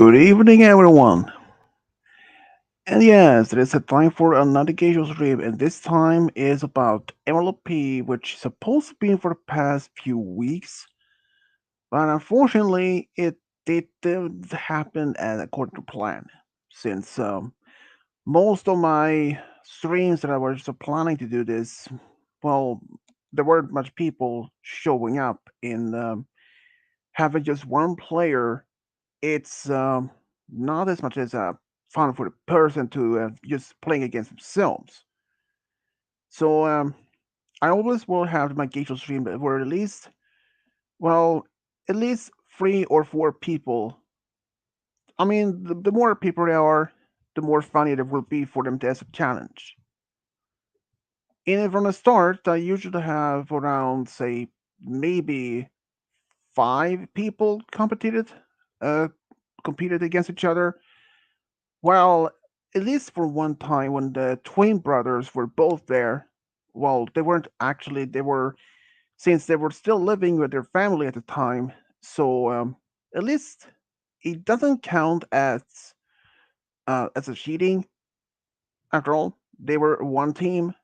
Good evening, everyone. And yes, it is a time for another Gameshow stream, and this time is about MLP, which is supposed to be for the past few weeks, but unfortunately, it didn't happen as according to plan. Since most of my streams that I was planning to do this, well, there weren't much people showing up in having just one player. It's not as much as fun for the person to just playing against themselves. So I always will have my Geisha stream where at least, well, at least 3 or 4 people. I mean, the more people there are, the more funny it will be for them to as a challenge. And from the start, I usually have around, say, maybe 5 people uh, competed against each other. Well, at least for one time when the twin brothers were both there, well, they weren't actually, they were, since they were still living with their family at the time, so at least it doesn't count as a cheating. After all, they were one team.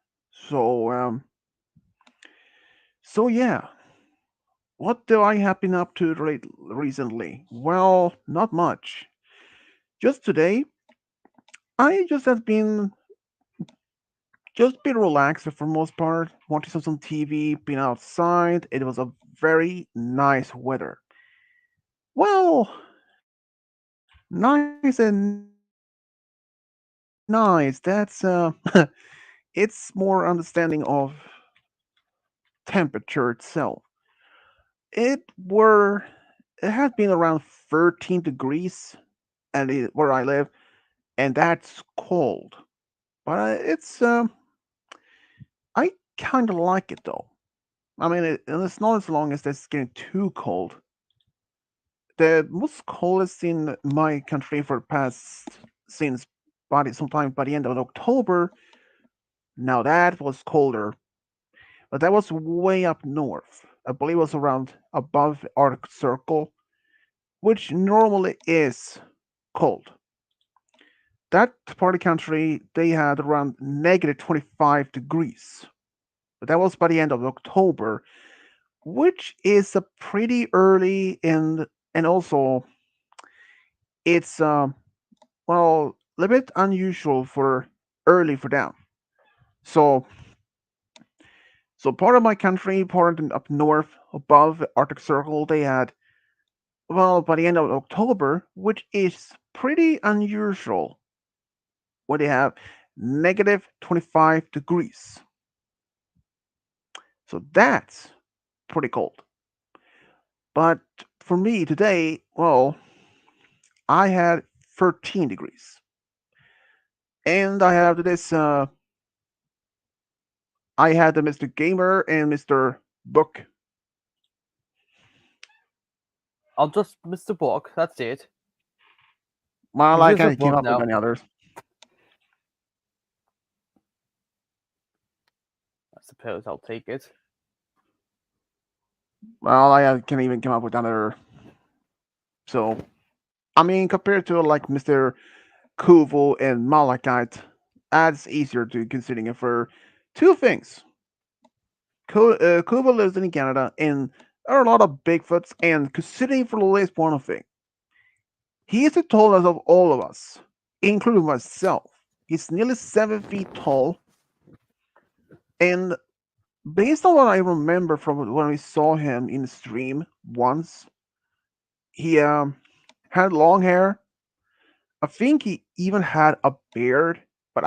So, so yeah, what do I have been up to recently? Well, not much. Just today, I just have been just been relaxed for the most part, watching some TV, been outside. It was a very nice weather. Well, nice and nice. That's it's more understanding of temperature itself. It were it had been around 13 degrees where I live, and that's cold. But I kind of like it though. I mean, and it's not as long as it's getting too cold. The most coldest in my country for the past since sometime by the end of October. Now that was colder, but that was way up north. I believe it was around above Arctic Circle, which normally is cold. That part of the country they had around negative 25 degrees, but that was by the end of October, which is a pretty early and also it's well, a little bit unusual for early for them. So, so part of my country, up north, above the Arctic Circle, they had, well, by the end of October, which is pretty unusual, where they have negative 25 degrees. So that's pretty cold. But for me today, well, I had 13 degrees. And I had the Mr. Gamer and Mr. Book. I'll just Mr. Book. That's it. Well, You're I just a can't keep book up with now. any others. I suppose I'll take it. Well, I can't even come up with another. So, I mean, compared to like Mr. Kuvo and Malachite, that's easier to considering it for two things. Kuvo lives in Canada, and there are a lot of Bigfoots, and considering for the least one thing, he is the tallest of all of us, including myself. He's nearly 7 feet tall, and based on what I remember from when we saw him in the stream once, he had long hair. I think he even had a beard, but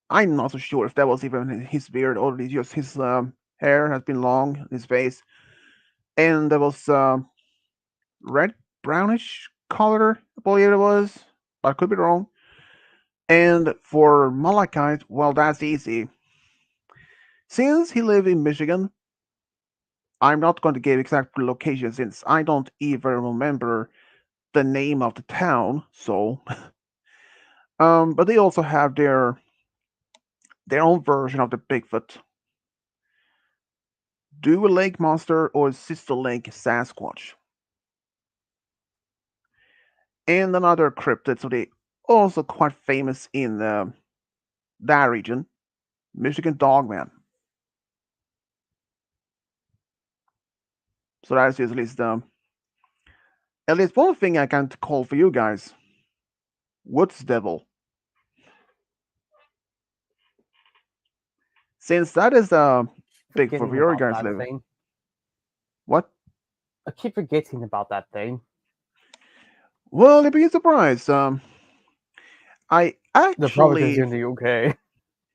I'm not so sure if that was even his beard or just his hair has been long in his face, and there was red brownish color, I believe it was. I could be wrong. And for Malachite, well, that's easy. Since he lived in Michigan, I'm not going to give exact location since I don't even remember the name of the town. So, but they also have their own version of the Bigfoot. Dewey Lake Monster or Sister Lake Sasquatch. and another cryptid, so they also quite famous in that region, Michigan Dogman. So that's at least one thing I can call for you guys. Woods Devil, since that is Bigfoot Forgetting where you about guys that live. thing. What? I keep forgetting about that thing. Well, you'd be surprised. I The problem is actually, in the UK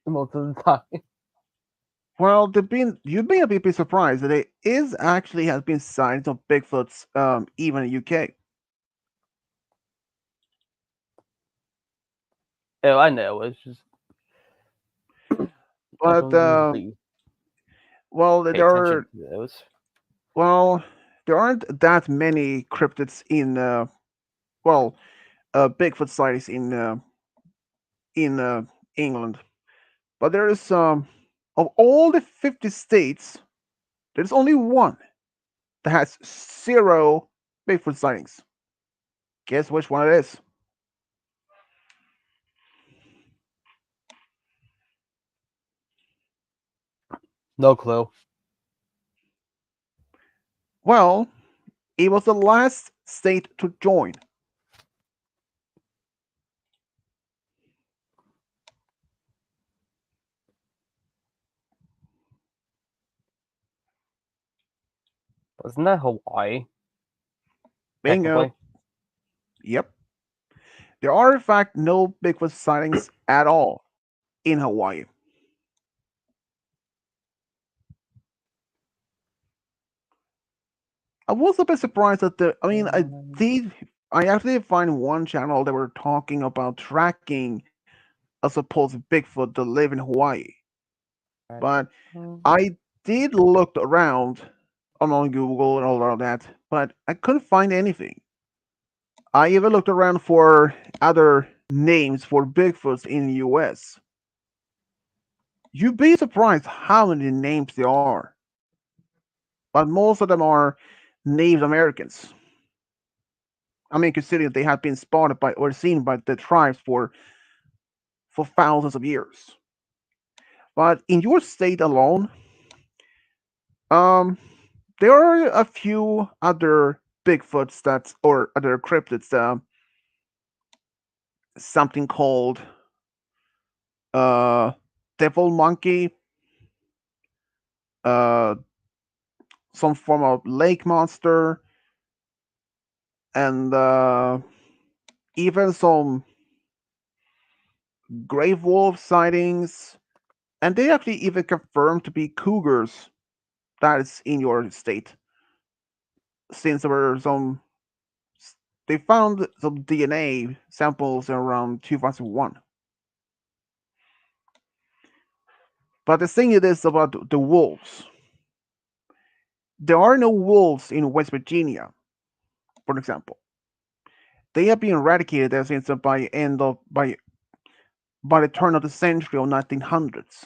most of the time. well, you'd be a bit surprised that there is actually has been sightings of Bigfoots, even in UK. Oh, I know. It's just I But don't usually well, pay attention to those. well, there aren't that many cryptids in well, Bigfoot sightings in England. But there is of all the 50 states, there's only one that has zero Bigfoot sightings. Guess which one it is? No clue. Well, it was the last state to join. Wasn't that Hawaii? Bingo. Technically. Yep. There are, in fact, no Bigfoot sightings at all in Hawaii. I was a bit surprised that did. I actually did find one channel that were talking about tracking a supposed Bigfoot that live in Hawaii. But I did look around on Google and all of that, but I couldn't find anything. I even looked around for other names for Bigfoots in the US. You'd be surprised how many names there are, but most of them are Native Americans. I mean, considering they have been spotted by or seen by the tribes for thousands of years. But in your state alone, um, there are a few other Bigfoots that or other cryptids. Something called uh, devil monkey, uh, some form of lake monster, and even some grave wolf sightings. And they actually even confirmed to be cougars that is in your state, since there were some. They found some DNA samples around 2001. But the thing is about the wolves. There are no wolves in West Virginia, for example. They have been eradicated ever since by the turn of the century of 1900s.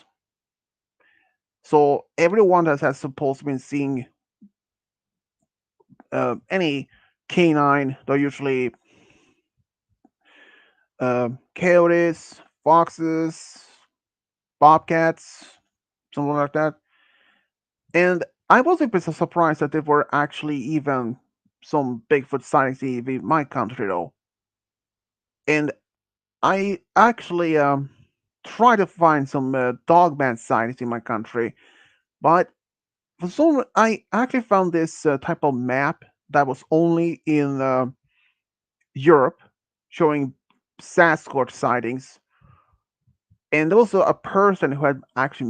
So everyone that has supposed to be seeing any canine, they're usually coyotes, foxes, bobcats, something like that. And I was a bit surprised that there were actually even some Bigfoot sightings in my country, though. And I actually tried to find some dogman sightings in my country, but for some, I actually found this type of map that was only in Europe, showing Sasquatch sightings, and there was a person who had actually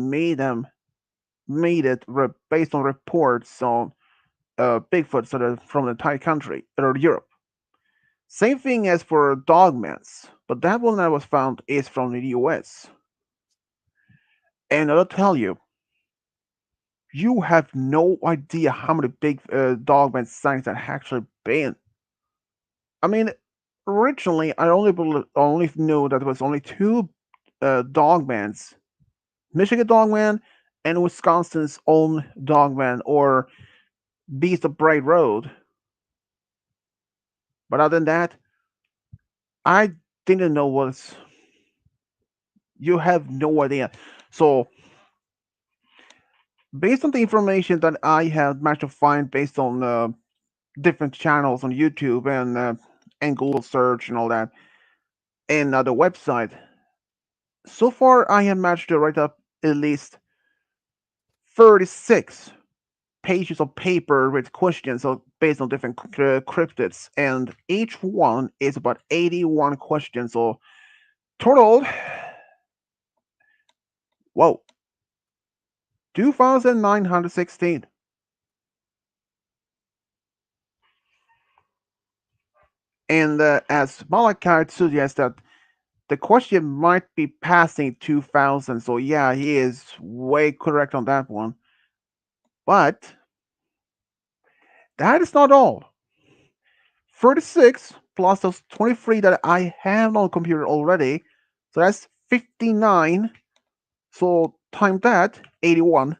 made it based on reports on Bigfoot sort of from the entire country or Europe. Same thing as for dogmans, but that one that was found is from the US. And I'll tell you, you have no idea how many big dogman sightings that actually been. I mean, originally I only knew that there was only two dogmans, Michigan dogman and Wisconsin's own dogman or Beast of Bright Road. But other than that, I didn't know was you have no idea. So based on the information that I have managed to find based on different channels on YouTube and Google search and all that, and the website, so far I have managed to write up at least 36 pages of paper with questions based on different cryptids, and each one is about 81 questions. So total, whoa, 2,916. And as Malachi suggests that the question might be passing 2,000, so yeah, he is way correct on that one. But that is not all. 36 plus those 23 that I have on computer already, so that's 59. So time that, 81.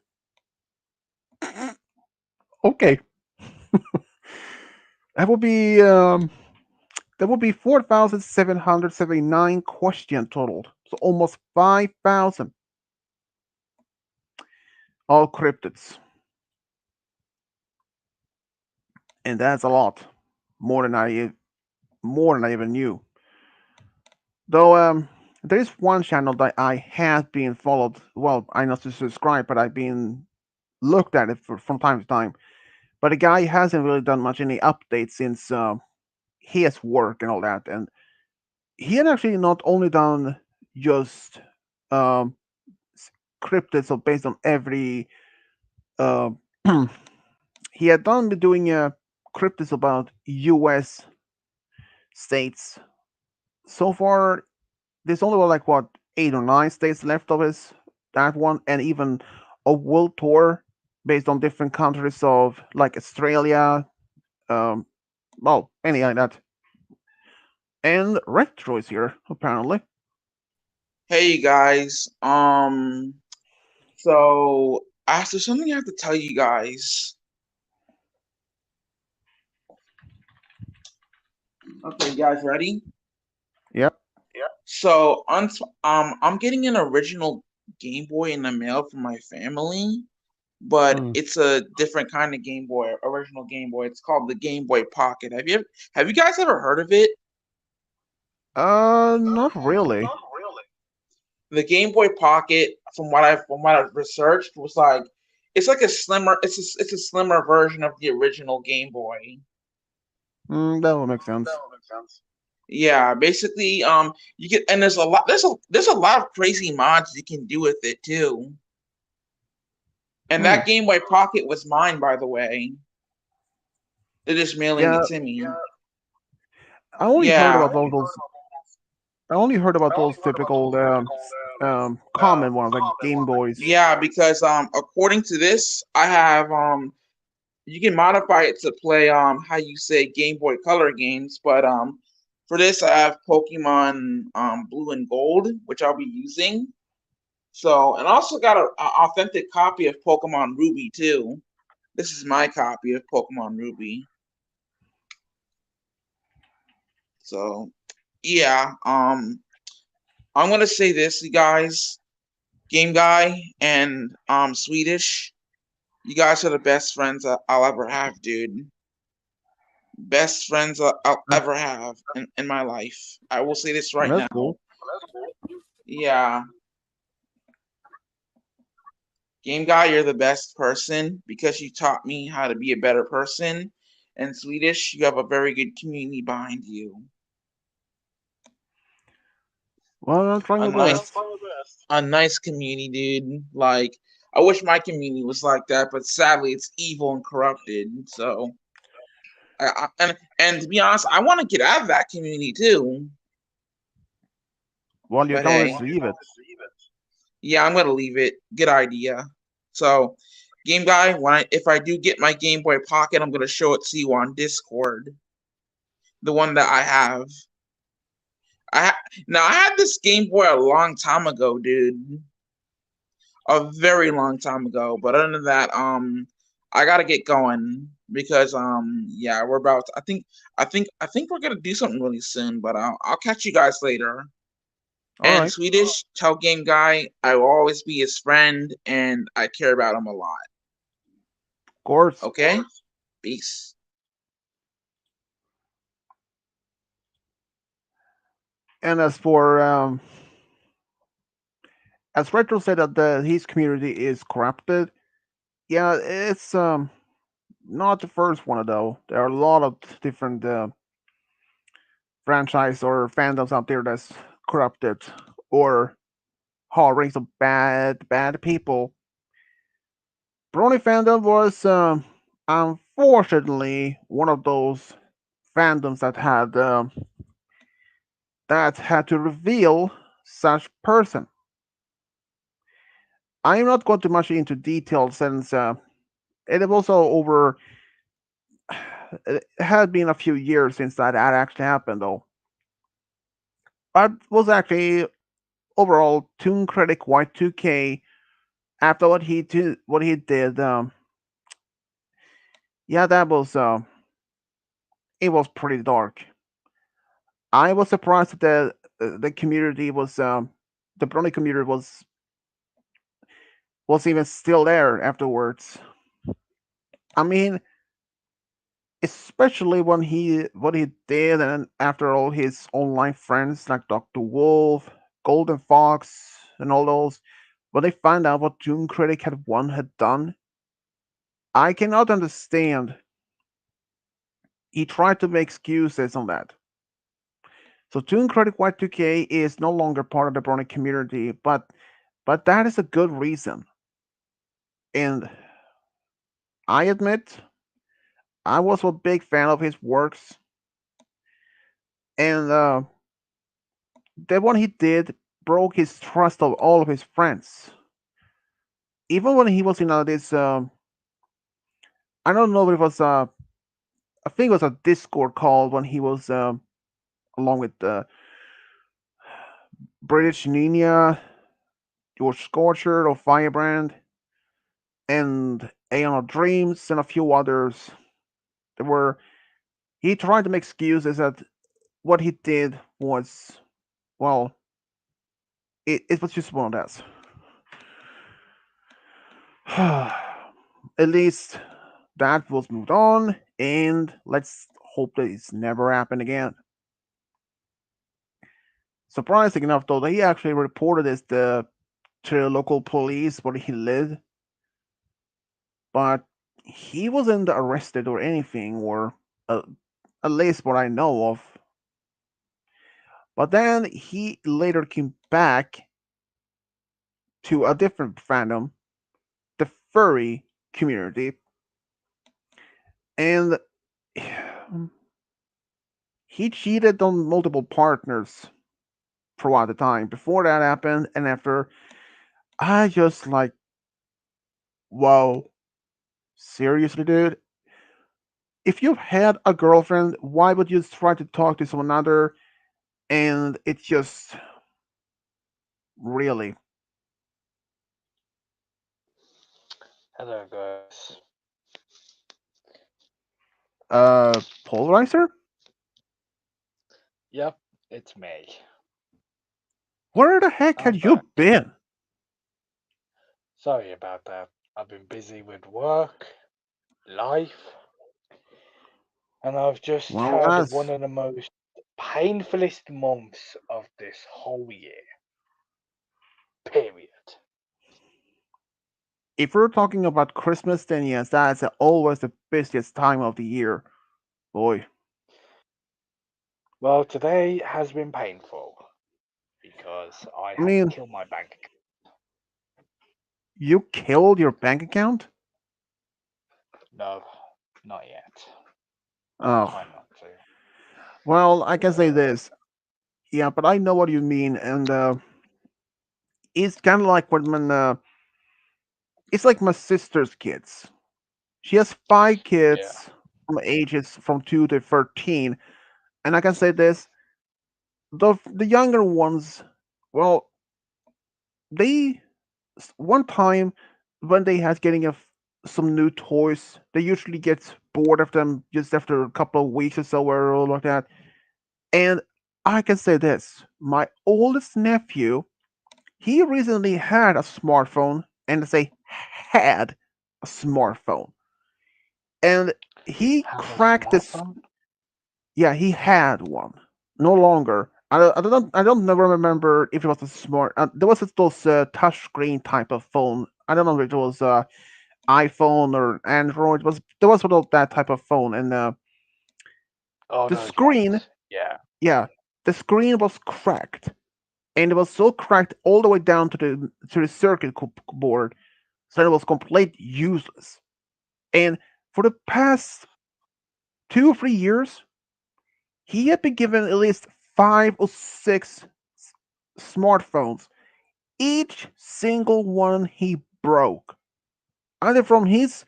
Okay, that would be 4,779 question totaled. So almost 5,000 all cryptids, and that's a lot, more than I even knew. Though there is one channel that I have been followed. Well, I not to subscribe, but I've been looked at it from time to time. But the guy hasn't really done much any updates since his work and all that. And he had actually not only done just um, cryptids, so based on every. Uh, he had done doing cryptids about U.S. states. So far, there's only like what 8 or 9 states left of his that one, and even a world tour based on different countries of like Australia, um, well, any like that. And Retro is here apparently. Hey guys, so there's something I have to tell you guys. Okay, you guys ready? Yep. So, I'm getting an original Game Boy in the mail from my family, but Hmm. it's a different kind of Game Boy, original Game Boy. It's called the Game Boy Pocket. Have you guys ever heard of it? Not really. The Game Boy Pocket, from what I've researched, was like it's like a slimmer, it's a slimmer version of the original Game Boy. That would make sense. Yeah, basically, you get and there's a lot of crazy mods you can do with it too. And Hmm. that Game Boy Pocket was mine, by the way. They're just mailing Yeah, it to me. I only heard Yeah, about all those. I only heard about those typical common ones like Game Boys. yeah, because according to this, I have you can modify it to play how you say Game Boy Color games, but for this I have Pokemon Blue and Gold, which I'll be using. So, and I also got a authentic copy of Pokemon Ruby too. This is my copy of Pokemon Ruby. So, yeah, I'm gonna say this, you guys, Game Guy and Swedish, you guys are the best friends I'll ever have, dude. Best friends I'll Uh, ever have in my life. I will say this right that's now. cool. Yeah, Game Guy, you're the best person because you taught me how to be a better person. And Swedish, you have a very good community behind you. Well, I'm trying A my nice, best. a nice community, dude. Like, I wish my community was like that, but sadly, it's evil and corrupted. So, and to be honest, I want to get out of that community too. Well, you But can hey, always leave it. yeah, I'm gonna leave it. Good idea. So, Game Guy, if I do get my Game Boy Pocket, I'm gonna show it to you on Discord, the one that I have. Now I had this Game Boy a long time ago, dude, a very long time ago. But other than that, I gotta get going. because yeah, we're about. I think we're gonna do something really soon, but I'll catch you guys later. All And right, of Swedish, tell game guy I will always be his friend and I care about him a lot. course. Okay, peace. And as Retro said that his community is corrupted, yeah, it's not the first one though. There are a lot of different franchise or fandoms out there that's corrupted or harboring some bad people. Brony fandom was unfortunately one of those fandoms that had to reveal such person. I am not going too much into details since it was also over. It had been a few years since that actually happened, though. But was actually overall Toon Critic Y2K after what he did. Yeah, that was it was pretty dark. I was surprised that the community was the Brony community was even still there afterwards. I mean, especially when he what he did, and after all his online friends like Doctor Wolf, Golden Fox, and all those, when they find out what Doom Critic had done, I cannot understand. He tried to make excuses on that. So Toon Critic Y2K is no longer part of the Brony community, but that is a good reason. And I admit I was a big fan of his works, and the one he did broke his trust of all of his friends. Even when he was in this, I don't know if it was I think it was a Discord call when he was along with British Ninja, George Scorcher or Firebrand, and Aeon of Dreams, and a few others. There were he tried to make excuses that what he did was well, it was just one of those. At least that was moved on, and let's hope that it's never happened again. Surprising enough, though, he actually reported this to the local police where he lived, but he wasn't arrested or anything, or uh, at least what I know of. But then he later came back to a different fandom, the furry community, and he cheated on multiple partners throughout the time before that happened and after. I just like, wow, seriously, dude. If you've had a girlfriend, why would you try to talk to someone other? And it's just really, Hello, guys. polarizer. Yep, it's me. Where the heck I'm had you back. been? Sorry about that. I've been busy with work, life, and I've just Well, had one that's of the most painfulest months of this whole year. Period. if we're talking about Christmas, then yes, that's always the busiest time of the year, boy. Well, today has been painful because I I had to mean, kill my bank account. you killed your bank account? No, not yet. I'm Oh, trying not to. well, I can say Uh, this. Yeah, but I know what you mean, and it's kind of like when it's like my sister's kids. She has five yeah, kids from ages from 2 to 13, and I can say this: the younger ones, well, they one time when they had getting some new toys, they usually get bored of them just after a couple of weeks or so or like that. And I can say this: my oldest nephew, he recently had a smartphone, and I say had a smartphone, and he Have a cracked this. smartphone? Yeah, he had one. No longer. I don't never remember if it was a smart. There was those touch screen type of phone. I don't know if it was iPhone or Android. There was sort of that type of phone, and Oh, the those screen, ones. Yeah. yeah, the screen was cracked, and it was so cracked all the way down to the board, so it was complete useless. And for the past 2 or 3 years, he had been given at least 5 or 6 smartphones. Each single one he broke. Either from his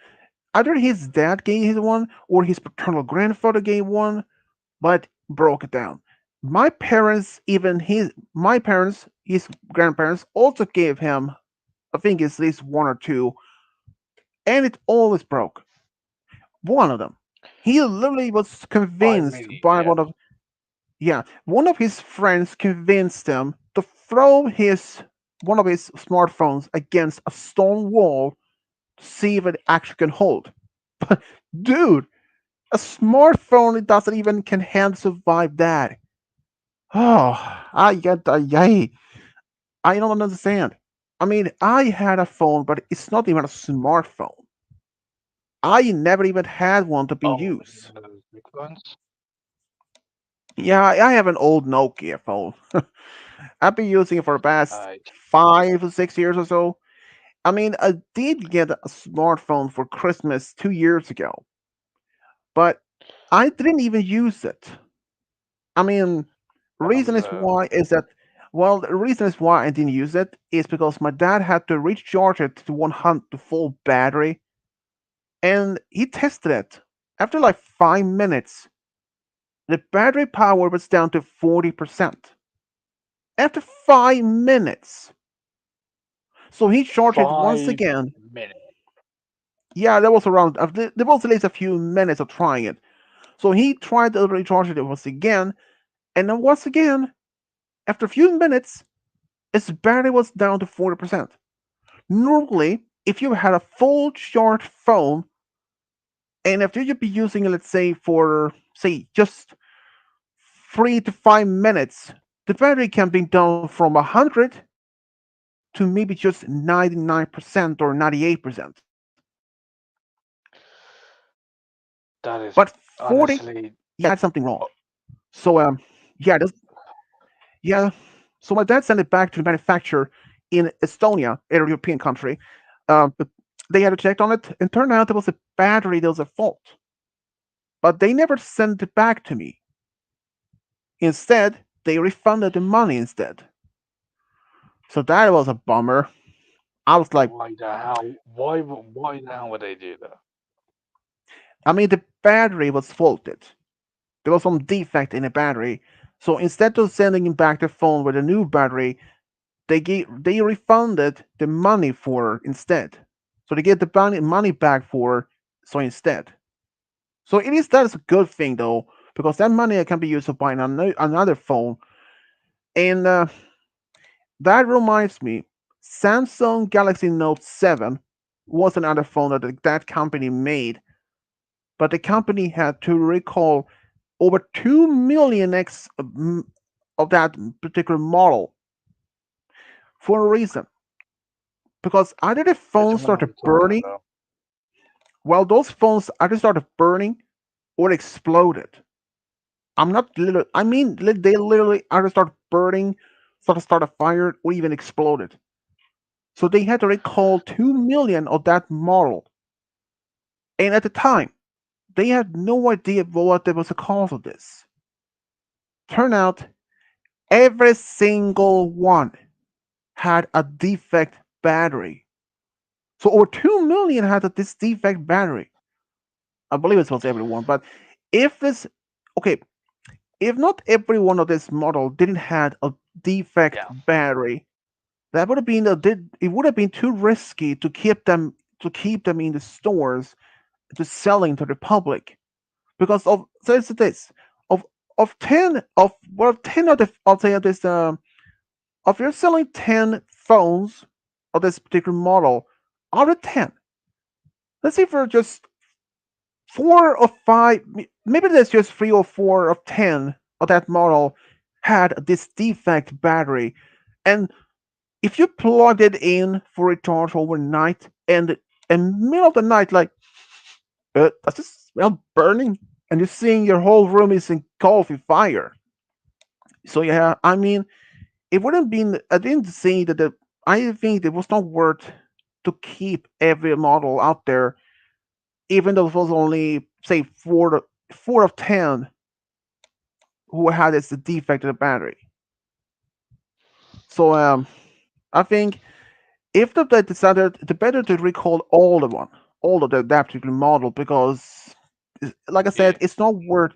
Either his dad gave his one or his paternal grandfather gave one, but broke it down. My parents, his grandparents also gave him, I think it's at least one or two, and it always broke. One of them. He literally was I convinced really, by yeah. one of his friends convinced him to throw his one of his smartphones against a stone wall to see if it actually can hold. But dude, a smartphone it doesn't even can hand survive that. Oh, I don't understand. I mean, I had a phone, but it's not even a smartphone. I never even had one to be Oh, used. those big ones. Yeah, I have an old Nokia phone. I've been using it for the past I 5 or 6 years or so. I mean, I did get a smartphone for Christmas 2 years ago, but I didn't even use it. I mean, reason is um, why is that well, the reason is why I didn't use it is because my dad had to recharge it to 100 to full battery, and he tested it. After like 5 minutes, the battery power was down to 40%. After 5 minutes, so he charged it once 5 minutes. again. Yeah, that was around. There was at least a few minutes of trying it. So he tried to recharge it once again, and then once again, after a few minutes, its battery was down to 40%. Normally, if you had a full charged phone, and if you'd be using it, let's say, for, say, just 3 to 5 minutes, the battery can be down from 100 to maybe just 99% or 98%. That But is 40, honestly. yeah, that's something wrong. Oh, So, yeah, yeah. So my dad sent it back to the manufacturer in Estonia, a European country. But they had to check on it, and turned out it was a battery that was at fault. But they never sent it back to me. Instead, they refunded the money instead. So that was a bummer. I was like, why the hell? Why the hell would they do that? I mean, the battery was faulted. There was some defect in the battery. So instead of sending back the phone with a new battery, they refunded the money for instead. So they get the money back for so instead. So it is that is a good thing though, because that money can be used to buy another phone. And that reminds me, Samsung Galaxy Note 7 was another phone that company made, but the company had to recall over 2 million of that particular model for a reason. Because either the Which phone one are started we talking burning, about? well, those phones either started burning or exploded. I'm not literally, I mean, they literally either start burning, start a fire, or even exploded. So they had to recall 2 million of that model. And at the time, they had no idea what was the cause of this. Turn out, every single one had a defect battery. So over 2 million had this defect battery. I believe it was everyone, but if this, okay, if not every one of this model didn't had a defect Yeah. battery, that would have been it would have been too risky to keep them in the stores to selling to the public because of so it's this of of 10 of well 10 of the I'll say this if you're selling 10 phones of this particular model, out of 10, let's say for just 4 or 5, maybe there's just 3 or 4 of 10 of that model had this defect battery. And if you plugged it in for a charge overnight and in middle of the night, like, does this smell burning? And you're seeing your whole room is engulfed in fire. So yeah, I mean, it wouldn't been. I didn't say that the. I think it was not worth to keep every model out there, even though it was only say 4 of 10 who had this defect in the battery. So I think if they decided, the better to recall all of that particular model because, like I said, Yeah. it's not worth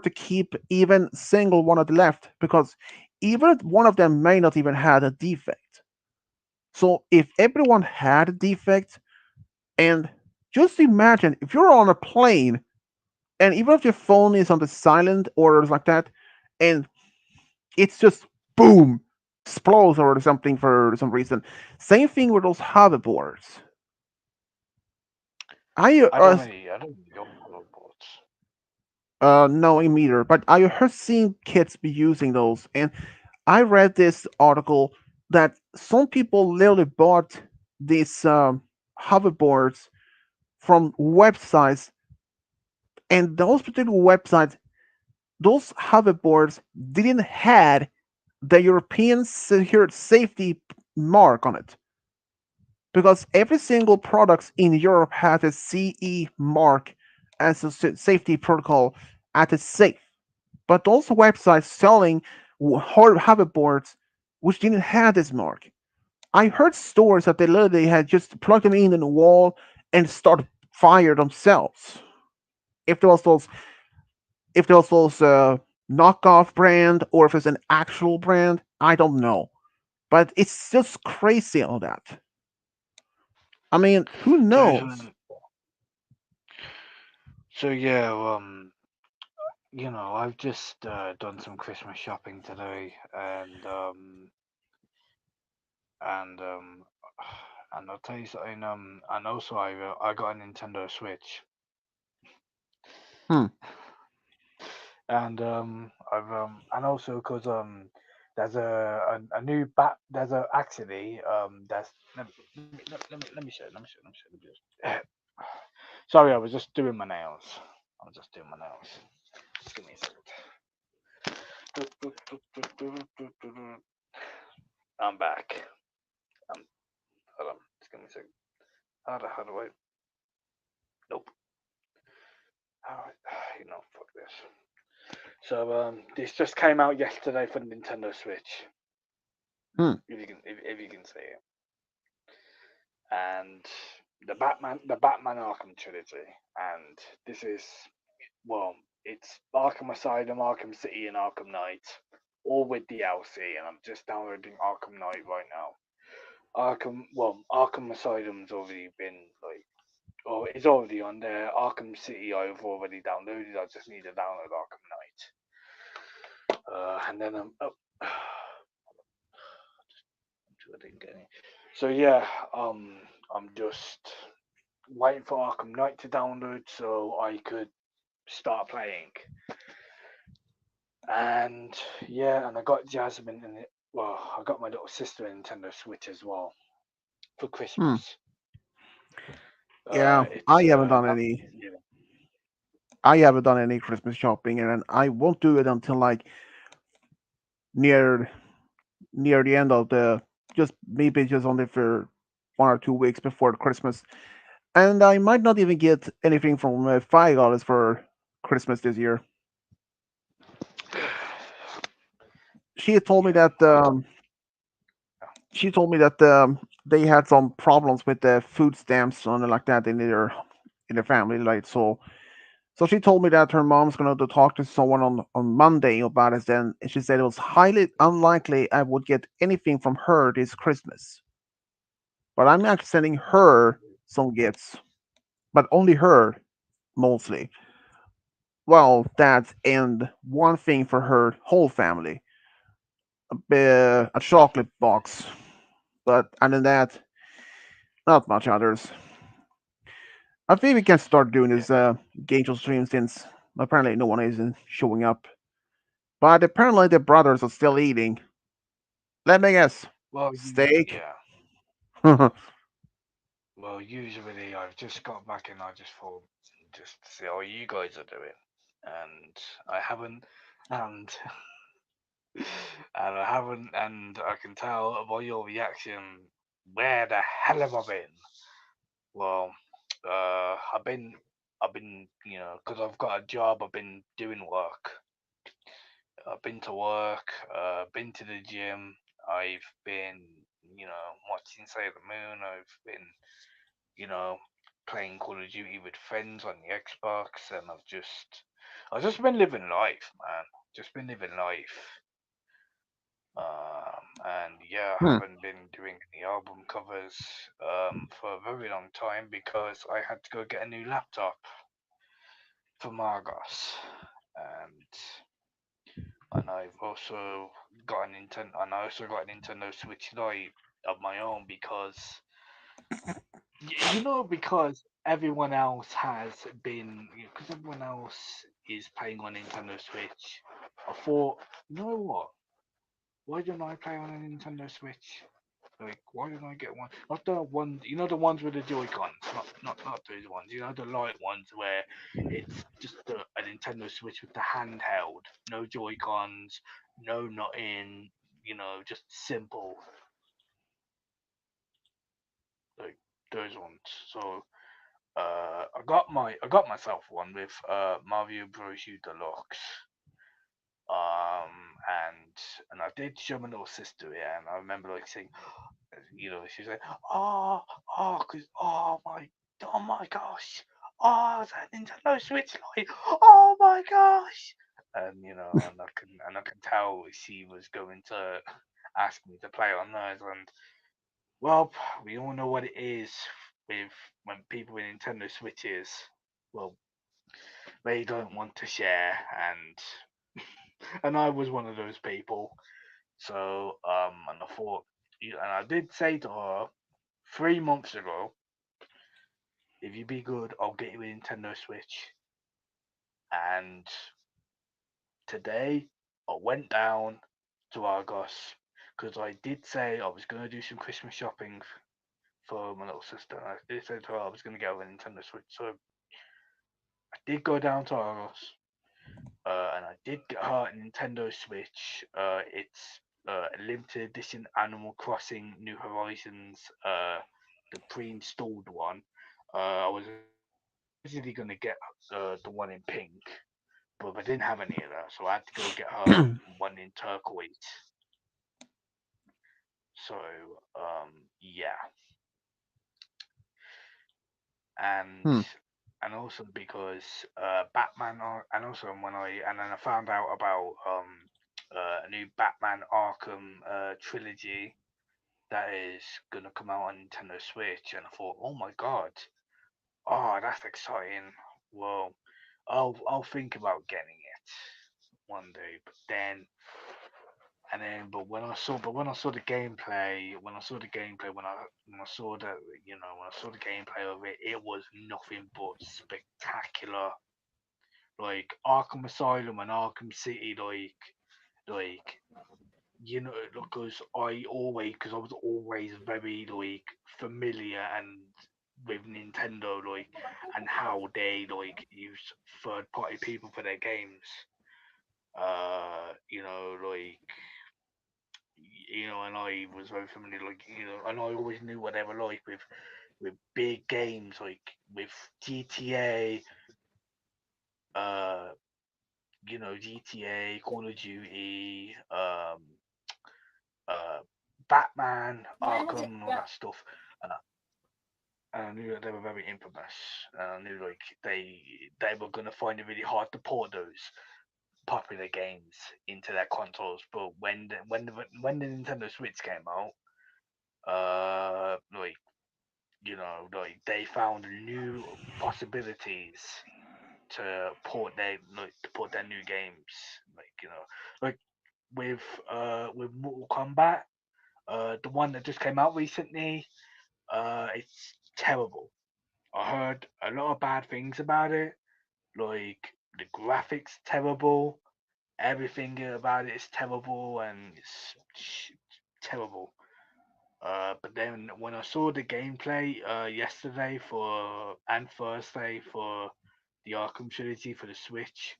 to keep even single one of the left because even if one of them may not even had a defect. So if everyone had a defect, and just imagine if you're on a plane and even if your phone is on the silent or like that, and it's just boom explodes or something for some reason. Same thing with those hoverboards. I I don't really own hoverboards. no meter, but I heard seeing kids be using those, and I read this article that some people literally bought these hoverboards from websites, and those particular websites, those hoverboards didn't had the European safety mark on it because every single product in Europe has a CE mark as a safety protocol at a safe. But those websites selling hoverboards which didn't have this mark. I heard stories that they literally had just plugged them in the wall and started fire themselves. If there was those, if there was those knockoff brand or if it's an actual brand, I don't know. But it's just crazy all that. I mean, who So knows? isn't so yeah, I've just done some Christmas shopping today, and and I'll tell you something. And also I got a Nintendo Switch, Hmm. and also because there's a new there's a actually there's let me show you, let me show you, let me show you, let me just sorry, I was just doing my nails. I was just doing my nails. Just give me a second. I'm back. Um, hold on. Just give me a second. How do I? Nope. How? Fuck this. So this just came out yesterday for the Nintendo Switch. Hmm. If you can see it, and the Batman Arkham trilogy, and this is well, it's Arkham Asylum, Arkham City, and Arkham Knight, all with DLC, and I'm just downloading Arkham Knight right now. Arkham Asylum's already been like, oh, it's already on there. Arkham City I've already downloaded. I just need to download Arkham Knight. And then I didn't get any. So yeah, I'm just waiting for Arkham Knight to download so I could start playing. And yeah, and I got Jasmine in it. Well, I got my little sister a Nintendo Switch as well for Hmm. Christmas. Yeah, It's that yeah. I haven't done any Christmas shopping, and I won't do it until like near near the end of the just maybe just only for 1 or 2 weeks before Christmas, and I might not even get anything from $5 for Christmas this year. She had told me Yeah. that she told me that they had some problems with the food stamps and like that in their family, like so. So she told me that her mom's going to talk to someone on Monday about it. Then and she said it was highly unlikely I would get anything from her this Christmas. But I'm actually sending her some gifts. but only her mostly. Well, that and one thing for her whole family, a chocolate box. But other than that, not much others. I think we can start doing Yeah. this game show stream since apparently no one is showing up. But apparently the brothers are still eating. Let me guess, Well, steak. yeah. Well, usually I've just got back and I just thought just to see how you guys are doing, and I haven't, and and I haven't, and I can tell by your reaction where the hell have I been? Well, I've been, because I've got a job. I've been doing work. I've been to work. Been to the gym. I've been, watching Sailor Moon. I've been, you know, playing Call of Duty with friends on the Xbox, and I've just been living life, man. Just been living life. And yeah, I Hmm. haven't been doing any album covers for a very long time because I had to go get a new laptop for Margos, and I've also got a Nintendo, and I also got a Nintendo Switch Lite of my own because because everyone else has been, because everyone else is playing on Nintendo Switch. I thought, you know what? Why don't I play on a Nintendo Switch? Like, why don't I get one? Not the one, the ones with the Joy Cons, not those ones. The light ones where it's just a Nintendo Switch with the handheld, no Joy Cons, no nothing. Just simple, like those ones. So I got myself one with Mario Bros. U Deluxe. And I did show my little sister it, and I remember like saying, she's like, oh, oh my gosh, oh, that Nintendo Switch Lite, oh my gosh, and I can tell she was going to ask me to play on those, and well, we all know what it is with when people with Nintendo Switches. Well, they don't want to share, and I was one of those people. So and I thought, and I did say to her 3 months ago, if you be good, I'll get you a Nintendo Switch. And today I went down to Argos because I did say I was going to do some Christmas shopping for my little sister. And I did say to her I was going to get her a Nintendo Switch. So I did go down to Argos, and I did get her a Nintendo Switch. It's a limited edition Animal Crossing New Horizons, the pre-installed one. I was originally going to get the one in pink, but I didn't have any of that, so I had to go get her one in turquoise. So, yeah, and Hmm. also because and also and then I found out about a new Batman Arkham trilogy that is gonna come out on Nintendo Switch, and I thought, oh my god, oh that's exciting. Well, I'll think about getting it one day, but then but when I saw the gameplay, when I saw that when I saw the gameplay of it, it was nothing but spectacular. Like Arkham Asylum and Arkham City, like because because I was always very familiar and with Nintendo, and how they use third party people for their games. And I was very familiar, and I always knew what they were like with big games with GTA, uh, GTA, Call of Duty, uh, Batman, Arkham, and all that stuff. And I knew that they were very infamous, and I knew they were gonna find it really hard to port those popular games into their consoles. But when the Nintendo Switch came out, like like they found new possibilities to port their new games, like with with Mortal Kombat, the one that just came out recently. It's terrible. I heard a lot of bad things about it. Like the graphics terrible, everything about it is terrible, and it's terrible. But then when I saw the gameplay yesterday for and Thursday for the Arkham trilogy for the Switch,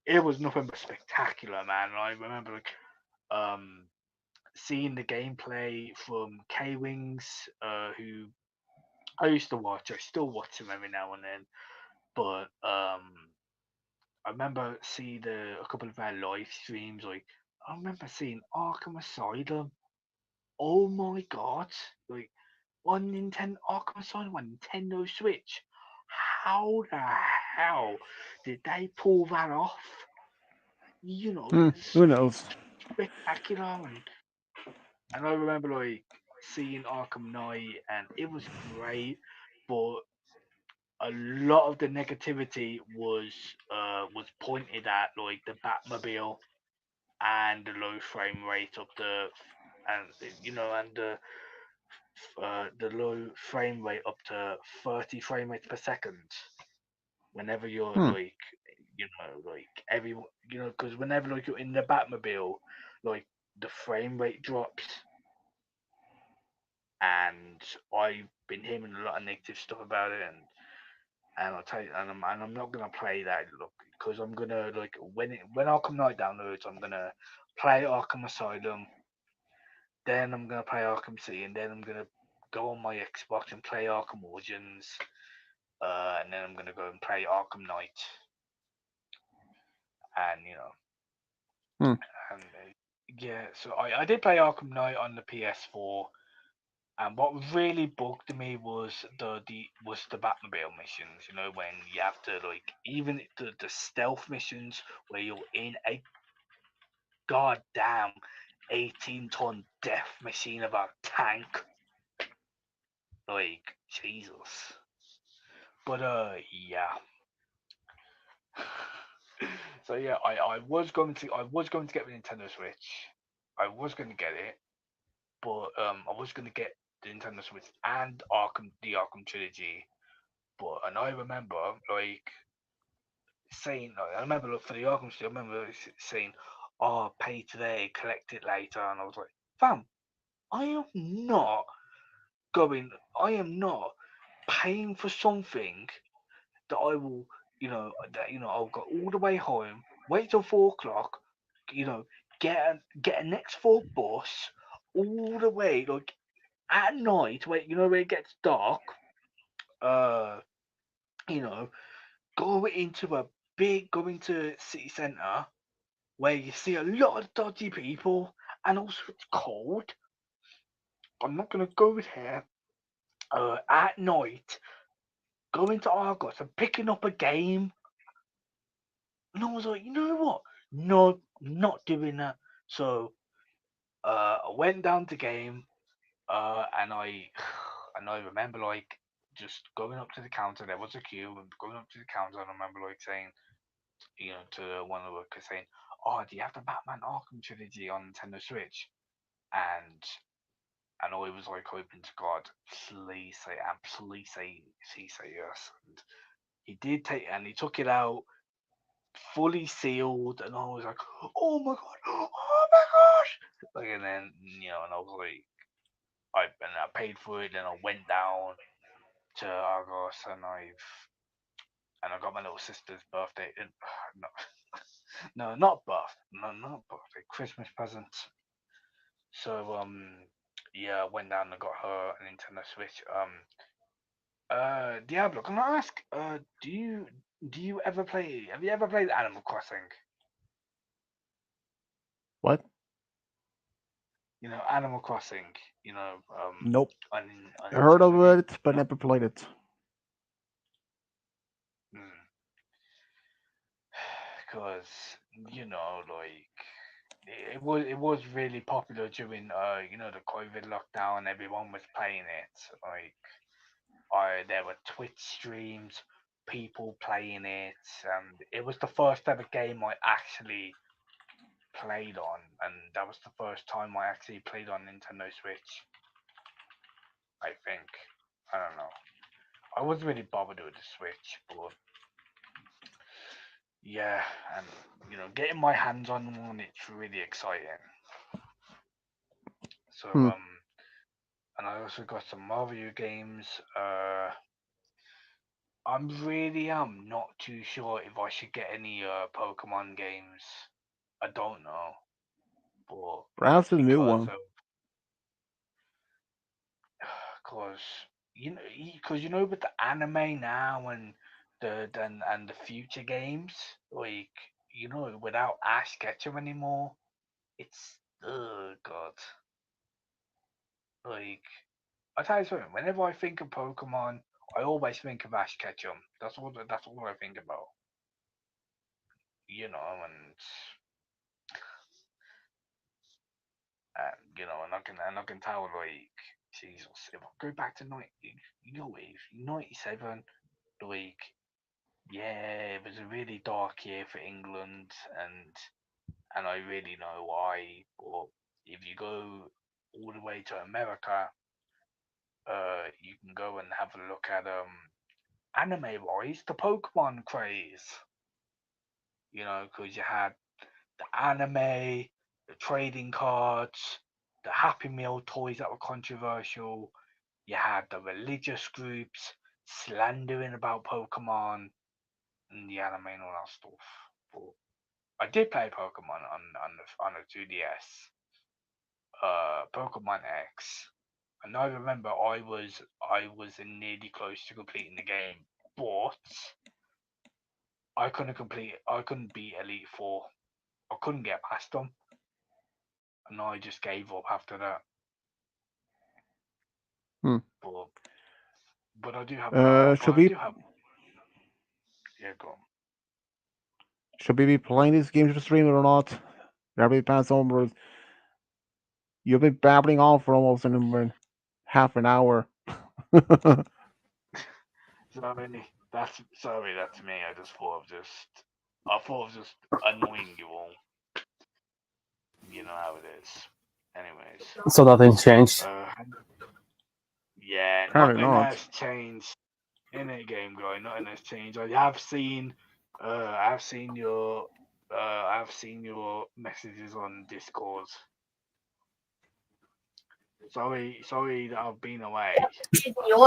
it was nothing but spectacular, man. I remember like seeing the gameplay from K Wings, who I used to watch. I still watch them every now and then, but I remember seeing a couple of their live streams. Like I remember seeing Arkham Asylum. Oh my god! Like on Nintendo Arkham Asylum on Nintendo Switch. How the hell did they pull that off? It's Who knows? spectacular, and I remember like seeing Arkham Knight, and it was great, but a lot of the negativity was pointed at like the Batmobile and the low frame rate of the low frame rate up to 30 frame rates per second whenever you're Hmm. like every because whenever like you're in the Batmobile, like the frame rate drops, and I've been hearing a lot of negative stuff about it, and I'll tell you, and I'm not gonna play that look because I'm gonna like when Arkham Knight downloads, I'm gonna play Arkham Asylum, then I'm gonna play Arkham City, and then I'm gonna go on my Xbox and play Arkham Origins, and then I'm gonna go and play Arkham Knight, and Hmm. and yeah, so I did play Arkham Knight on the PS4. And what really bugged me was the Batmobile missions. When you have to like even the stealth missions where you're in a goddamn 18-ton death machine of a tank. Like Jesus. But yeah. So yeah, I was going to get the Nintendo Switch. I was going to get it, but I was going to get the Nintendo Switch and the Arkham trilogy. But and I remember like saying, like, I remember for the Arkham trilogy, I remember saying, "Oh, pay today, collect it later," and I was like, "Fam, I am not I am not paying for something that I will, I'll go all the way home, wait till 4 o'clock, you know, get a next 4 bus all the way like at night where it gets dark, uh, you know, go into city centre where you see a lot of dodgy people and also it's cold. I'm not gonna go there at night, going to Argos and picking up a game." And I was like, you know what? No, not doing that. So I went down to game, and I and I remember like just going up to the counter. There was a queue, and going up to the counter, and I remember like saying, to one of the workers saying, "Oh, do you have the Batman Arkham trilogy on Nintendo Switch?" And and I was like hoping to God, please say and please say yes. And he did take, and he took it out fully sealed, and I was like, "Oh my god, oh my gosh!" Like, and then and I was like, I paid for it, and I went down to Argos, and I got my little sister's birthday. No, no, not birthday, Christmas present. So yeah, I went down and got her a Nintendo Switch. Diablo, can I ask, do you ever play? Have you ever played Animal Crossing? What? Animal Crossing. Nope. On I heard Nintendo. of Have you? it, but No. never played it. Because like it was really popular during the COVID lockdown. Everyone was playing it. Like there were Twitch streams, people playing it, and it was the first ever game I actually played on, and that was the first time I actually played on Nintendo Switch. I think. I don't know. I wasn't really bothered with the Switch, but yeah, and getting my hands on one, it's really exciting. So Hmm. and I also got some Mario games. I'm really not too sure if I should get any Pokemon games. I don't know, but Perhaps the new because one. of because with the anime now and the future games, like without Ash Ketchum anymore, it's oh god. Like I tell you something, whenever I think of Pokemon, I always think of Ash Ketchum. That's all I think about. And I can tell like Jesus, if I go back to 97, like yeah, it was a really dark year for England, and I really know why. But if you go all the way to America, you can go and have a look at anime wise the Pokemon craze. Because you had the anime, the trading cards, the Happy Meal toys that were controversial. You had the religious groups slandering about Pokemon and the anime and all that stuff. But I did play Pokemon on the 2DS, Pokemon X, and I remember I was nearly close to completing the game, but I couldn't beat Elite Four. I couldn't get past them, and I just gave up after that. Hmm. But I do have Should we yeah, go on. should we be playing this game to stream it or not? Everybody pass over. You've been babbling on for almost half an hour. That's me. I thought of just annoying you all. You know how it is. Anyways, So nothing's changed. yeah, Apparently nothing not. has changed in a game, guy. Nothing has changed. I've seen your messages on Discord. Sorry that I've been away. I've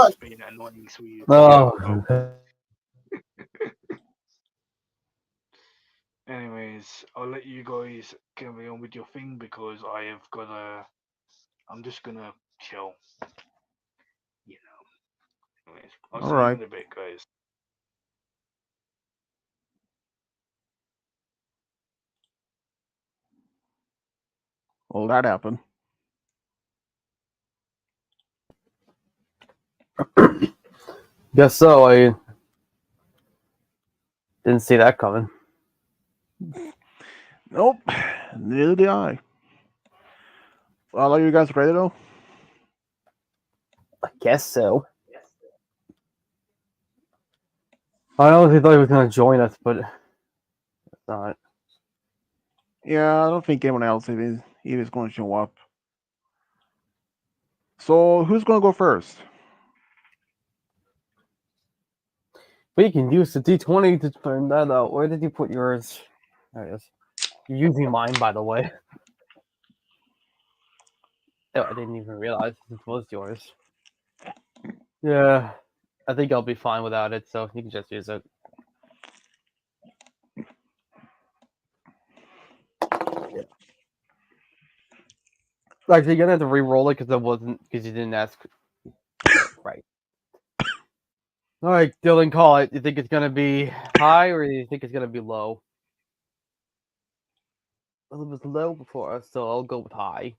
just been annoying Swedish people. Oh, Anyways, I'll let you guys carry on with your thing because I'm just gonna chill. You know. Anyways, I'll All see you right. in a bit, guys. Well, that happened. guess so. I didn't see that coming. Nope. Neither did I. Well, are you guys ready though? I guess so. I honestly thought he was going to join us, but it's not. Yeah, I don't think anyone else is going to show up. So who's going to go first? We can use the D20 to find that out. Where did you put yours? There it is. You're using mine, by the way. Oh, I didn't even realize it was yours. Yeah, I think I'll be fine without it, so you can just use it. Actually, you're gonna have to re-roll it because you didn't ask. Right. All right, Dylan, call it. You think it's gonna be high or you think it's gonna be low? Well, it was low before, so I'll go with high.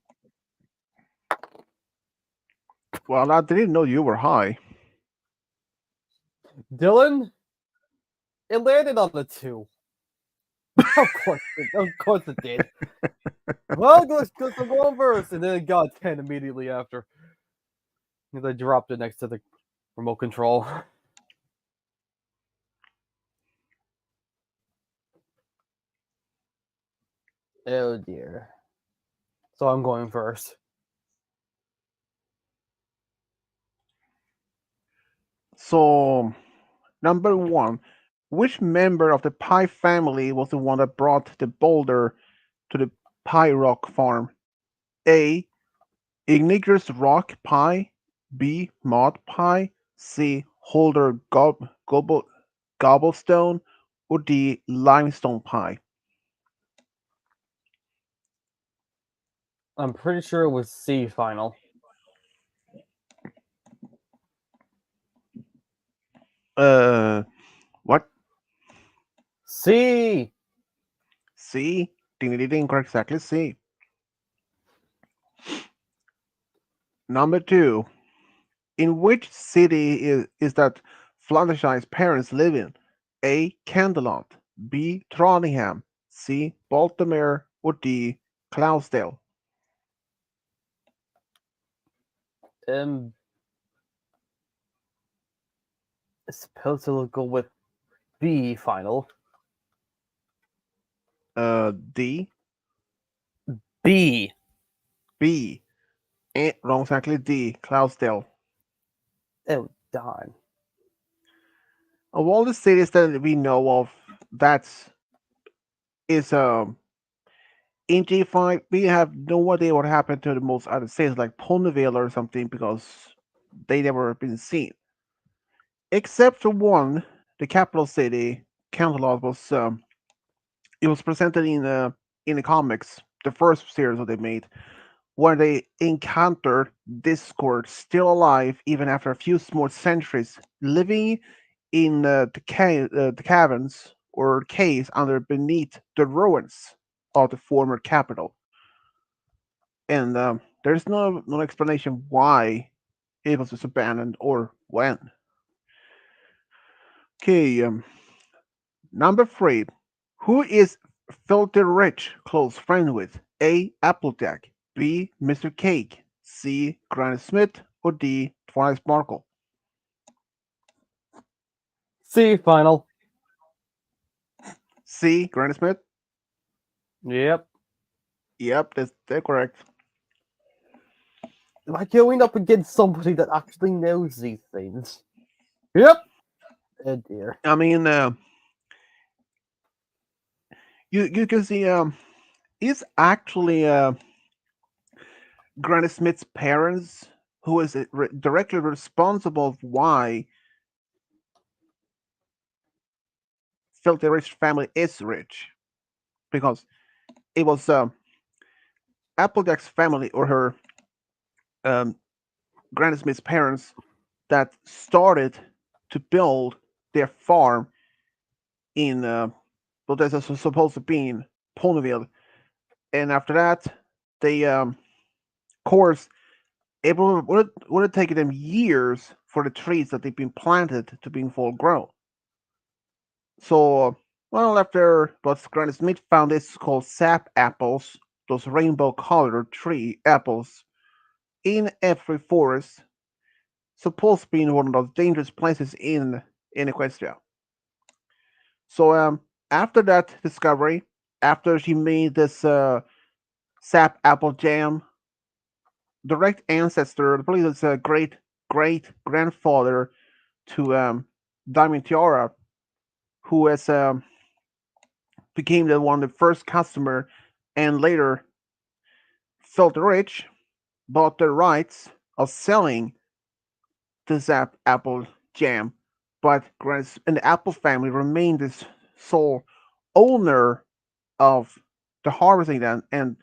Well, I didn't know you were high. Dylan, it landed on the 2. Of course it did. Well, let's go on first, and then it got 10 immediately after. Because I dropped it next to the remote control. Oh dear. So I'm going first. So, number one, which member of the Pie family was the one that brought the boulder to the Pie Rock farm? A. Igniger's Rock Pie. B. Maud Pie. C. Holder Gobblestone. Or D. Limestone Pie. I'm pretty sure it was C final. What? C. C. Ding ding ding. Correct. Exactly. C. Number two. In which city is that Fluttershy's parents live in? A. Canterlot. B. Trondheim. C. Baltimore. Or D. Cloudsdale. Um, I suppose it'll go with B final. D. B. B. Wrong. Exactly. D. Cloudsdale. Oh darn. Of all the cities that we know of, that's is in G5. We have no idea what happened to the most other cities like Ponyville or something because they never been seen. Except for one, the capital city, Canterlot was presented in the comics, the first series that they made, where they encountered Discord still alive even after a few more centuries, living in the caverns or caves under beneath the ruins of the former capital. And there's no explanation why it was just abandoned or when. Okay, number three. Who is Filthy Rich close friend with? A. Applejack. B. Mr. Cake. C. Granny Smith. Or D. Twilight Sparkle. C final. C. Granny Smith. Yep. Yep, that's correct. Am I going up against somebody that actually knows these things? Yep. Oh dear. I mean, you can see it's actually Granny Smith's parents who is directly responsible for why Filthy Rich family is rich because it was Applejack's family or her um, Granny Smith's parents that started to build their farm in what is supposed to be in Ponyville, and after that, they of course it would have taken them years for the trees that they've been planted to being full grown. So, well, after but Granny Smith found this called sap apples, those rainbow colored tree apples in every forest, supposed to be in one of those dangerous places in Equestria. So after that discovery, after she made this sap apple jam, direct ancestor, I believe it's a great grandfather to Diamond Tiara, who has became the one the first customer, and later felt rich, bought the rights of selling the sap apple jam, but and the Apple family remained the sole owner of the harvesting them, and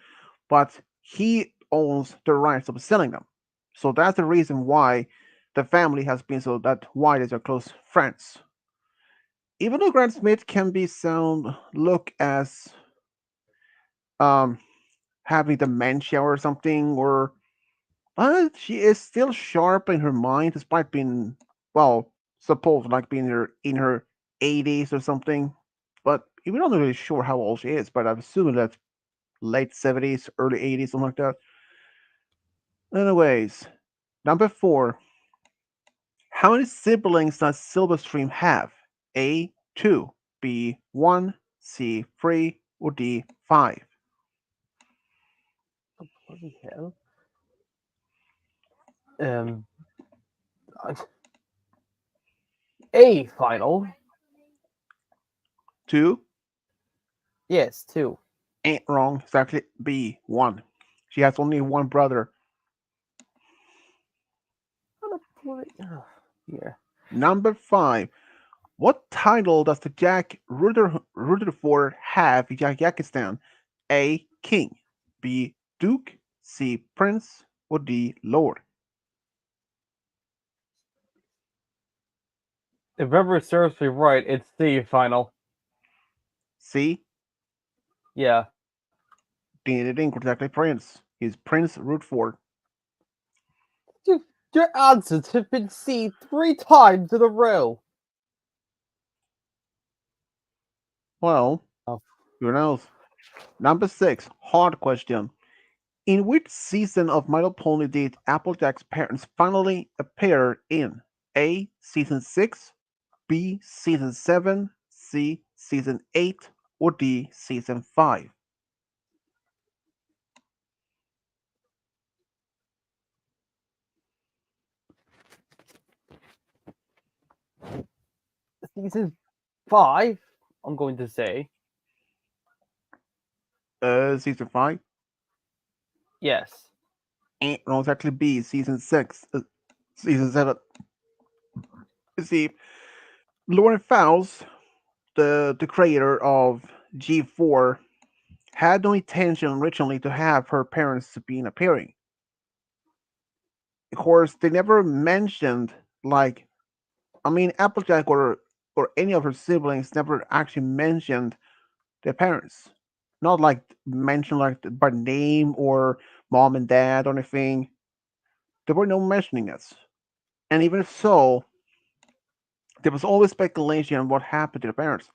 but he owns the rights of selling them. So that's the reason why the family has been so that why they are close friends. Even though Grant Smith can be sound look as um having dementia or something, or but she is still sharp in her mind despite being well supposed like being in her 80s or something. But we're not really sure how old she is, but I'm assuming that late 70s, early 80s, something like that. Anyways, number four. How many siblings does Silverstream have? A. 2, B. 1, C. 3, or D. 5? Oh, bloody hell. Um, A final. 2? Yes, two. Ain't wrong. It's actually B. 1. She has only one brother. What a bloody. Oh, yeah. Number 5. What title does the Jack Rutherford have in Uzbekistan? A. King, B. Duke, C. Prince, or D. Lord? If memory serves me right, it's C final. C. Yeah. Ding ding ding, exactly Prince. He's Prince Rutherford. Your, your answers have been C 3 times in a row. Well, Oh, who knows? Number 6. Hard question. In which season of My Little Pony did Applejack's parents finally appear in? A. Season 6, B. Season 7, C. Season 8, or D. Season 5? season 5, I'm going to say. Season 5? Yes. No, it's actually B. Season 6. Season 7. You see, Lauren Faust, the creator of G4, had no intention originally to have her parents be appearing. Of course, they never mentioned, like, I mean, Applejack or any of her siblings never actually mentioned their parents. Not like mentioned like by name or mom and dad or anything. There were no mentioning it. And even if so, there was always speculation on what happened to their parents.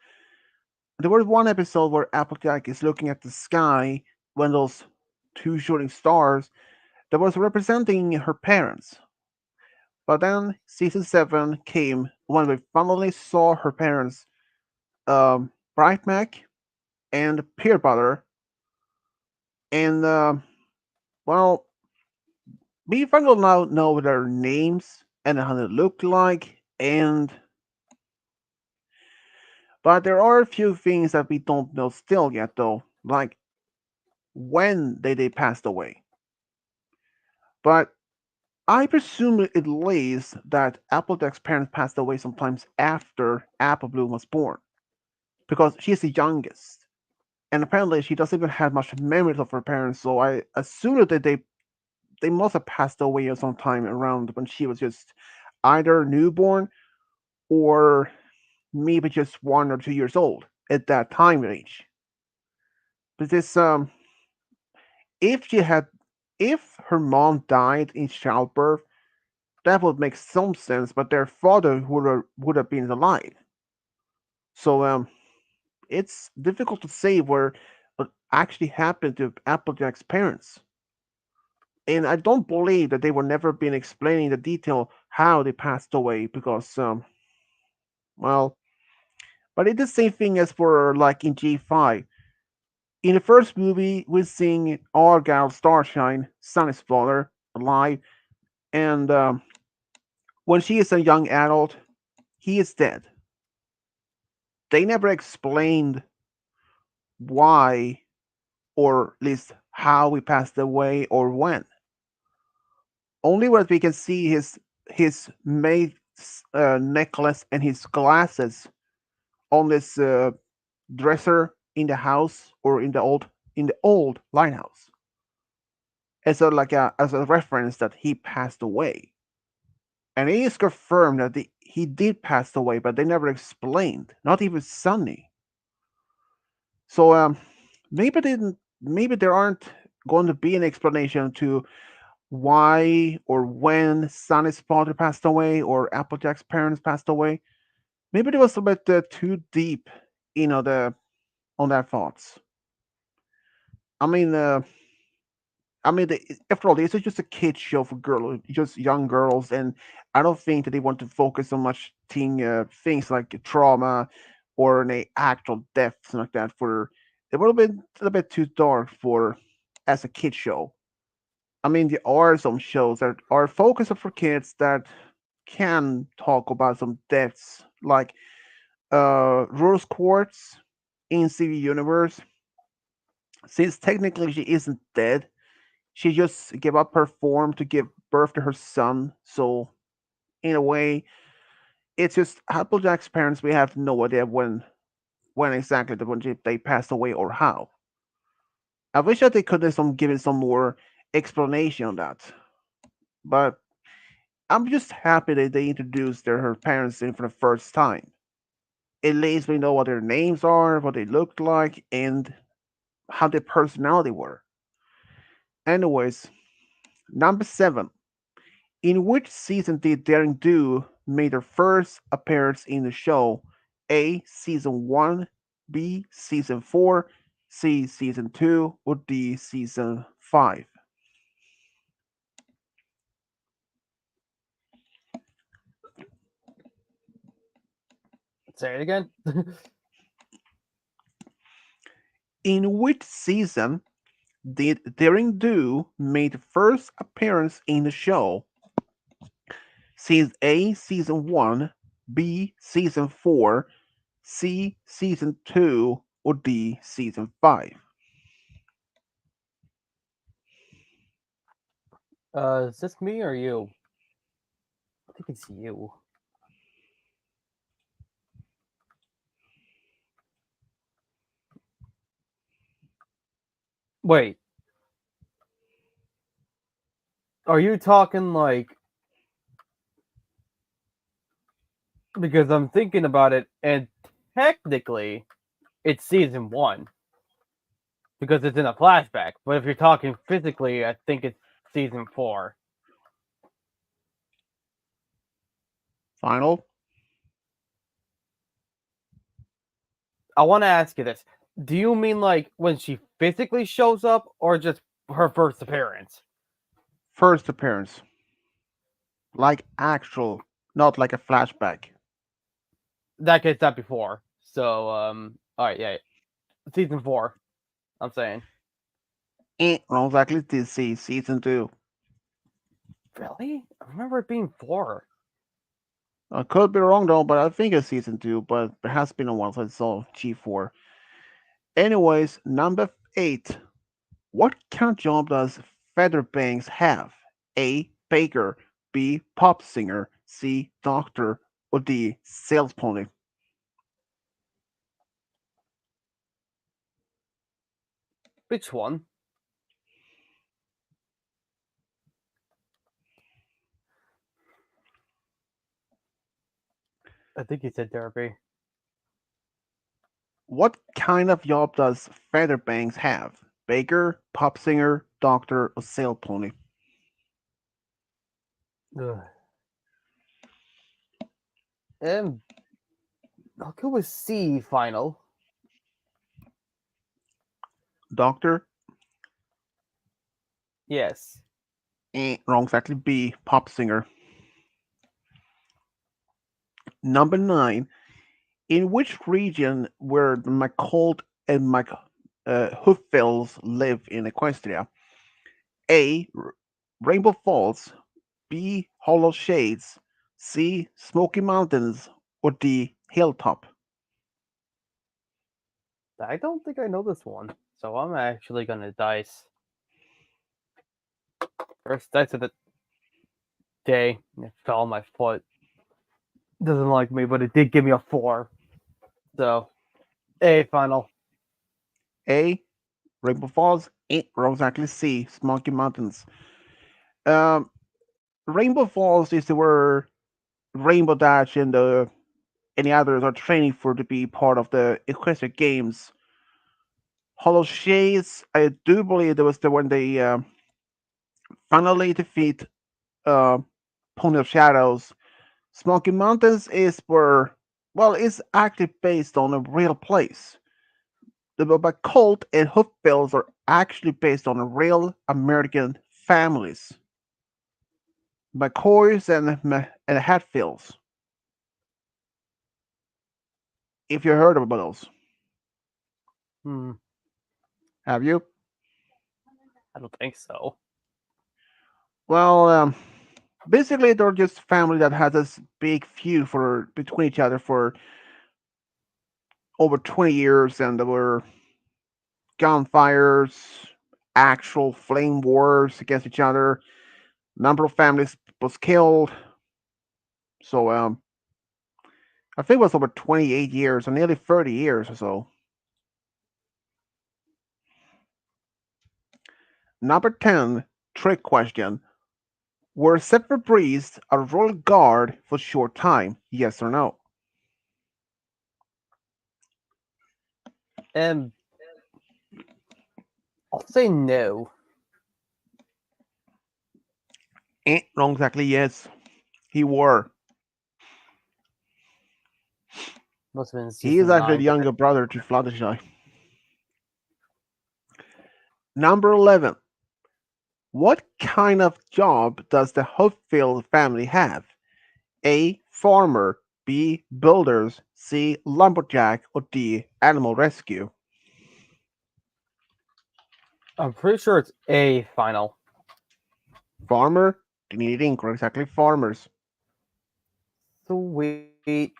There was one episode where Applejack is looking at the sky when those two shooting stars that was representing her parents. But then season 7 came when we finally saw her parents, Bright Mac and Peanut Butter, and well, we finally now know their names and how they look like, and but there are a few things that we don't know still yet, though, like when they passed away. But I presume at least that Applejack's parents passed away sometimes after Apple Bloom was born, because she's the youngest. And apparently she doesn't even have much memories of her parents, so I assume that they must have passed away at some time around when she was just either newborn or maybe just 1 or 2 years old at that time range. But this if she had if her mom died in childbirth, that would make some sense, but their father would have been alive. So it's difficult to say what actually happened to Applejack's parents. And I don't believe that they were never been explaining the detail how they passed away because well, but it's the same thing as for like in G5. In the first movie, we sing Argyle Starshine, Sunny's father, alive, and when she is a young adult, he is dead. They never explained why, or at least how he passed away or when. Only what we can see his maid necklace and his glasses on this dresser in the house or in the old lighthouse as a reference that he passed away. And it is confirmed that he did pass away, but they never explained, not even Sunny. So maybe there aren't going to be an explanation to why or when Sunny's father passed away or Applejack's parents passed away. Maybe it was a bit too deep, the on that thoughts. I mean, I mean, after all, this is just a kid show for girls, just young girls, and I don't think that they want to focus on much things like trauma or any actual deaths and like that. For it would have been a little bit too dark for as a kid show. I mean, there are some shows that are focused for kids that can talk about some deaths, like Rose Quartz in CV Universe. Since technically she isn't dead, she just gave up her form to give birth to her son. So in a way, it's just Applejack's parents. We have no idea when exactly they passed away or how. I wish that they could have some given some more explanation on that. But I'm just happy that they introduced her parents in for the first time. At least we know what their names are, what they looked like, and how their personality were. Anyways, number 7. In which season did Daring Do make their first appearance in the show? A. Season 1, B. Season 4, C. Season 2, or D. Season 5? Say it again. In which season did Daring Do make the first appearance in the show? Season A, Season 1, B, Season 4, C, Season 2, or D, Season 5? Is this me or you? I think it's you. Wait, are you talking like because I'm thinking about it, and technically it's season 1 because it's in a flashback. But if you're talking physically, I think it's season 4. Final? I want to ask you this: do you mean like when she physically shows up, or just her first appearance? First appearance. Like actual, not like a flashback. That gets that before. So, all right, yeah, season 4. I'm saying. Wrong exactly. This is Season 2. Really? I remember it being 4. I could be wrong though, but I think it's Season 2, but it has been a while since I saw G4. Anyways, number 8. What kind of job does Featherbanks have? A. Baker, B. Pop singer, C. Doctor, or D. Sales pony? Which one? I think you said therapy. What kind of job does Featherbanks have? Baker, pop singer, doctor, or sales pony? Ugh. Um, I'll go with C final. Doctor? Yes. Wrong, exactly. B. Pop singer. Number 9. In which region where the McCold and Hooffels live in Equestria? A. Rainbow Falls, B. Hollow Shades, C. Smoky Mountains, or D. Hilltop? I don't think I know this one, so I'm actually gonna dice. First dice of the day. It fell on my foot. Doesn't like me, but it did give me a 4. So, A final. A. Rainbow Falls, wrong, exactly. C. Smoky Mountains. Um, Rainbow Falls is where Rainbow Dash and any others are training for to be part of the Equestria Games. Hollow Shades, I do believe there was the when they finally defeat uh, Pony of Shadows. Smoky Mountains is where, well, it's actually based on a real place. The McColt and Hooffields are actually based on real American families. McCoys and Hatfields. If you heard about those, Hmm. have you? I don't think so. Well, basically they're just family that has this big feud for between each other for over 20 years, and there were gunfires, actual flame wars against each other. Number of families was killed. So I think it was over 28 years, or nearly 30 years or so. Number 10, trick question. Were separate priests a royal guard for a short time? Yes or no? And I'll say no. Wrong exactly, yes. He were. Must have been He is season actually the 9. younger brother to Fluttershy. Number 11. What kind of job does the Hopfield family have? A. Farmer. B. Builders. C. Lumberjack. Or D. Animal rescue. I'm pretty sure it's A final. Farmer? Didn't incorrect. Exactly. Farmers. Sweet.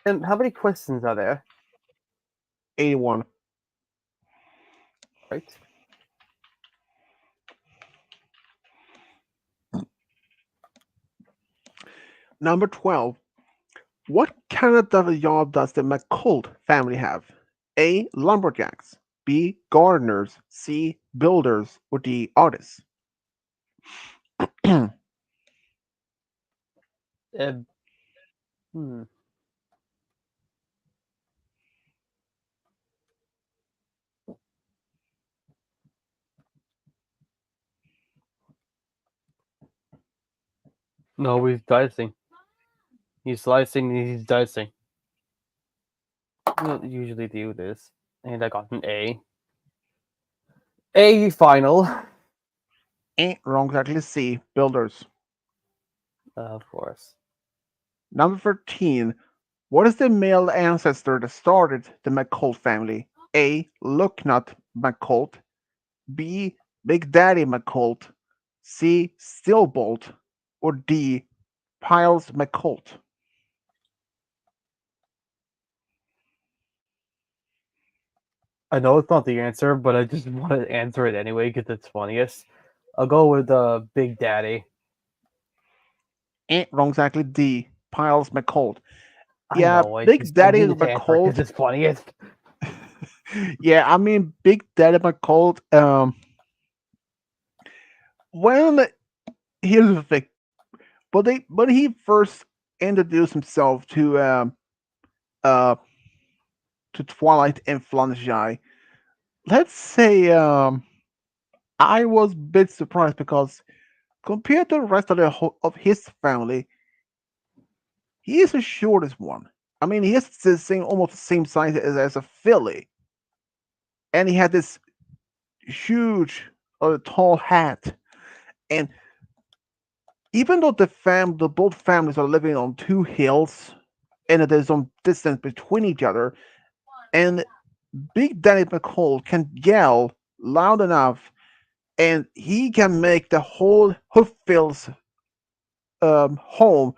And how many questions are there? 81. Right. Number 12. What kind of job does the McColt family have? A. Lumberjacks. B. Gardeners. C. Builders. Or D. Artists. Uh, hmm. No, he's dicing. He's slicing. He's dicing. You don't usually do this, and I got an A. A final. Wrong exactly. C. Builders. Of course. Number 13. What is the male ancestor that started the McColt family? A. Lucknut McColt. B. Big Daddy McColt. C. Stillbolt. Or D. Piles McColt. I know it's not the answer, but I just want to answer it anyway because it's funniest. I'll go with Big Daddy. Wrong exactly. D. Piles McColt. I Yeah, know. Big I Daddy needed to answer it because McColt. it's funniest. Yeah, I mean Big Daddy McColt. When here's the thing, but he first introduced himself uh to Twilight and Fluttershy. Let's say I was a bit surprised because compared to the rest of of his family, he is the shortest one. I mean, he has the same almost the same size as a filly, and he had this huge, tall hat. And even though the both families are living on two hills, and there's some distance between each other, and Big Daddy McCall can yell loud enough, and he can make the whole Hooffield's home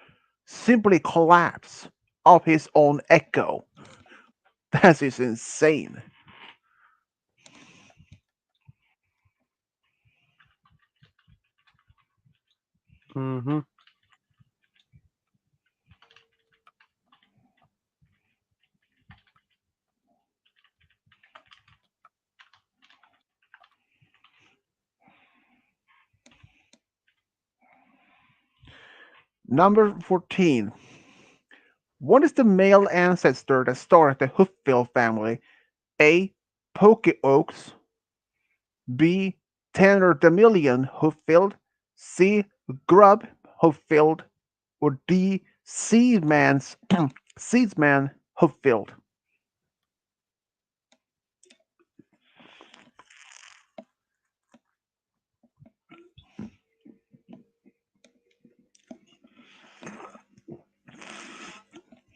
simply collapse of his own echo. That is insane. Mm-hmm. Number 14. What is the male ancestor that started the Hooffield family? A. Poke Oaks. B. Tanner Damillion Hooffield. C. Grub Hooffield. Or D. Seedman Hooffield.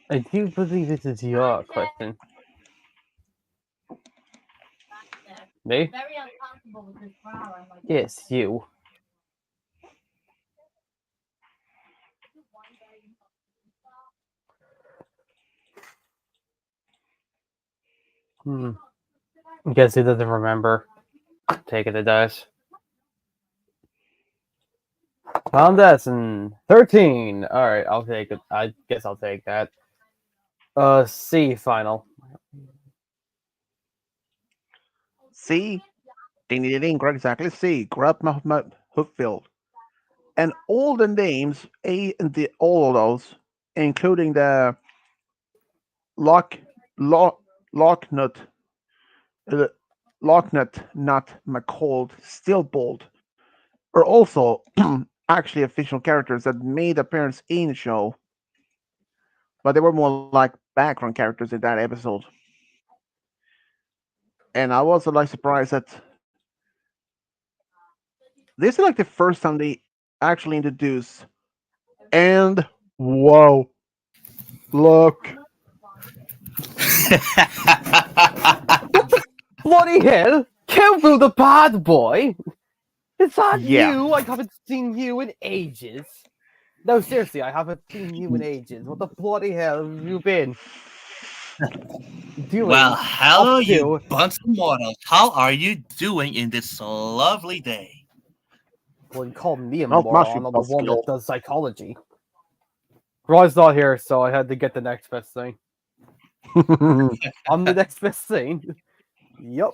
I do believe this is your question. Me? Yes, you. Hmm. Guess he doesn't remember. Take it, dice. Tom Desson, 13. All right, I'll take it. I guess I'll take that. C final. C. Ding ding ding. Correct, exactly. C. Grub Hooffield. And all the names A and D, all of those, including the Lock Lock Locknut uh, Locknut Nut McCall Stillbolt are also actually official characters that made appearance in the show, but they were more like background characters in that episode. And I was like surprised that this is like the first time they actually introduce and whoa, look. Bloody hell! Careful, the bad boy! Is that Yeah. you? I haven't seen you in ages. No, seriously, I haven't seen you in ages. What the bloody hell have you been Well, doing up hello, you to? bunch of mortals. How are you doing in this lovely day? Well, you call me a Not much, you moron. I'm the one buzzkill. that does psychology. Roy's not here, so I had to get the next best thing. I'm the next best thing. Yup.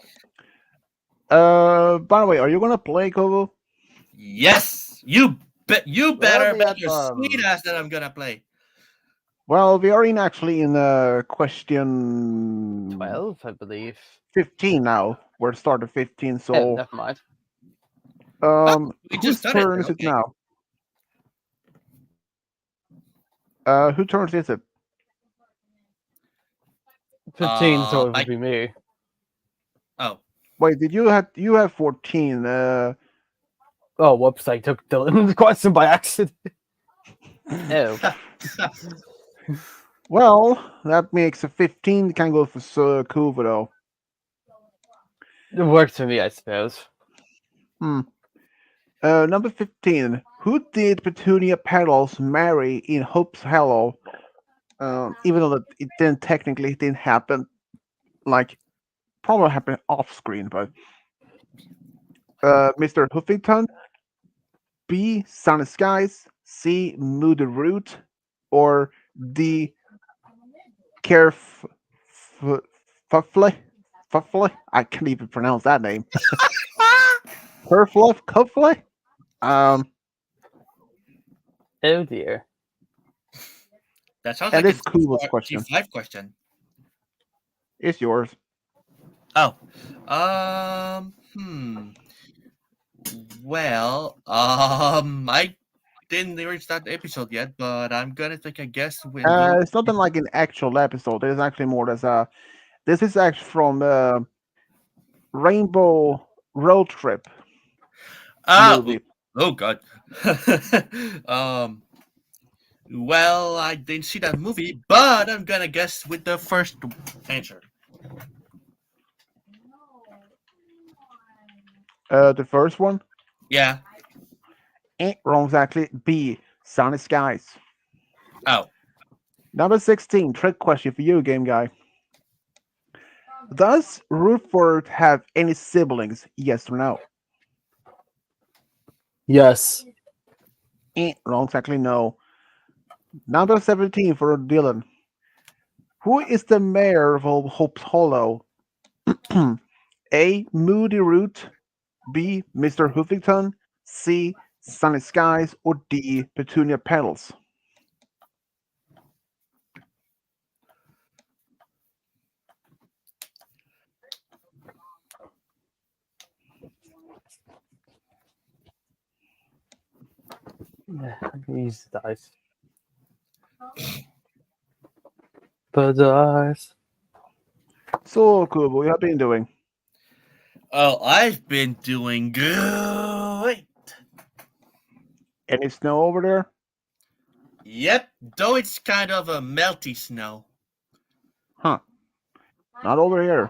By the way, are you gonna play Kobo? Yes, you Well, better we bet had your sweet ass that I'm gonna play. Well, we are in actually in question 12, I believe. 15 now. We're started 15, Oh, so never mind. Oh, we just whose started. turn is it Okay. now? Who turns is it? 15, so it would I be me. oh Wait, did you have 14? Oh, whoops, I took Dylan's question by accident. Oh. Well, that makes a 15. Can go for Kuva though. It worked for me, I suppose. Number 15. Who did Petunia Petals marry in Hope's Hollow? Even though it didn't happen, like probably happened off screen, but Mr. Huffington, B. Sunny Skies, C. Moody Root, or D. Caref Fuffley? Fuffley? I can't even pronounce that name. Kerfluff Cuffley? Oh dear. that sounds And like a it's Kuva's question. G5 question. It's yours. Oh, Well, I didn't reach that episode yet, but I'm gonna take a guess when go. It's not been like an actual episode. It is actually more as a. This is actually from Rainbow Road Trip Ah, movie. oh God. um. Well, I didn't see that movie, but I'm gonna guess with the first answer. The first one. Yeah. Wrong exactly. B. Sunny Skies. Oh. Number 16. Trick question for you, game guy. Does Rutherford have any siblings? Yes or no? Yes. Wrong exactly. No. Number 17 for Dylan. Who is the mayor of Hope's Hollow? A. Moody Root. B. Mr. Huffington. C. Sunny Skies. Or D. Petunia Petals. Use the dice. The dice. So, Kubo, what have you been doing? Oh, I've been doing great. Any snow over there? Yep, though it's kind of a melty snow. Huh. Not over here.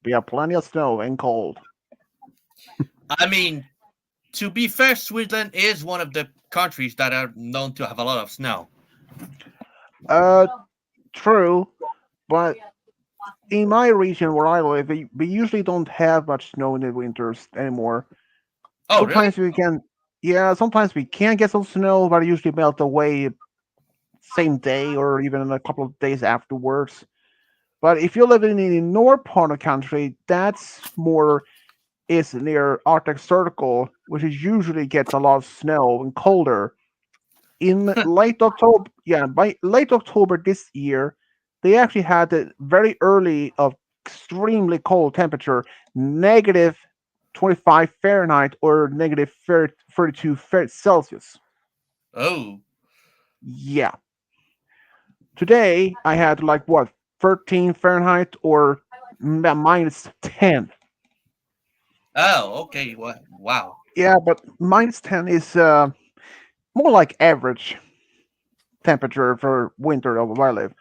We have plenty of snow and cold. I mean, to be fair, Switzerland is one of the countries that are known to have a lot of snow. Uh, true, but in my region where I live, we usually don't have much snow in the winters anymore. Oh, really? Sometimes we can, yeah, sometimes we can get some snow, but it usually melt away same day or even a couple of days afterwards. But if you're living in the north part of the country, that's more is near Arctic Circle, which is usually gets a lot of snow and colder. In late October, yeah, by late October this year, they actually had a very early of extremely cold temperature, negative 25 Fahrenheit or negative 32 Celsius. Oh. Yeah. Today I had like what 13 Fahrenheit or minus 10. Oh, okay. Wow. Yeah, but minus 10 is more like average temperature for winter of where I live.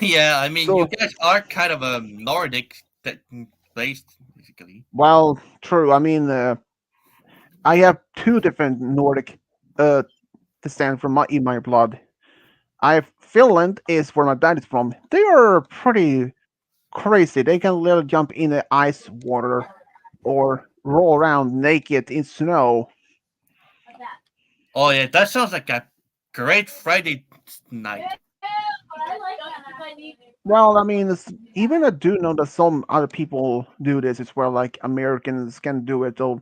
Yeah, I mean, you So, guys are kind of a Nordic place, basically. well, true. I mean, I have two different Nordic uh, descent from my blood. I have Finland is where my dad is from. They are pretty crazy. They can literally jump in the ice water or roll around naked in snow. Oh, yeah, that sounds like a great Friday night. Well, I mean, even I do know that some other people do this as well, like Americans can do it. So,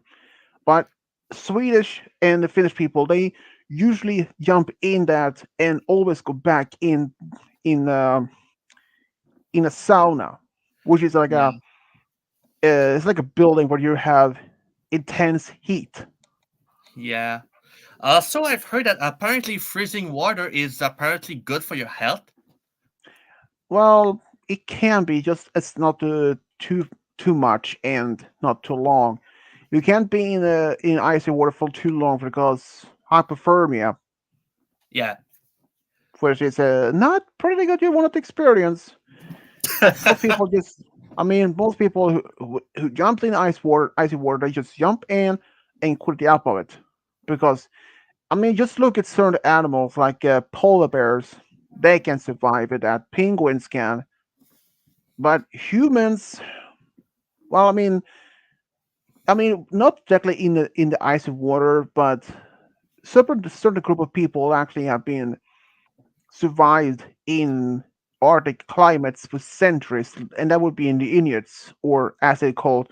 but Swedish and the Finnish people, they usually jump in that and always go back in uh, in a sauna, which is like Yeah. it's like a building where you have intense heat. Yeah. So I've heard that apparently freezing water is apparently good for your health. Well, it can be just it's not too much and not too long. You can't be in icy water for too long because hypothermia, Yeah. which is not pretty good. You want to experience. Most people just, I mean, most people who jump in icy water, they just jump in and quickly out of it because I mean, just look at certain animals like polar bears. They can survive it. That penguins can, but humans. Well, I mean, not exactly in the ice of water, but certain group of people actually have been survived in Arctic climates for centuries, and that would be in the Inuits, or as they call,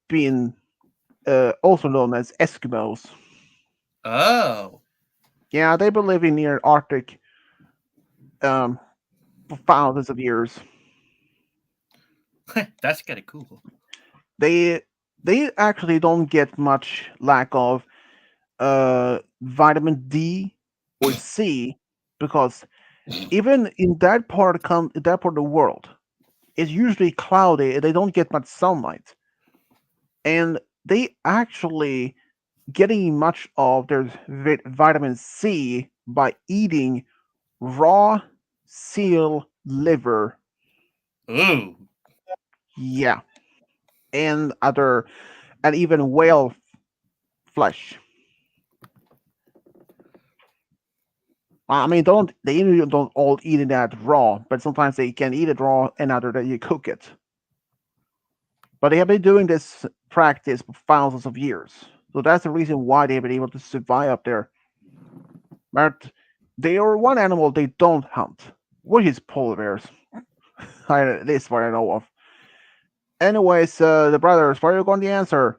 being also known as Eskimos. Oh. Yeah, they've been living near Arctic um, for thousands of years. That's kind of cool. They they actually don't get much lack of vitamin D or C because even in that part of the world, it's usually cloudy and they don't get much sunlight, and they actually getting much of their vitamin C by eating raw seal liver. Ooh. Yeah, and other and even whale flesh. I mean, don't they usually don't all eat it that raw, but sometimes they can eat it raw and other that you cook it. But they have been doing this practice for thousands of years, so that's the reason why they've been able to survive up there. But they are one animal they don't hunt, which is polar bears. This is what I know of. Anyways, the brothers, what are you going to answer?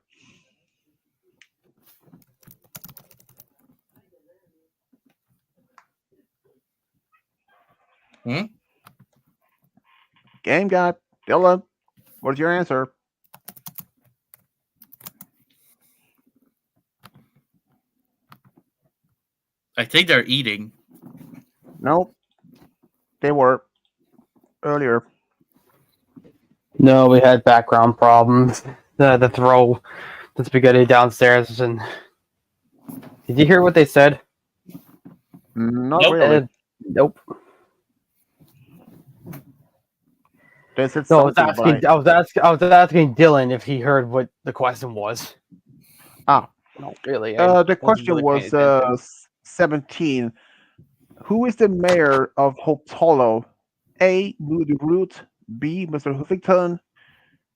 Hmm? Game God, Dylan, what's your answer? I think they're eating. Nope, they were earlier. No, we had background problems. The throw the spaghetti downstairs, and did you hear what they said? Not Nope. really. Nope. They said No, I was something, but asking. I was asking Dylan if he heard what the question was. ah, No, really, I the wasn't question really paying was attention. 17. Who is the mayor of Hope's Hollow? A. Moody Root. B. Mr. Huffington.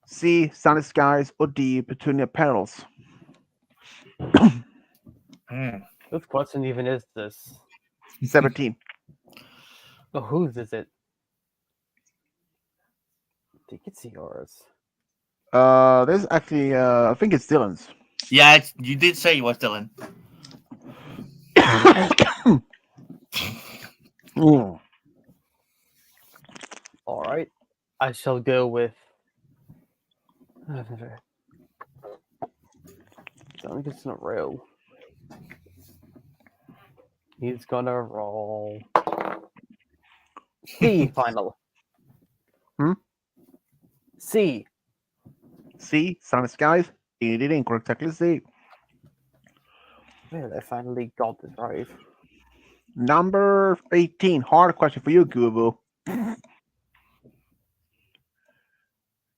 C. Sunny Skies. Or D. Petunia Petals. Hmm. Whose question even is this? 17. Oh, whose is it? I think it's yours. This is actually, I think it's Dylan's. Yeah, you did say it was Dylan. Mm. All right, I shall go with. Dylan gets in a row. He's gonna roll C final. Hmm? C. C. Sunny Skies. It did incorrect. Exactly C. Man, I finally got this right. Number 18. Hard question for you, Gubu.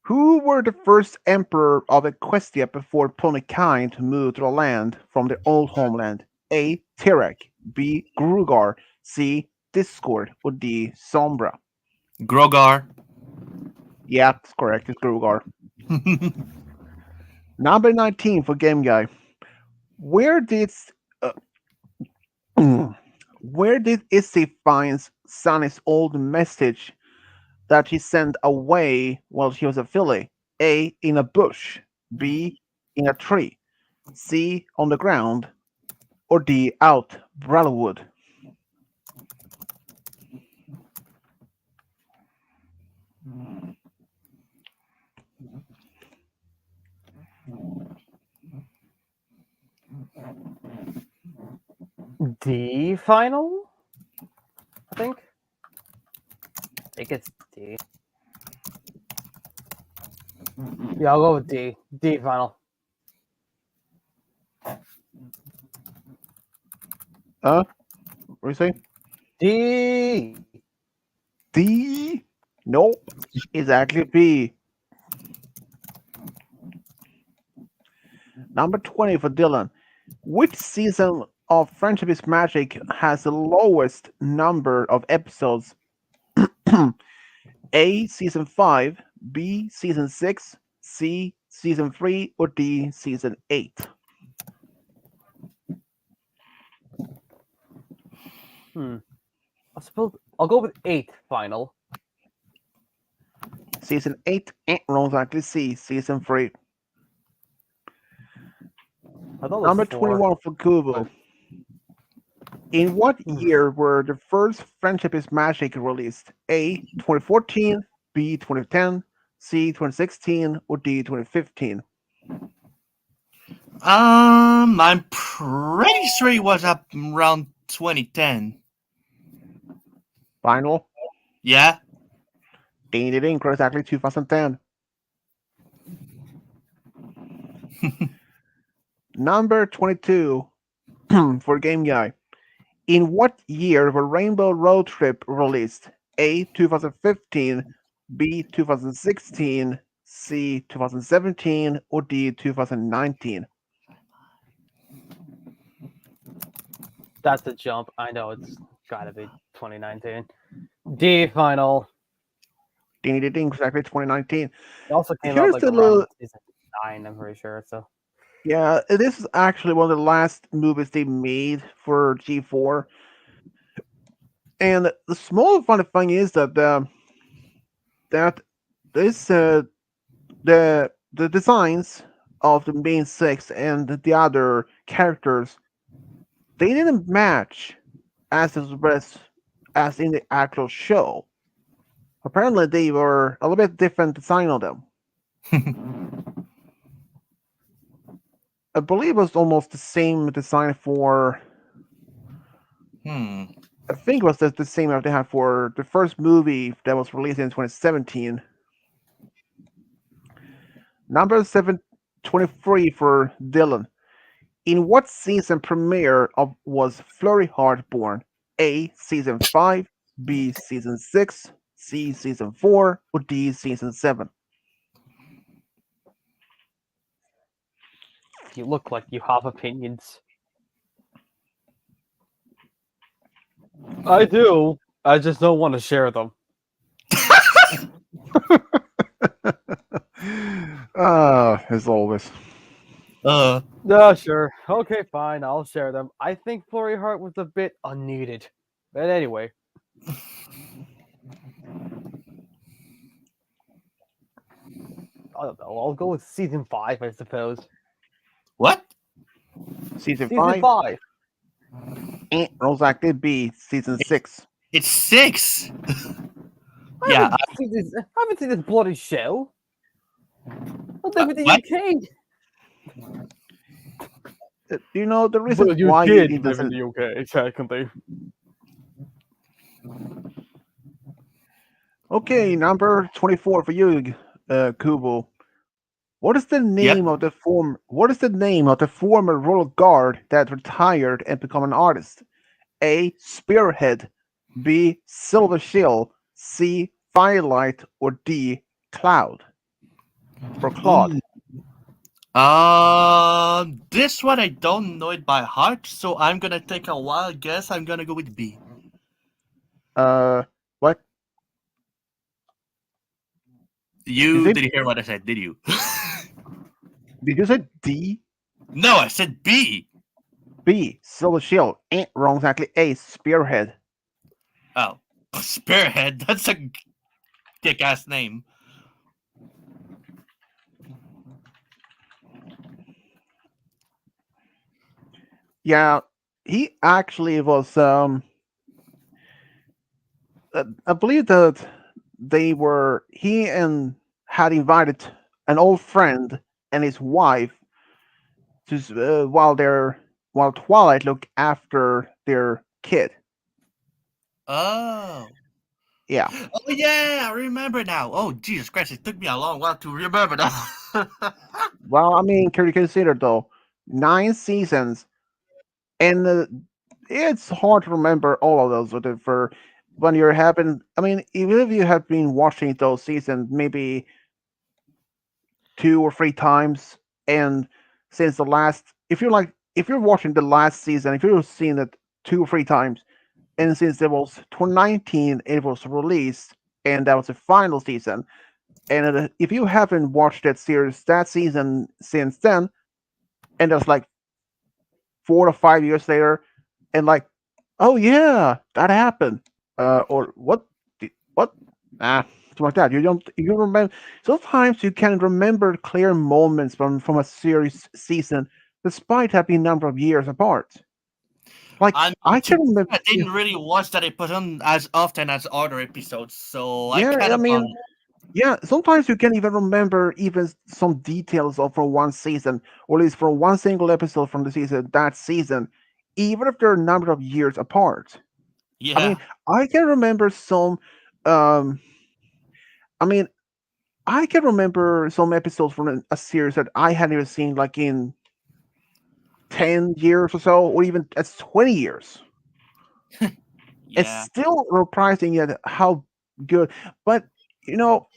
Who were the first emperor of Equestria before Ponykind moved to the land from their old homeland? A. Tirek. B. Grugar. C. Discord. Or D. Sombra. Grogar. Yeah, that's correct. It's Grugar. Number 19 for Game Guy. Where did uh, where did Izzy find Sunny's old message that he sent away while she was a filly? A. In a bush. B. In a tree. C. On the ground. Or D. Out Bralwood. D final. I think. I think it's D. Yeah, I'll go with D. D final. What do you say? D. D? Nope. It's actually B. Number 20 for Dylan. Which season of Friendship is Magic has the lowest number of episodes? A. Season 5. B. Season 6. C. Season 3. Or D. Season 8. I suppose I'll go with 8 final. Season 8. Wrong, actually C. Season 3. I thought it Number was 4. 21 for Kubo. In what year were the first Friendship is Magic released? A. 2014, B. 2010, C. 2016, or D. 2015? I'm pretty sure it was up around 2010. Final? Yeah. Ding ding ding, correct, exactly 2010. Number 22 for Game Guy. In what year were Rainbow Road Trip released? A. 2015, B. 2016, C. 2017, or D. 2019? That's a jump. I know it's gotta be 2019. D final. Ding ding ding, exactly 2019. It also came out Here's like the around little. season 9, I'm pretty sure. So Yeah, this is actually one of the last movies they made for G4. And the small funny thing is that that this the designs of the main six and the other characters, they didn't match as expressed as in the actual show. Apparently, they were a little bit different design on them. I believe it was almost the same design for. Hmm. I think it was the same as they had for the first movie that was released in 2017. Number 723 for Dylan. In what season premiere of was Flurry Heart born? A. Season 5, B. Season 6, C. Season 4, or D. Season 7? You look like you have opinions. I do. I just don't want to share them. As always. No, sure. Okay, fine. I'll share them. I think Flurry Heart was a bit unneeded. But anyway. I don't know. I'll go with season 5, I suppose. What? Season Season 5? 5. Rolls active B. Season 6. It's 6. I Yeah. haven't seen this bloody show. I live in the What? UK. You know the reason Well, you why did it live in doesn't. the UK, technically. Okay, number 24 for you, Kubo. What is the Yep. name of the former royal guard that retired and become an artist? A. Spearhead, B. Silver Shield, C. Firelight, or D. Cloud? For Claude. This one I don't know it by heart, so I'm gonna take a wild guess. I'm gonna go with B. What? You say- didn't hear what I said, did you? Did you say D? No, I said B. B. Silver Shield. Wrong, exactly. A. Spearhead. Oh, Spearhead. That's a kick-ass name. Yeah, he actually was. I believe that he and had invited an old friend and his wife to while Twilight looked after their kid. Oh. Yeah. Oh yeah, I remember now. Oh Jesus Christ! It took me a long while to remember that. Well, I mean, can you consider though 9 seasons, and it's hard to remember all of those. For when you're having, I mean, even if you have been watching those seasons, maybe 2 or 3 times, and since the last, if you're watching the last season, if you've seen it 2 or 3 times, and since it was 2019, it was released, and that was the final season, and if you haven't watched that season since then, and that's like 4 or 5 years later, and like, oh yeah, that happened, or what? Something like that. You remember. Sometimes you can remember clear moments from a series season, despite having a number of years apart. Like I mean, I can remember. I didn't really watch that episode as often as other episodes, so I Yeah, kind I of mean, yeah. Sometimes you can even remember even some details of from one season, or at least from one single episode from the season that season, even if they're a number of years apart. I yeah. mean, I can remember some. Um, I mean, I can remember some episodes from a series that I hadn't even seen like in 10 years or so, or even as 20 years. It's Yeah. still surprising yet how good. But you know,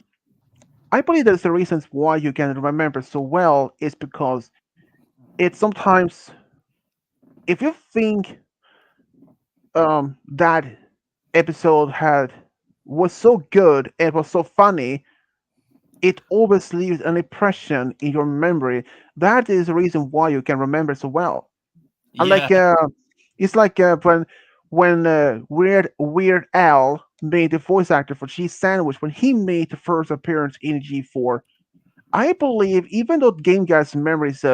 I believe that the reasons why you can remember so well is because it's sometimes if you think that episode had was so good and was so funny, it always leaves an impression in your memory. That is the reason why you can remember so well. And Yeah. it's like when Weird Al made the voice actor for Cheese Sandwich when he made the first appearance in G4. I believe even though Game Guy's memories,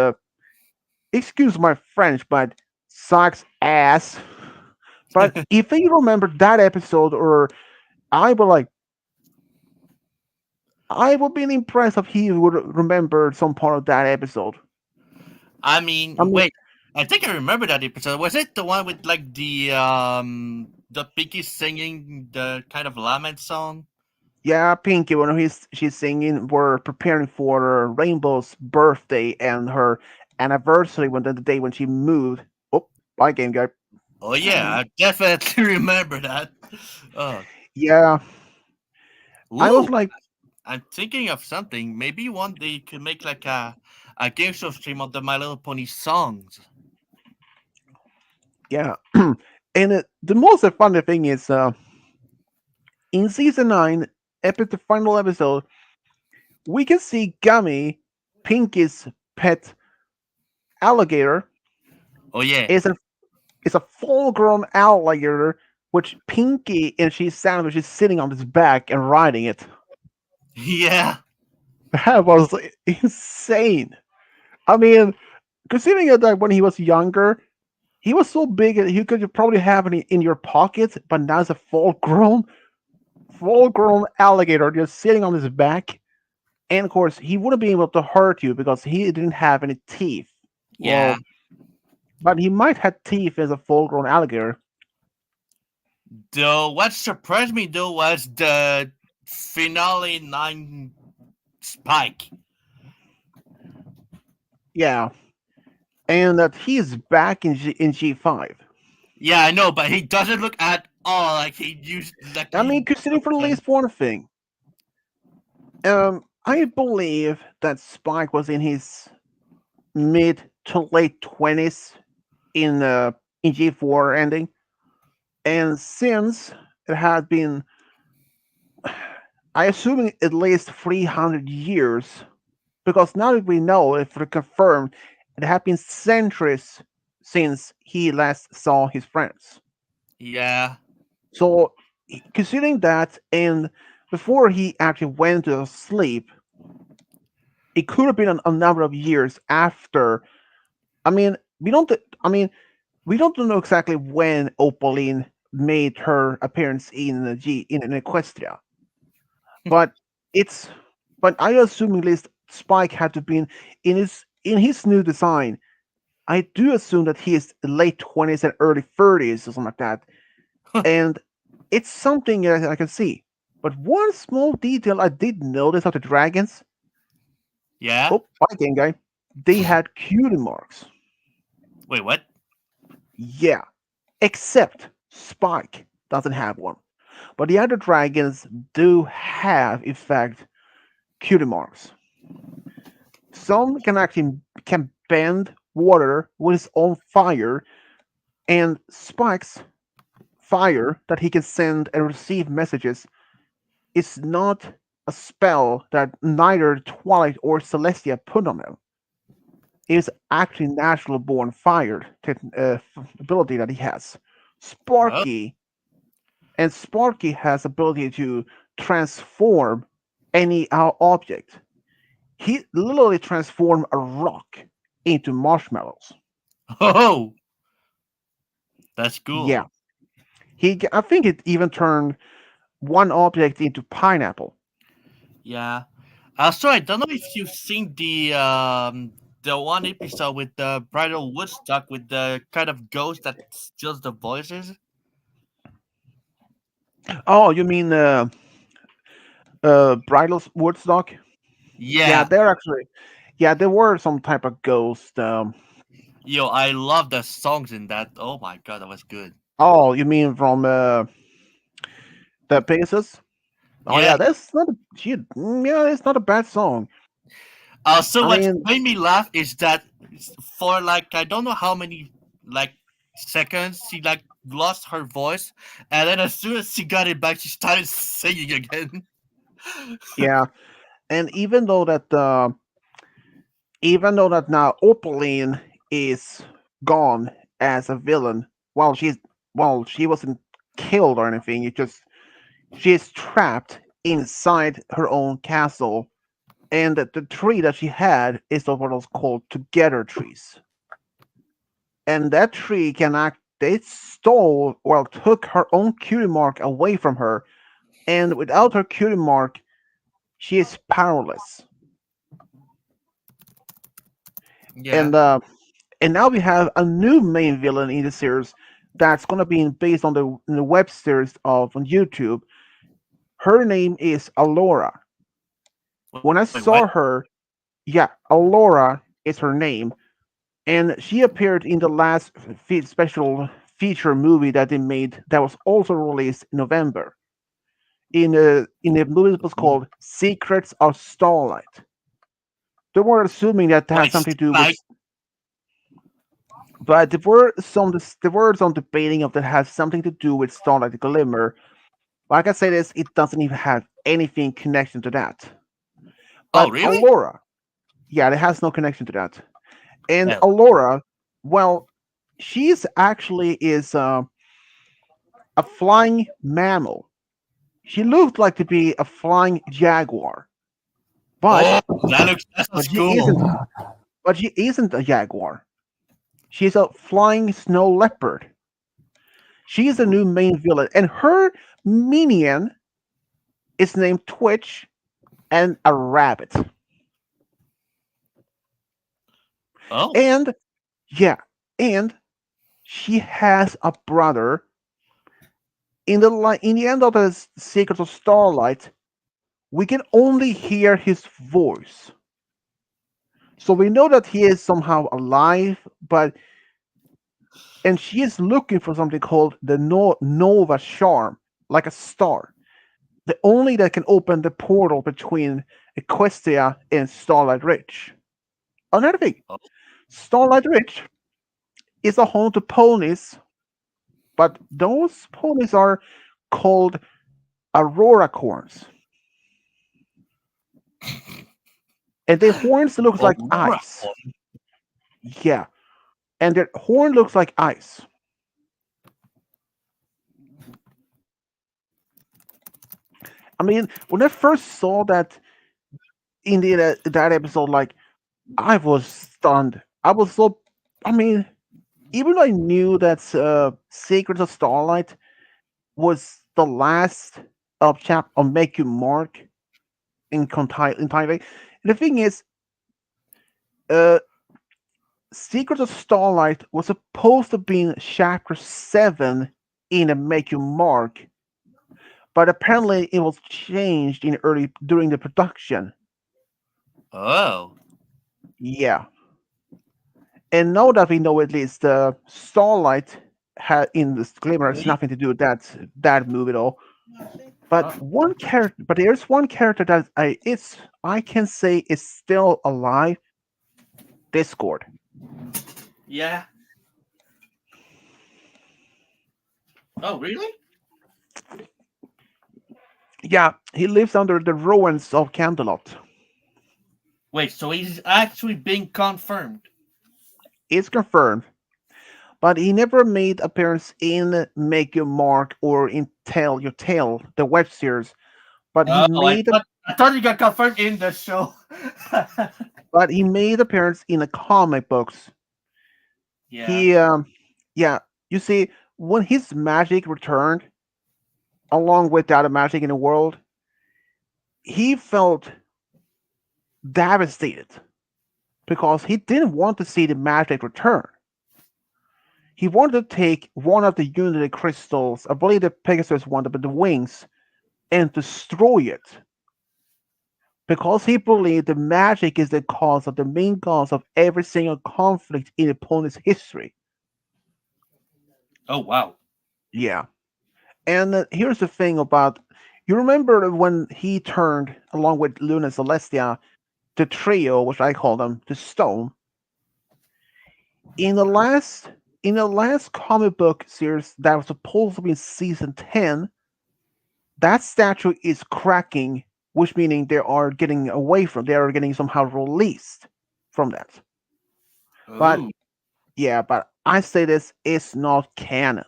excuse my French, but sucks ass. But if you remember that episode, or I would like, I would be impressed if he would remember some part of that episode. I I mean, mean, wait. I think I remember that episode. Was it the one with like the piggy singing the kind of lament song? yeah, Pinky, when she's singing, we're preparing for Rainbow's birthday and her anniversary when the day when she moved. Oh, bye, Game Guy. Oh yeah, I definitely remember that. Oh, Yeah, I was ooh, like, I'm thinking of something. Maybe one day you could make like a game show stream of the My Little Pony songs. yeah. And the most funny thing is, in season 9, the final episode, we can see Gummy, Pinky's pet alligator, Oh yeah, is a full grown alligator, which Pinky and she's sandwich is sitting on his back and riding it. yeah, That was insane. I mean, considering that when he was younger, he was so big that you could probably have it in your pocket, but now it's a full grown alligator just sitting on his back. And of course, he wouldn't be able to hurt you because he didn't have any teeth. yeah. Well, but he might have teeth as a full grown alligator. Though what surprised me though was the finale 9 spike. Yeah, and that he's back in G5. Yeah, I know, but he doesn't look at all like he used like I he mean, considering looked for at then. least one thing, I believe that Spike was in his mid to late 20s in G4 ending, and since it had been, I assuming at least 300 years, because now that we know, if we confirmed, it had been centuries since he last saw his friends. Yeah, So, considering that, and before he actually went to sleep, it could have been a number of years after. I mean, we don't. I mean, we don't know exactly when Opaline made her appearance in Equestria, but it's. But I assume at least Spike had to be in his new design. I do assume that he is late 20s and early 30s or something like that, and it's something that I can see. But one small detail I did notice of the dragons. yeah. Oh, Viking guy, they had cutie marks. Wait, what? Yeah, except Spike doesn't have one. But the other dragons do have, in fact, cutie marks. Some can bend water with his own fire, and Spike's fire that he can send and receive messages is not a spell that neither Twilight or Celestia put on him. It is actually natural born fire ability that he has. Oh, Sparky and Sparky has ability to transform any object. He literally transformed a rock into marshmallows. oh, that's Yeah, cool. I think it even turned one object into pineapple. Yeah. Also, I don't know if you've seen the one episode with the bridal Woodstock with the kind of ghost that steals the voices. Oh, you mean bridal Woodstock? Yeah, Yeah. they're actually, yeah, there were some type of ghost. Yo, I love the songs in that. Oh my god, that was good. Oh, you mean from the Pegasus? Oh Yeah. yeah, that's not a yeah, it's not a bad song. Also, I what mean, made me laugh is that for like I don't know how many like seconds she like lost her voice, and then as soon as she got it back, she started singing again. yeah, and even though that now Opaline is gone as a villain, well, she wasn't killed or anything. It just she is trapped inside her own castle, and the tree that she had is of what was called together trees, and that tree can act. They stole, well, took her own cutie mark away from her, and without her cutie mark, she is powerless. Yeah. And and now we have a new main villain in the series that's gonna be based on the web series of on YouTube. Her name is Alora. When I Wait, what? saw her, yeah, Alora is her name, and she appeared in the last special feature movie that they made that was also released in November. In a movie that was called Secrets of Starlight. They were assuming that has Like, something to do with, like, but there were some debating of that has something to do with Starlight Glimmer. Like I say this, it doesn't even have anything connection to that. oh, But really? Aurora, yeah, it has no connection to that. And Hell. Aurora, well, she's actually is a flying mammal. She looked like to be a flying jaguar, but Oh, that but sounds she cool. isn't. But she isn't a jaguar. She's a flying snow leopard. She is the new main villain, and her minion is named Twitch and a rabbit. Oh, And yeah, and she has a brother. In the end of the Secrets of Starlight, we can only hear his voice. So we know that he is somehow alive, but and she is looking for something called the Nova Charm, like a star. The only that can open the portal between Equestria and Starlight Ridge. Another thing, oh, Starlight Ridge is a home to ponies, but those ponies are called Aurora corns, and their horns looks like Aurora. ice. Yeah, and their horn looks like ice. I mean, when I first saw that in that episode, like I was stunned. I was so. I mean, even though I knew that Secrets of Starlight was the last of Make You Mark entirely. The thing is, uh, Secrets of Starlight was supposed to be chapter 7 in a Make You Mark, but apparently it was changed in early during the production. Oh, Yeah, and now that we know at least Starlight had in the Glimmer has nothing to do with that movie at all. But there's one character that I can say is still alive. Discord. yeah. Oh, really? Yeah, he lives under the ruins of Candelot. Wait, so he's actually being confirmed. It's confirmed, but he never made appearance in Make Your Mark or in Tell Your Tale, the web series. But he Oh, made I thought he got confirmed in the show. appearance in the comic books. Yeah. He yeah, you see, when his magic returned, along with the other magic in the world, he felt devastated because he didn't want to see the magic return. He wanted to take one of the Unity crystals, I believe the Pegasus one, but the wings, and destroy it because he believed the magic is the main cause of every single conflict in opponent's history. Oh, wow. Yeah, and here's the thing about you remember when he turned along with Luna and Celestia the trio, which I call them, the Stone. In the last comic book series that was supposed to be in season 10, that statue is cracking, which meaning they are getting somehow released from that. But Oh. yeah, but I say this is not canon.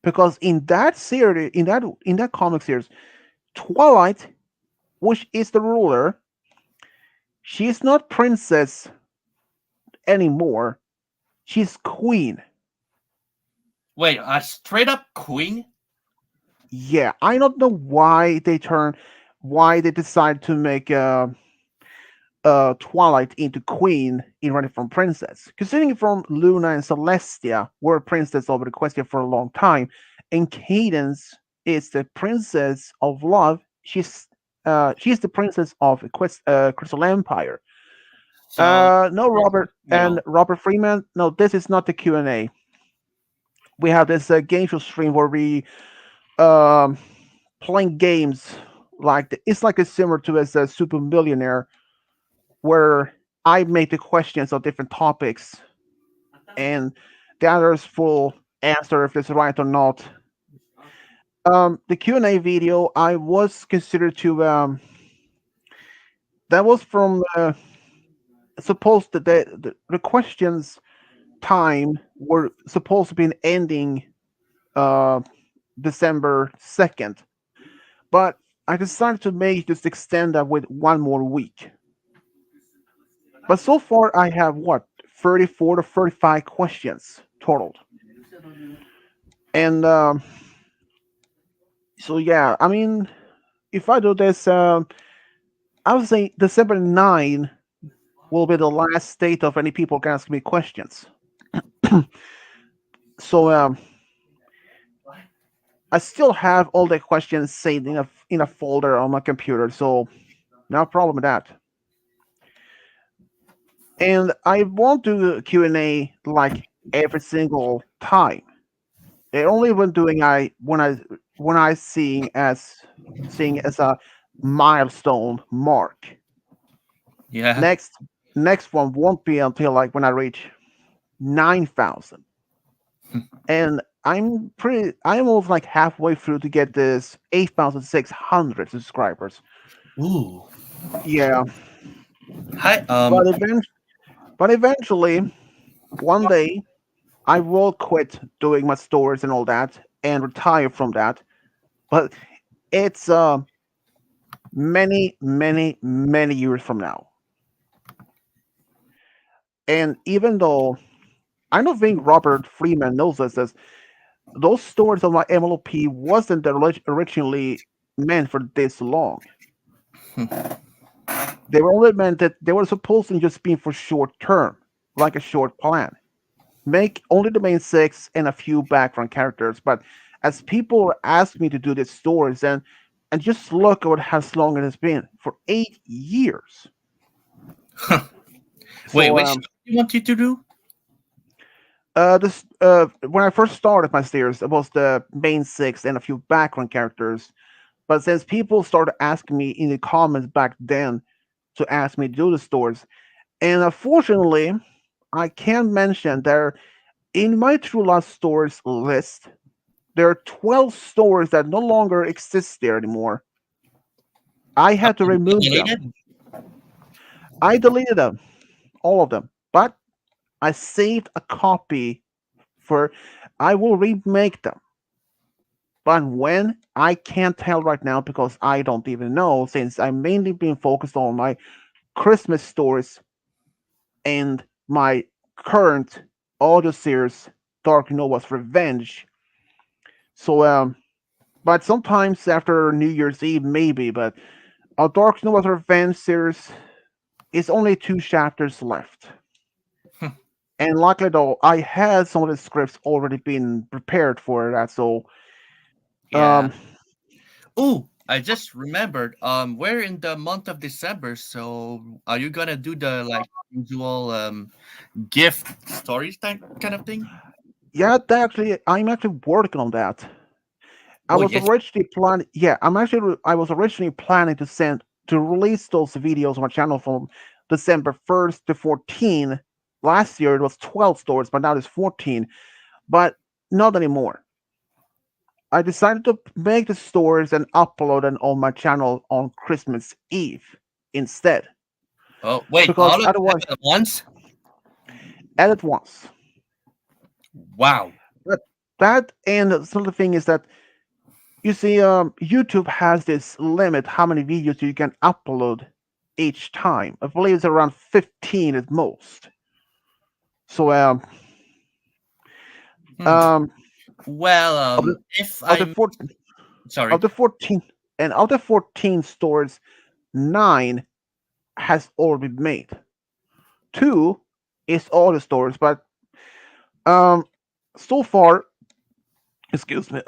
Because in that series, in that comic series, Twilight, which is the ruler, she is not princess anymore. She's queen. Wait, a straight up queen? Yeah, I don't know why they decide to make Twilight into queen in rather from princess. Considering from Luna and Celestia were princess over the question for a long time, and Cadence is the princess of love. She's the princess of Crystal Empire. So, No, Robert and no. Robert Freeman. No, this is not the Q&A. We have this game show stream where we um, playing games it's like a similar to as a Super Millionaire, where I make the questions of different topics and the others will answer if it's right or not. The Q&A video I was considered to that was from supposed that the questions time were supposed to be an ending uh, December 2nd, but I decided to make just extend that with one more week. But so far, I have what 34 to 35 questions totaled, and so yeah, I mean, if I do this, I would say December 9 will be the last date of any people can ask me questions. So I still have all the questions saved in a folder on my computer, so no problem with that. And I won't do Q&A like every single time. It only when doing I when I seeing as a milestone mark. Yeah. Next next one won't be until like when I reach 9,000. And I'm almost like halfway through to get this 8,600 subscribers. Ooh. Yeah, Hi. but eventually one day I will quit doing my stories and all that and retire from that. But it's many years from now. And even though I don't think Robert Freeman knows this, is those stories of my MLP wasn't originally meant for this long. They were only meant that they were supposed to just be for short term, like a short plan. Make only the main six and a few background characters. But as people ask me to do these stories, and just look at what has long it has been for 8 years. Wait, So which you want you to do? this when I first started my series, it was the main six and a few background characters. But since people started asking me in the comments back then to ask me to do the stories, and unfortunately, I can't mention there in my True Love stories list. There are 12 stories that no longer exist there anymore. I had to remove them. Deleted? I deleted them, all of them, but I saved a copy for. I will remake them. But when I can't tell right now because I don't even know since I'm mainly being focused on my Christmas stories and my current audio series Dark Nova's Revenge. So but sometimes after New Year's Eve maybe, but our Dark Nova's Revenge series is only two chapters left. And luckily though, I had some of the scripts already been prepared for that, so Yeah. um Oh, I just remembered. We're in the month of December, so are you gonna do the like usual gift stories type kind of thing? yeah, actually I'm actually working on that. I Oh was yes. originally planning. Yeah, I was originally planning to release those videos on my channel from December 1st to 14. Last year it was 12 stories, but now it's 14. But not anymore. I decided to make the stories and upload them on my channel on Christmas Eve instead, Oh wait, because all of them otherwise, at once? edit once. Wow. But that and the other thing is that you see, YouTube has this limit how many videos you can upload each time. I believe it's around 15 at most. So, Hmm. um, Well, of the if of the I'm four, sorry. of the 14 and of the 14 stores, nine has already been made. Two is all the stores, but um, so far, excuse me,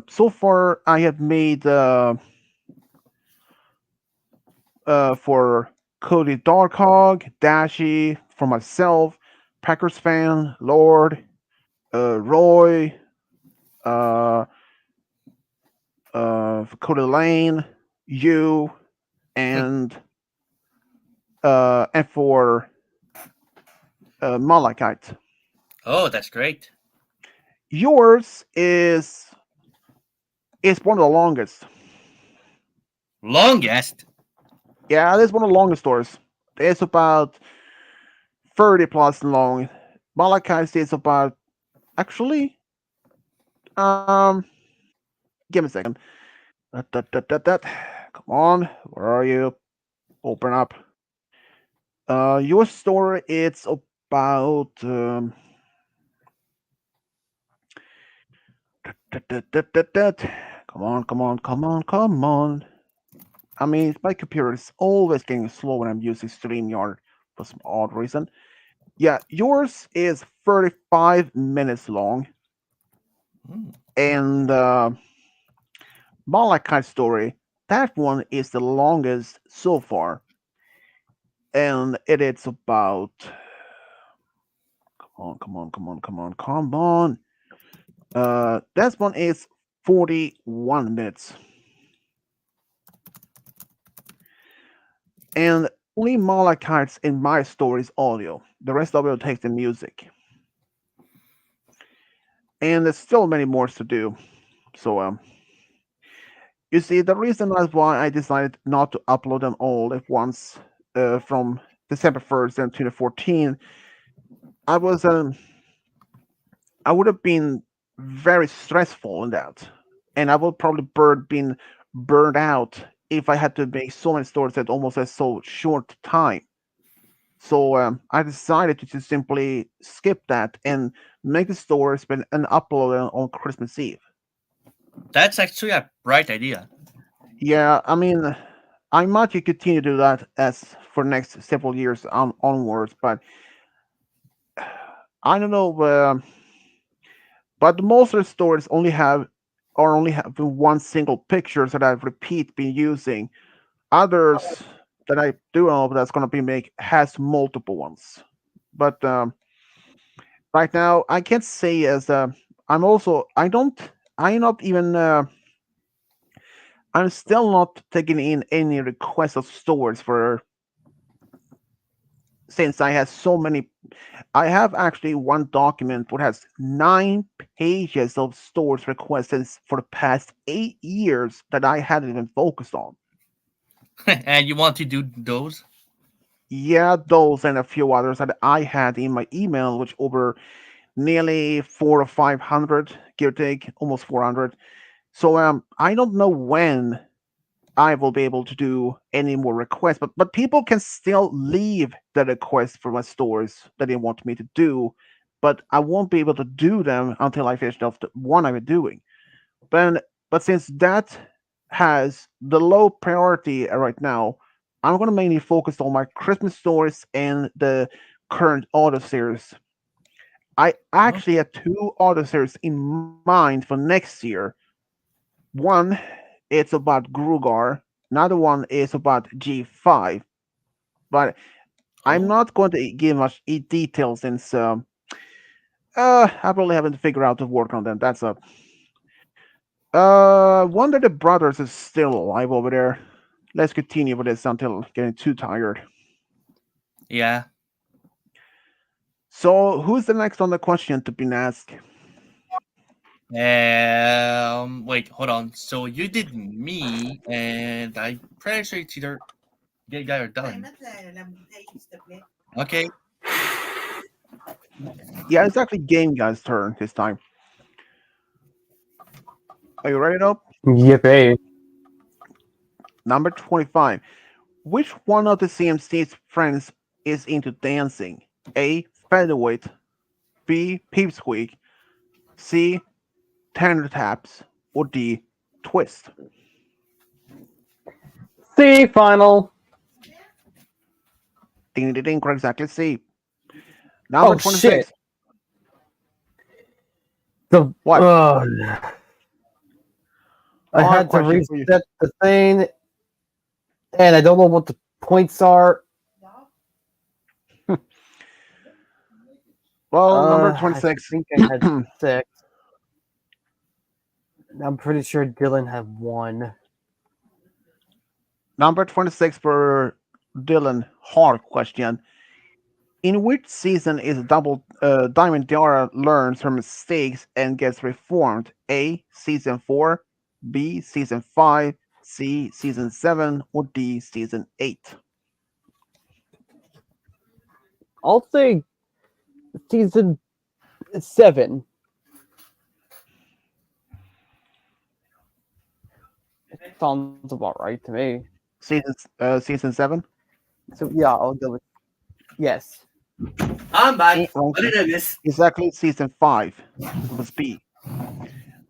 so far I have made for Cody Darkhog, Dashy, for myself, Packers fan, Lord. Roy, uh, Cody Lane, you, and for Malachite. Oh, that's great. Yours is one of the longest. Longest. Yeah, this is one of the longest stories. It's about 30 plus long. Malachite is about actually give me a second. Come on, where are you? Open up. Your story it's about come on, come on, come on, come on. I mean, my computer is always getting slow when I'm using StreamYard for some odd reason. Yeah, yours is 35 minutes long, Hmm. and Malachite story, that one is the longest so far, and it is about come on, come on, come on, come on, come on. That one is 41 minutes. And only Malachite's in my story is audio. The rest of it will take the music. And there's still many more to do. So you see, the reason that's why I decided not to upload them all at once from December 1st and 2014, I was I would have been very stressful in that, and I would probably been burned out if I had to make so many stories at almost a so short time. So I decided to just simply skip that and make the stories and upload them on Christmas Eve. That's actually a bright idea. Yeah, I mean, I might continue to do that as for next several years onwards, but I don't know. But most of the stories only have one single picture that I've repeat been using. Others that I do know that's gonna be make has multiple ones. But right now I can't say as I'm also I'm not even I'm still not taking in any requests of stories for since I have so many. I have actually one document that has 9 pages of stories requests for the past 8 years that I hadn't even focused on. And you want to do those? Yeah, those and a few others that I had in my email, which over nearly 400 or 500, give or take, almost 400. So I don't know when I will be able to do any more requests, but people can still leave the requests for my stores that they want me to do, but I won't be able to do them until I finish off the one I'm doing. But since that has the low priority right now, I'm gonna mainly focus on my Christmas stories and the current auto series. I Oh, actually have two auto series in mind for next year. One, it's about Grugar. Another one is about G5. But I'm oh. not going to give much details since I probably haven't figured out to work on them. That's a One of the brothers is still alive over there. Let's continue with this until getting too tired. Yeah. So, who's the next on the question to be asked? Wait, hold on. So you did me, and I'm pretty sure it's either Gay Guy or done. Okay. Yeah, it's actually Game Guy's turn this time. Are you ready, though? Yippee. Number 25. Which one of the CMC's friends is into dancing? A. Featherweight. B. Peepsqueak. C. Tanner Taps. Or D. Twist. C final. Ding ding ding, correct exactly C. Number Oh shit. 26. The What? I Hard had to question for you. reset the thing, and I don't know what the points are. Well, number I 26. think I had 6. I'm pretty sure Dylan had 1. Number 26 for Dylan. Hard question. In which season is Double Diamond Dara learns her mistakes and gets reformed? A. Season 4, B. Season 5, C. Season 7, or D. Season 8? I'll say season 7. Sounds about right to me. Season 7? So yeah, I'll go with yes. I'm back. Wrong. What did I miss? Exactly, season 5. It was B.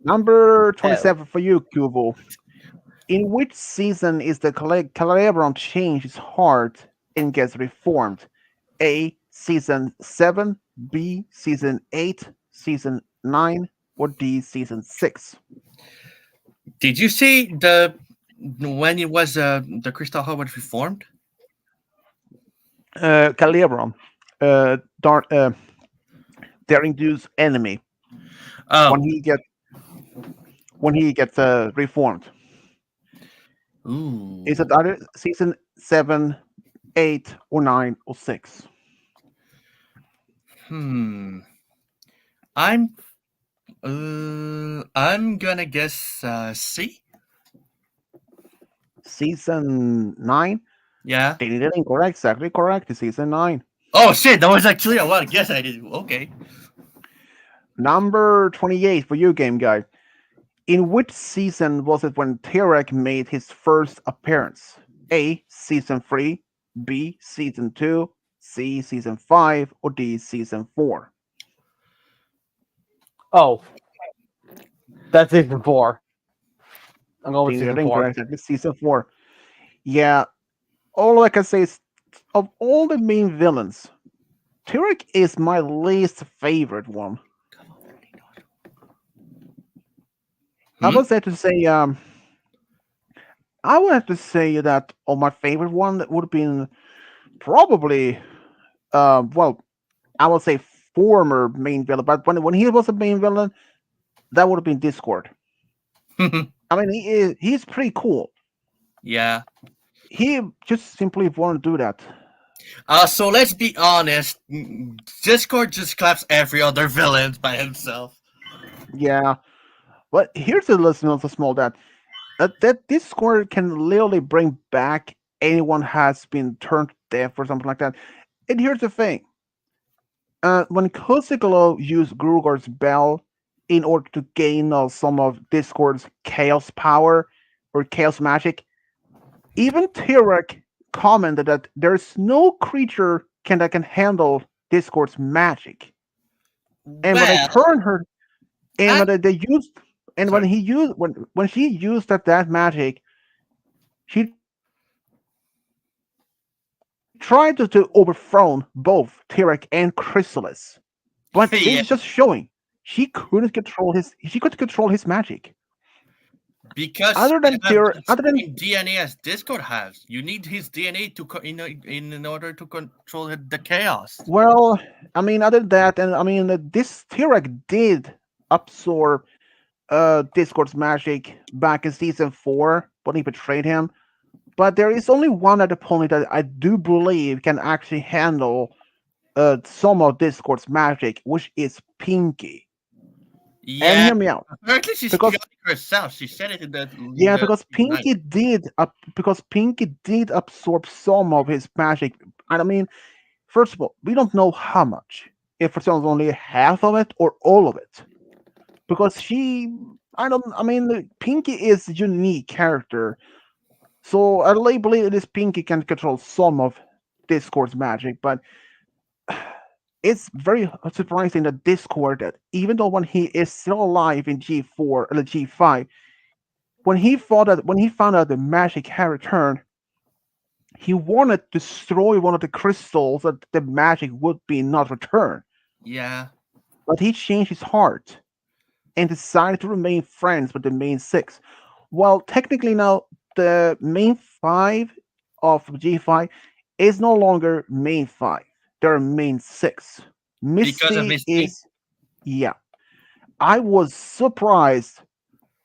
Number Oh, 27 for you, Kubo. In which season is the Calabron change his heart and gets reformed? A. Season 7, B. Season 8, Season 9, or D. Season 6? Did you see the when it was the Crystal Howard reformed? Calabron, Dark, Daring Dude's enemy, Oh, when he gets reformed. Is it ooh, either Season 7, 8, or 9, or 6? hmm. I'm I'm gonna guess C. Season 9? Yeah. They did it incorrect. Exactly correct. It's season 9. Oh shit, that was actually a lot. Guess I did. Okay. Number 28 for you, game guy. In which season was it when Terek made his first appearance? A. Season 3, B. Season 2, C. Season 5, or D. Season 4? oh, that's season 4. I'm going with They did season it 4. incorrect. It's season 4. Yeah, all I can say is of all the main villains, Terek is my least favorite one. I Hmm. would say to say I would have to say that my favorite one that would have been probably well, I would say former main villain, but when he was a main villain, that would have been Discord. I mean, he's pretty cool. Yeah. He just simply want to do that. So let's be honest. Discord just claps every other villain by himself. Yeah, but here's a lesson of the small that Discord can literally bring back anyone has been turned deaf or something like that. And here's the thing: when Kosigalo used Grugar's bell in order to gain some of Discord's chaos power or chaos magic, even Tirek commented that there's no creature that can handle Discord's magic. And when they Well, turned her, and I when they used, and sorry. when she used that magic, she tried to overthrow both Tirek and Chrysalis. But this is just showing she couldn't control his magic. Because Other I than have Tyr, the other than same DNA as Discord has. You need his DNA to in order to control the chaos. well, I mean, other than that, and I mean, this Tyrek did absorb Discord's magic back in season 4 when he betrayed him. But there is only one other opponent that I do believe can actually handle some of Discord's magic, which is Pinky. And Yeah, hear me out, apparently she's because chaotic herself. She said it in yeah, the because night. Pinky did absorb some of his magic. And I mean, first of all, we don't know how much. If it's only half of it or all of it, because she, I don't. I mean, Pinky is a unique character, so I really believe this Pinky can control some of Discord's magic. But it's very surprising that Discord, that even though when he is still alive in G4 or the G5, when he found out the magic had returned, he wanted to destroy one of the crystals that the magic would be not returned. Yeah, But he changed his heart and decided to remain friends with the main six. Well, technically now the main five of G5 is no longer main five. They're main six. because of Misty his teeth. is, yeah. I was surprised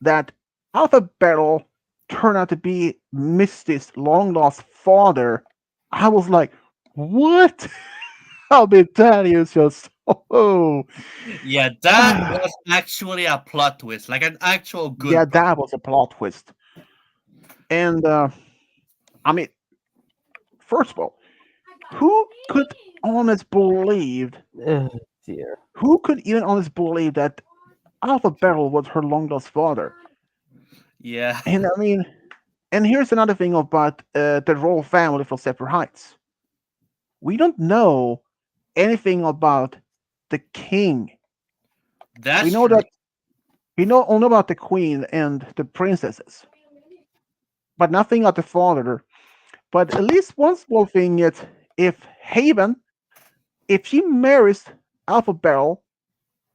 that Alpha Battle turned out to be Misty's long lost father. I was like, what? I'll be telling you just, oh, Yeah, that was actually a plot twist, like an actual yeah, good plot. that was a plot twist. And I mean, first of all, who could honest believe, Ugh, dear. who could even honest believe that Alpha Battle was her long lost father? Yeah, And I mean, and here's another thing about the royal family from Separate Heights. We don't know anything about the king. We that's know true. that we know only about the queen and the princesses, but nothing about the father. But at least one small thing is if Haven, if she marries Alpha Bell,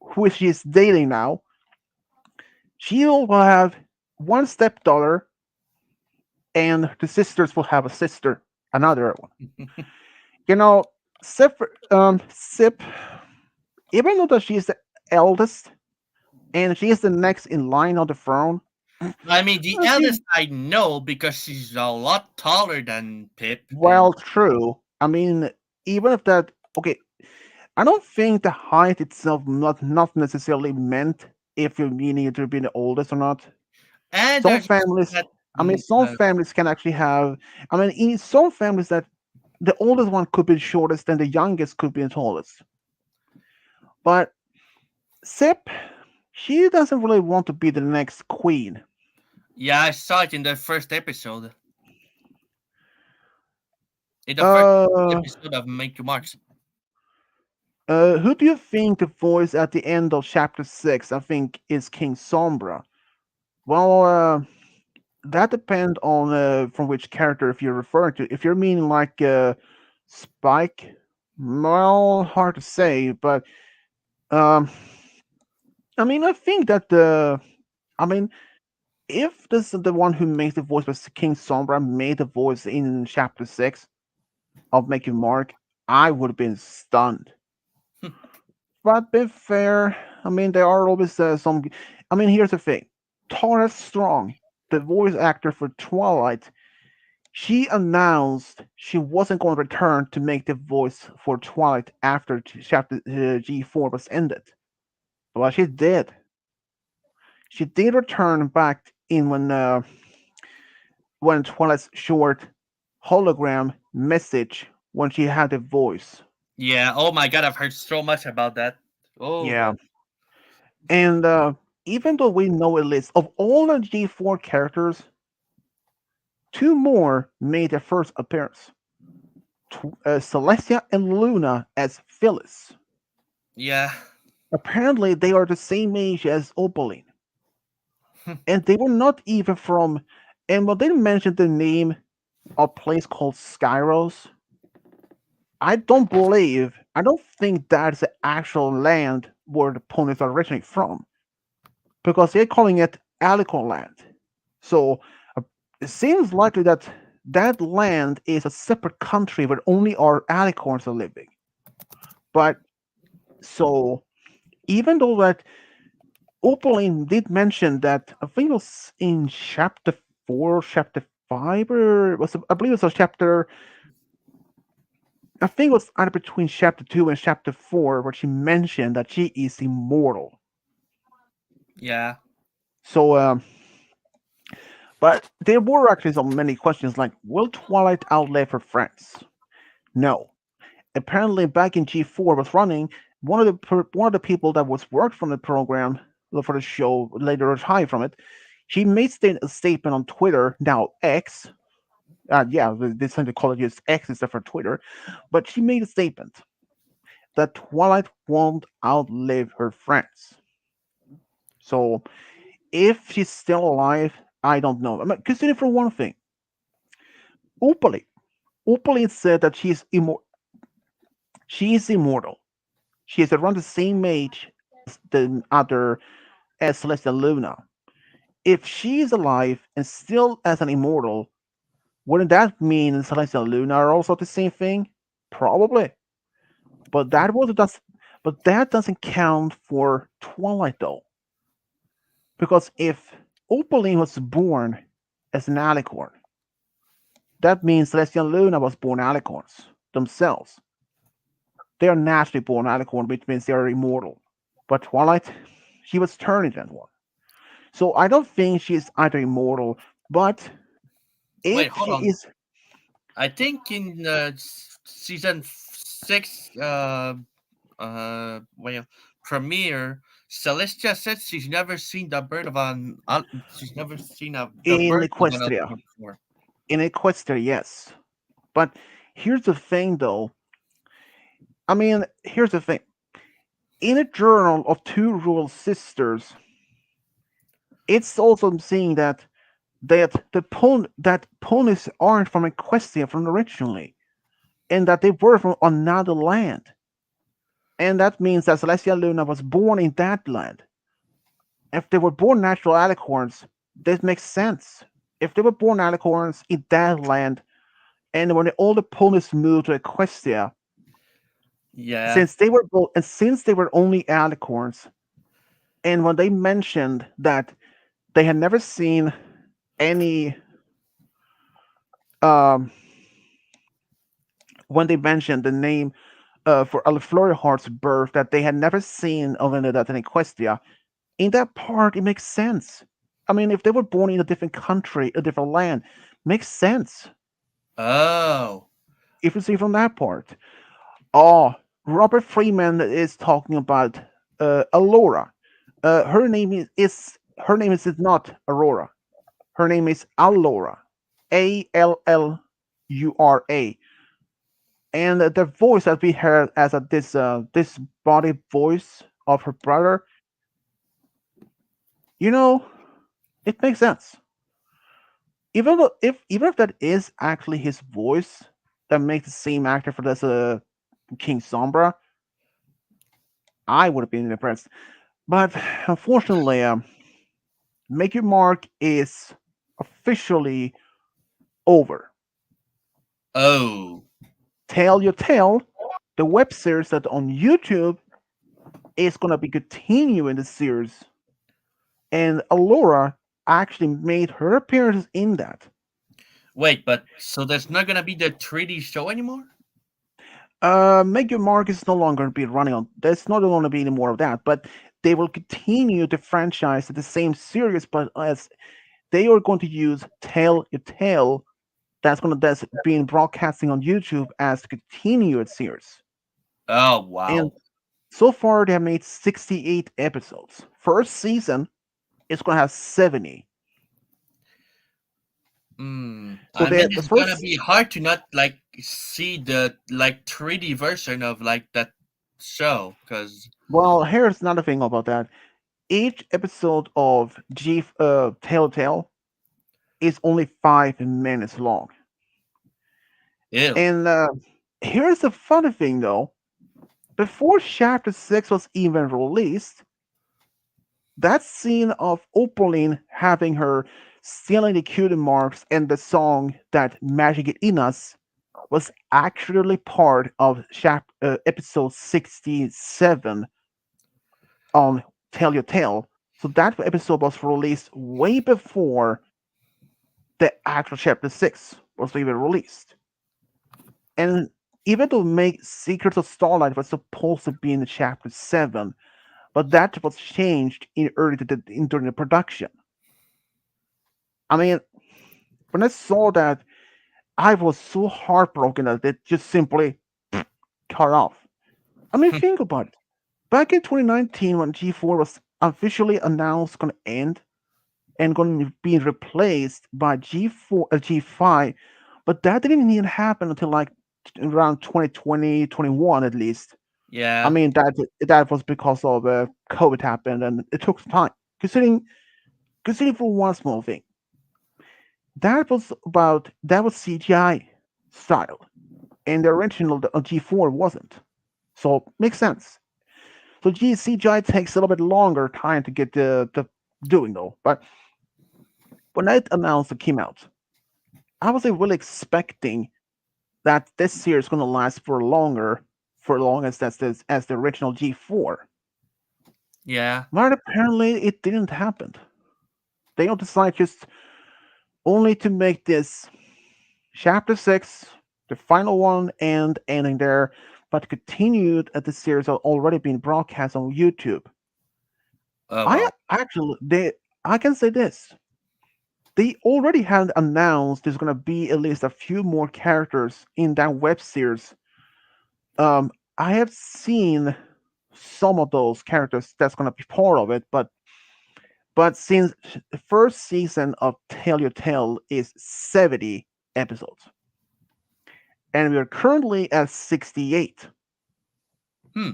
who she is dating now, she will have one stepdaughter, and the sisters will have a sister, another one. You know, Sip, even though that she is the eldest and she is the next in line on the throne, I mean, the she eldest I know because she's a lot taller than Pip, and well true. I mean, even if that okay, I don't think the height itself not necessarily meant if you're meaning it to be the oldest or not. Some there's families, that. I mean, some Uh, families can actually have. I mean, in some families that the oldest one could be the shortest and the youngest could be the tallest. But Sip, she doesn't really want to be the next queen. yeah, I saw it in the first episode. In the first Uh, episode of Make Your Marks. who do you think the voice at the end of chapter 6, I think, is King Sombra? Well, that depends on from which character if you're referring to. If you're meaning like Spike, well, hard to say, but um, I mean, I think that I mean, if this is the one who makes the voice was King Sombra made the voice in chapter 6 of Making Mark, I would have been stunned. But be fair, I mean, there are always some. I mean, here's the thing: Tara Strong, the voice actor for Twilight, she announced she wasn't going to return to make the voice for Twilight after chapter G4 was ended. But she did. She did return back in when Twilight's short hologram message when she had a voice. Yeah. Oh my god, I've heard so much about that. Oh Yeah, god. and even though we know a list of all the G4 characters, two more made their first appearance. Celestia and Luna as Phyllis. Yeah. Apparently, they are the same age as Opaline, and they were not even from. And when they mentioned the name of a place called Skyros, I don't think that's the actual land where the ponies are originally from, because they're calling it Alicorn Land. So uh, it seems likely that that land is a separate country where only our alicorns are living. But so even though that Opaline did mention that I think it was in chapter 4, chapter 5, or was I believe it was chapter. I think it was either between chapter 2 and chapter 4 where she mentioned that she is immortal. Yeah. So, but there were actually so many questions like, will Twilight outlive her friends? No. Apparently, back in G4 was running, one of the people that was worked from the program for the show later retired from it. She made a statement on Twitter, now X. Yeah, they tend to call it just X instead for Twitter. But she made a statement that Twilight won't outlive her friends. So if she's still alive, I don't know. I mean, consider for one thing, Opaline. Opaline said that she is immortal. She is around the same age as the other as Celeste Luna. If she is alive and still as an immortal, wouldn't that mean Celeste and Luna are also the same thing? Probably. But that was just But that doesn't count for Twilight though, because if Opaline was born as an alicorn, that means Celestia and Luna was born alicorns themselves. They are naturally born alicorn, which means they are immortal. But Twilight, she was turned into that one. So I don't think she's either immortal, but Wait, if hold she on. is, I think in season 6, well, premiere, Celestia said she's never seen the birth of she's never seen the in birth of an Equestria, Alcor before. in Equestria, yes. But here's the thing, though. I mean, here's the thing. In a journal of two royal sisters, it's also seeing that ponies aren't from Equestria from originally, and that they were from another land, and that means that Celestia Luna was born in that land. If they were born natural alicorns, this makes sense. If they were born alicorns in that land, and when all the ponies moved to Equestria, Yeah. since they were only alicorns, and when they mentioned that they had never seen any, um, when they mentioned the name for Florihart's birth, that they had never seen of any of that in Equestria, in that part, it makes sense. I mean, if they were born in a different country, a different land, makes sense. Oh. If you see from that part. Oh, Robert Freeman is talking about Allura. Her name is not Aurora. Her name is Allura. Allura. And the voice that we heard as this body voice of her brother, you know, it makes sense. Even if that is actually his voice that makes the same actor for this King Sombra, I would have been impressed. But unfortunately, Make Your Mark is officially over. Oh. Tell Your Tale, the web series that on YouTube is gonna be continuing the series, and Allura actually made her appearance in that. Wait, but so there's not gonna be the 3D show anymore? Make Your Mark is no longer be running on. There's not going to be any more of that, but they will continue the franchise at the same series, but as they are going to use Tell Your Tale, that's being broadcasting on YouTube as the continued series. Oh, And wow. so far, they have made 68 episodes. First season is going to have 70. So I mean, the it's gonna first, be hard to not like see the like 3D version of like that show, because well, here's another thing about that. Each episode of Telltale is only 5 minutes long. ew. And here's the funny thing though. Before Chapter 6 was even released, that scene of Opaline having her stealing the cutie marks and the song that Magic It In Us was actually part of episode 67 on Tell Your Tale. So that episode was released way before the actual Chapter 6 was even released. And even though Make Secrets of Starlight was supposed to be in Chapter 7, but that was changed during the production. I mean, when I saw that, I was so heartbroken that it just simply cut off. I mean, think about it. Back in 2019, when G4 was officially announced going to end and going to be replaced by G5, but that didn't even happen until like around 2020, 21 at least. I Yeah. mean, that was because of COVID happened and it took some time. Considering for one small thing, that was CGI style, and the original G4 wasn't. So makes sense. So CGI takes a little bit longer time to get the doing though. But when that announcement came out, I was really expecting that this series is going to last for longer for long as the original G4. Yeah. But apparently it didn't happen. They don't decide just only to make this chapter 6, the final one, and ending there, but continued at the series had already been broadcast on YouTube. Oh I well. actually, I can say this. They already had announced there's gonna be at least a few more characters in that web series. I have seen some of those characters that's gonna be part of it, but since the first season of Tell Your Tale is 70 episodes, and we are currently at 68. Hmm.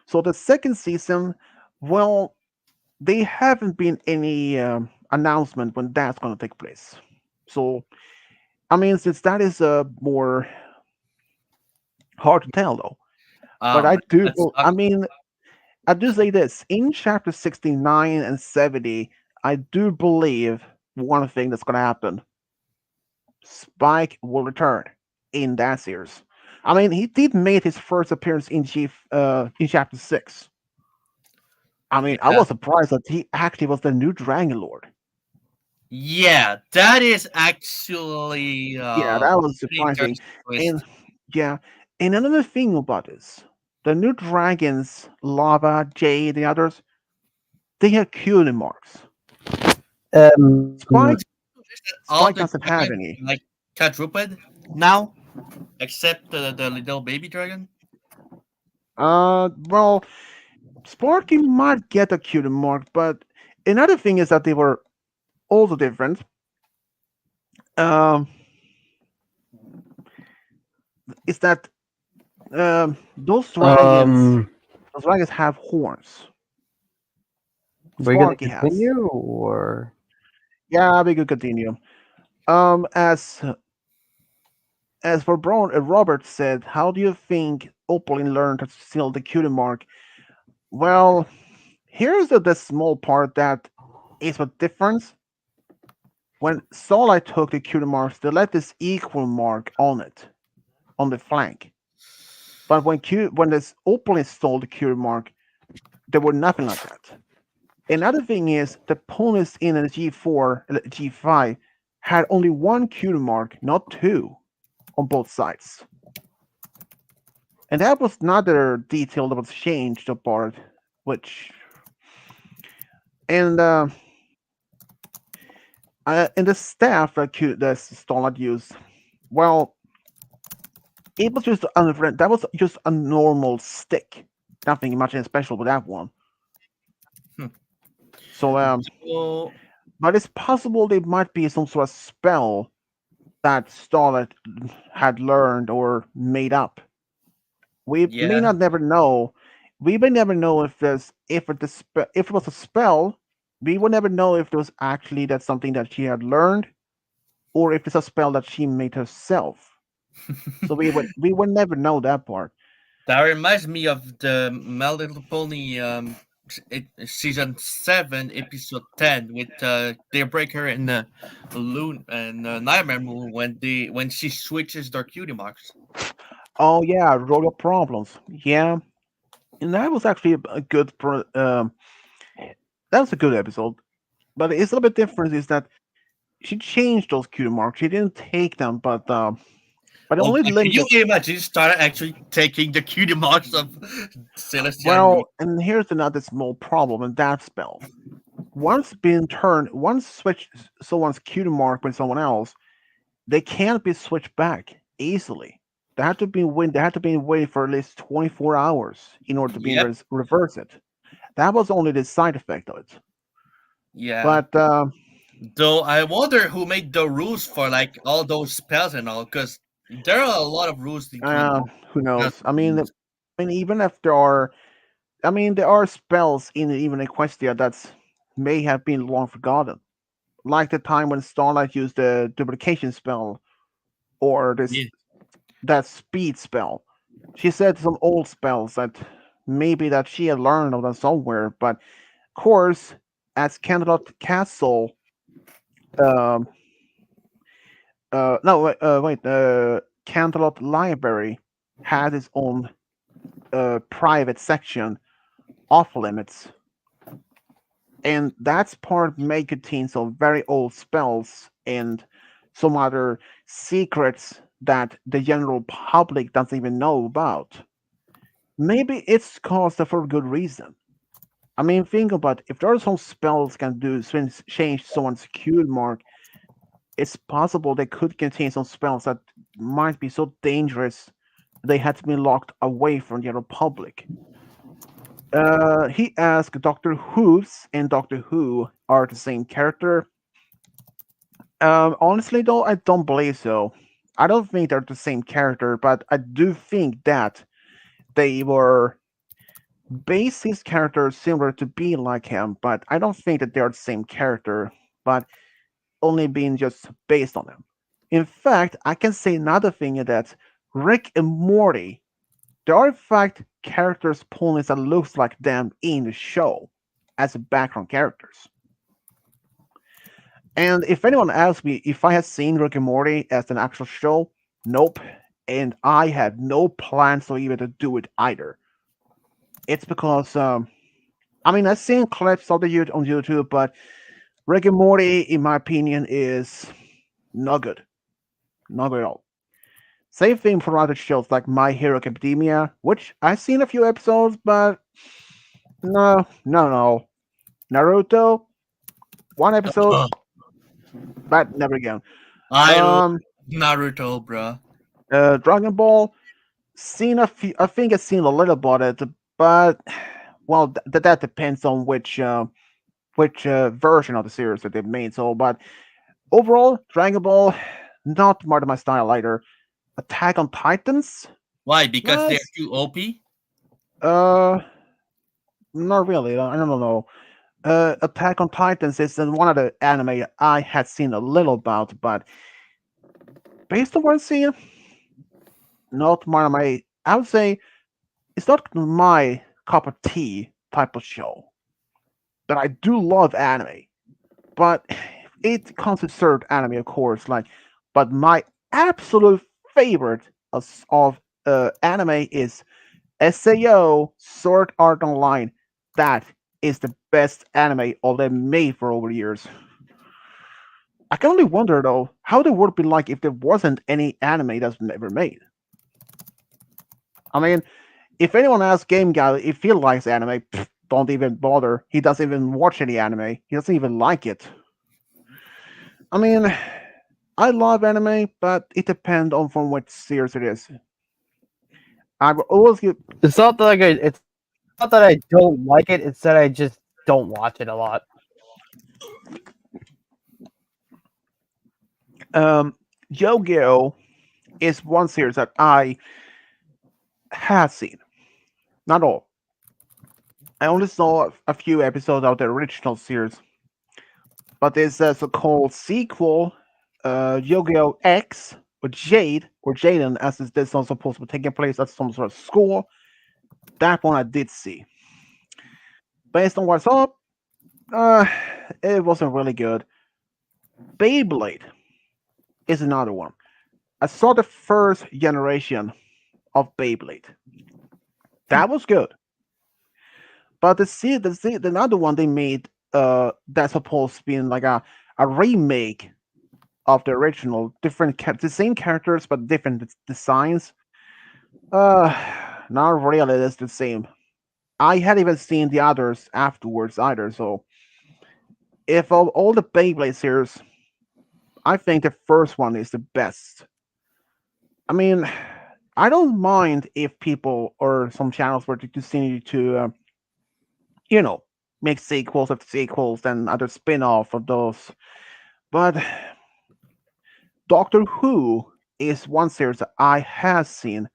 So the second season, well, they haven't been any announcement when that's going to take place. So I mean, since that is more hard to tell though, but That's I mean, I do say this in chapter 69 and 70, I do believe one thing that's going to happen: Spike will return in that series. I mean, he did make his first appearance in chapter 6. I mean, I yeah. was surprised that he actually was the new Dragon Lord. Yeah, that is actually Yeah, that was pretty surprising. interesting And twist. yeah, and another thing about this, the new dragons, Lava, Jade, the others, they have cutie marks. Um, Spike, All Spike the doesn't have dragons any. like quadruped now, except the little baby dragon. Well, Sparky might get a cutie mark, but another thing is that they were also different. Um, is that um, those dragons have horns. we're gonna Sparky has. continue, or Yeah, we could continue. Um, as as for Brown, Robert said, "How do you think Opalin learned to steal the cutie mark?" Well, here's the small part that is a difference. When Starlight took the cutie marks, they left this equal mark on it, on the flank. But when this Opalin stole the cutie mark, there were nothing like that. Another thing is the ponies in the G4, G5 had only one cutie mark, not two, on both sides. And that was another detail that was changed apart, which and and the staff that Starlight used, well, it was just that was just a normal stick, nothing much special with that one. Hmm. So So but it's possible there might be some sort of spell that Starlight had learned or made up. We may yeah, not never know. We may never know if it was a spell. We would never know if it was actually that something that she had learned, or if it's a spell that she made herself. So we would never know that part. that reminds me of the My Little Pony season 7, episode 10, with Daybreaker and Loon and Nightmare Moon when she switches their cutie marks. Oh yeah, roll your problems. Yeah, and that was actually a good. That was a good episode. But it's a little bit different. Is that she changed those cutie marks? She didn't take them, but Oh, only but can you limited. imagine started actually taking the cutie marks of Celestia and Moon? Well, and here's another small problem in that spell. Once switch someone's cutie mark with someone else, they can't be switched back easily. They had to be waiting for at least 24 hours in order to be Yep. reverse it. That was only the side effect of it. Yeah. But Though I wonder who made the rules for like all those spells and all, because there are a lot of rules, including uh, who spells knows? to use. Even if there are, there are spells in even Equestria that's may have been long forgotten, like the time when Starlight used the duplication spell or Yeah. this that speed spell. She said some old spells that maybe that she had learned of them somewhere, but of course, as Candlelight Castle, um, no, wait, Candlelight Library had its own private section off limits, and that's part may contain some very old spells and some other secrets that the general public doesn't even know about. Maybe it's caused for good reason. I mean, think about if there are some spells can do change someone's Q mark, it's possible they could contain some spells that might be so dangerous they had to be locked away from the general public. He asked Doctor Who's and Doctor Who are the same character. Honestly, though, I don't believe so. I don't think they're the same character, but I do think that they were based his character similar to be like him, but I don't think that they're the same character, but only being just based on him. In fact, I can say another thing that Rick and Morty, there are in fact characters ponies that looks like them in the show as background characters. And if anyone asks me if I have seen Rick and Morty as an actual show, nope. And I have no plans to even to do it either. It's because I mean I've seen clips of the on YouTube, but Rick and Morty, in my opinion, is not good, not good at all. Same thing for other shows like My Hero Academia, which I've seen a few episodes, but no, no, no. Naruto, one episode, but never again. I love Um, Naruto, bruh. Dragon Ball, seen a few. I think I've seen a little about it, but well, that depends on which version of the series that they've made. So, but overall, Dragon Ball, not part of my style either. Attack on Titans, Why? Because they're nice. too OP? Uh, not really. I don't know. Attack on Titans is one of the anime I had seen a little about, but based on what I've seen, not one of my. I would say it's not my cup of tea type of show. But I do love anime. But it comes with certain anime, of course. But my absolute favorite of anime is Sao Sword Art Online. That is the best anime all they made for over years. I can only wonder though how the world would be like if there wasn't any anime that's never made. I mean, if anyone asks Game Guy if he likes anime, pfft, don't even bother. He doesn't even watch any anime. He doesn't even like it. I mean, I love anime, but it depends on from which series it is. I will always get It's not that it's not that I don't like it. It's that I just don't watch it a lot. Yu-Gi-Oh is one series that I have seen, not all. I only saw a few episodes of the original series, but there's a so-called sequel, Yu-Gi-Oh X or Jade or Jaden, as this is supposed to be taking place at some sort of school. That one I did see. Based on what I saw, uh, it wasn't really good. Beyblade is another one. I saw the first generation of Beyblade. That was good. But the another one they made that's supposed to be like a remake of the original, the same characters but different designs. Uh, not really. It's the same. I hadn't even seen the others afterwards either. So if of all the Beyblade series, I think the first one is the best. I mean, I don't mind if people or some channels were to continue to, you know, make sequels of sequels and other spin-off of those. But Doctor Who is one series that I have seen,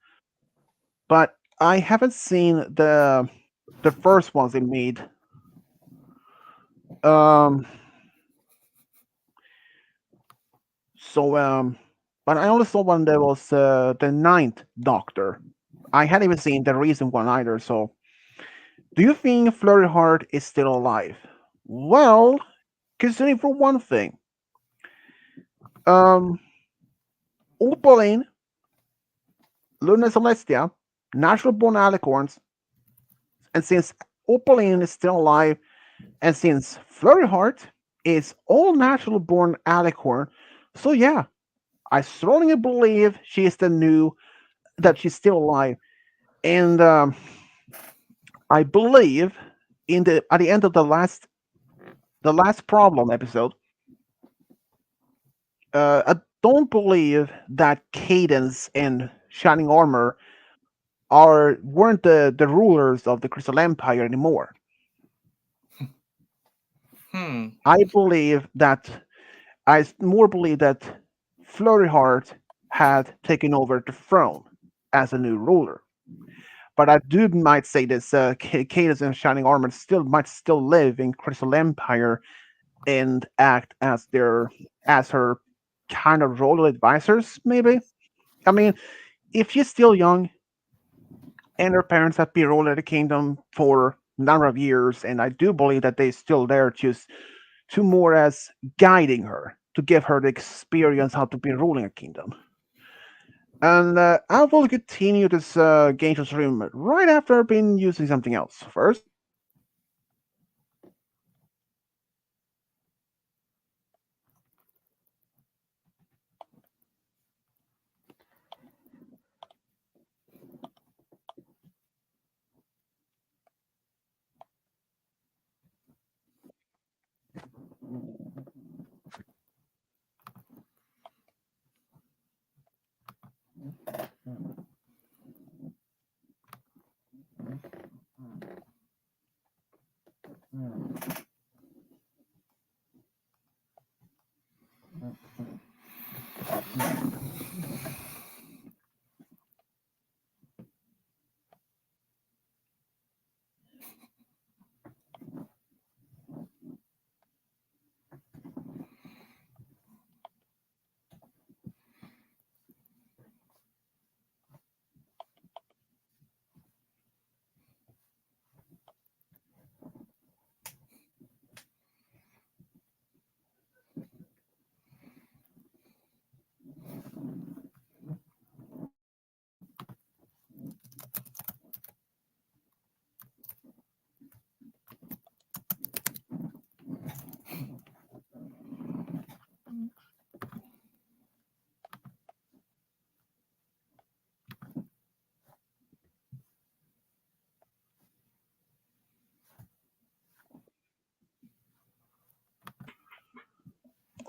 but I haven't seen the first ones they made. Um, so but I only saw one that was the Ninth Doctor. I hadn't even seen the recent one either. So, do you think Flurry Heart is still alive? Well, considering for one thing, um, Opaline, Luna Celestia, natural born alicorns, and since Opaline is still alive, and since Flurryheart is all natural born alicorn, so yeah, I strongly believe she is the new that she's still alive, and I believe in the at the end of the last problem episode, I don't believe that Cadence and Shining Armor weren't the rulers of the Crystal Empire anymore. Hmm. I believe that more believe that Flurryheart had taken over the throne as a new ruler. But I do might say this: Cadence and Shining Armor still live in Crystal Empire and act as her kind of royal advisors. Maybe, I mean, if she's still young and her parents have been ruling the kingdom for a number of years, and I do believe that they're still there to more as guiding her to give her the experience how to be ruling a kingdom. And I will continue this game stream right after I've been using something else. First,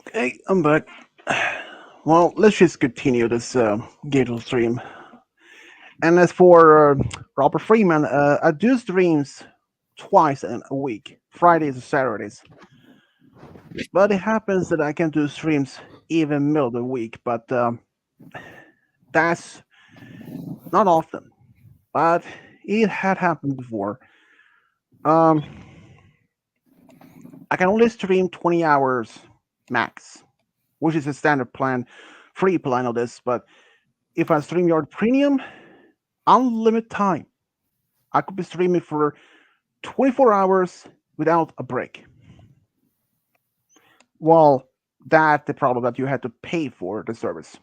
okay, I'm back. Well, let's just continue this game stream. And as for Robert Freeman, I do streams twice in a week, Fridays and Saturdays. But it happens that I can do streams even middle of the week, but that's not often. But it had happened before. Um, I can only stream 20 hours max, which is a standard plan, free plan of this. But if I stream your premium, unlimited time. I could be streaming for 24 hours without a break. Well, that's the problem that you had to pay for the service.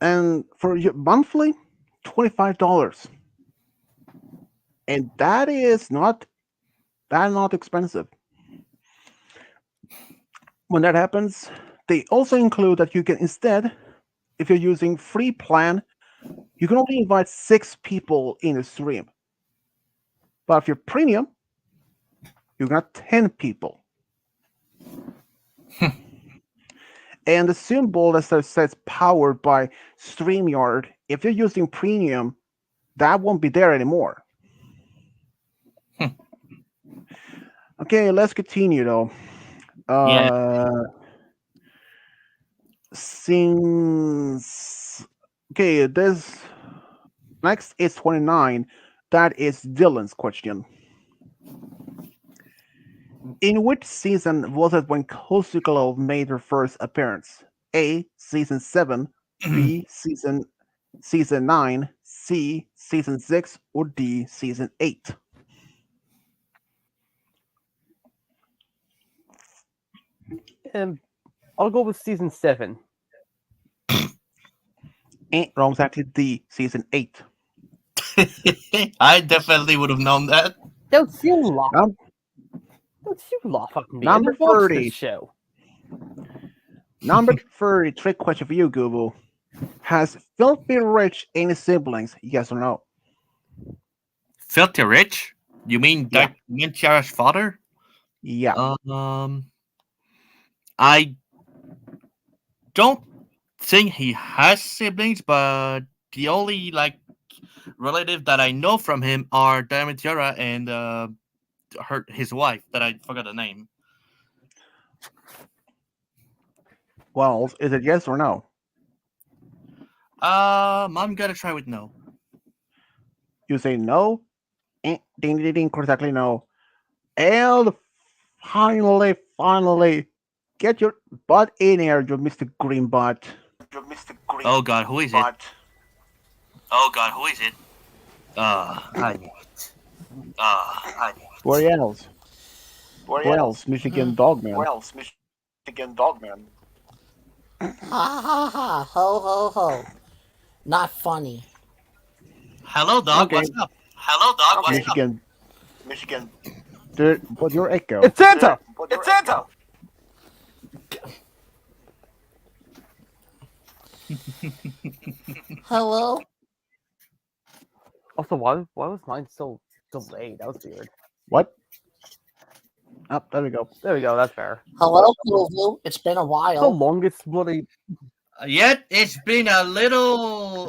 And for your monthly, $25. And that not expensive. When that happens, they also include that you can instead, if you're using free plan, you can only invite 6 people in a stream. But if you're premium, you got 10 people. And the symbol that says powered by StreamYard, if you're using premium, that won't be there anymore. Okay, let's continue though. Yeah. Since this next is 29. That is Dylan's question. In which season was it when Coastal Globe made her first appearance? A. Season 7, B. Season 9, C. Season 6, or D. Season 8? And I'll go with season 7. Wrong, exactly D, season 8. I definitely would have known that. Don't you laugh. Num- Don't you laugh at me. Number I watched 30. this show. Number 30, trick question for you, Google. Has Filthy Rich any siblings? Yes or no? Filthy Rich? You mean Yeah. Tiara's father? Yeah. I don't think he has siblings, but the only relative that I know from him are Tiara and his wife that I forgot the name. Well, is it yes or no? I'm gonna try with no. You say no? Ding, ding, ding, correctly no. And finally, get your butt in here, you Mr. Green Butt. Oh God, who is it? Oh God, who is it? I know it. I know it. Where else? Who else? Michigan Dogman. Ha ha ha! Ho ho ho! Not funny. Hello, dog. Okay. What's up? Hello, dog. What's up? Michigan. Dude, but your echo. It's Santa! Hello? Also, why was mine so delayed? That was weird. What? Oh, there we go. There we go. That's fair. Hello, Blue. It's been a The while. longest bloody. Yet it's been a The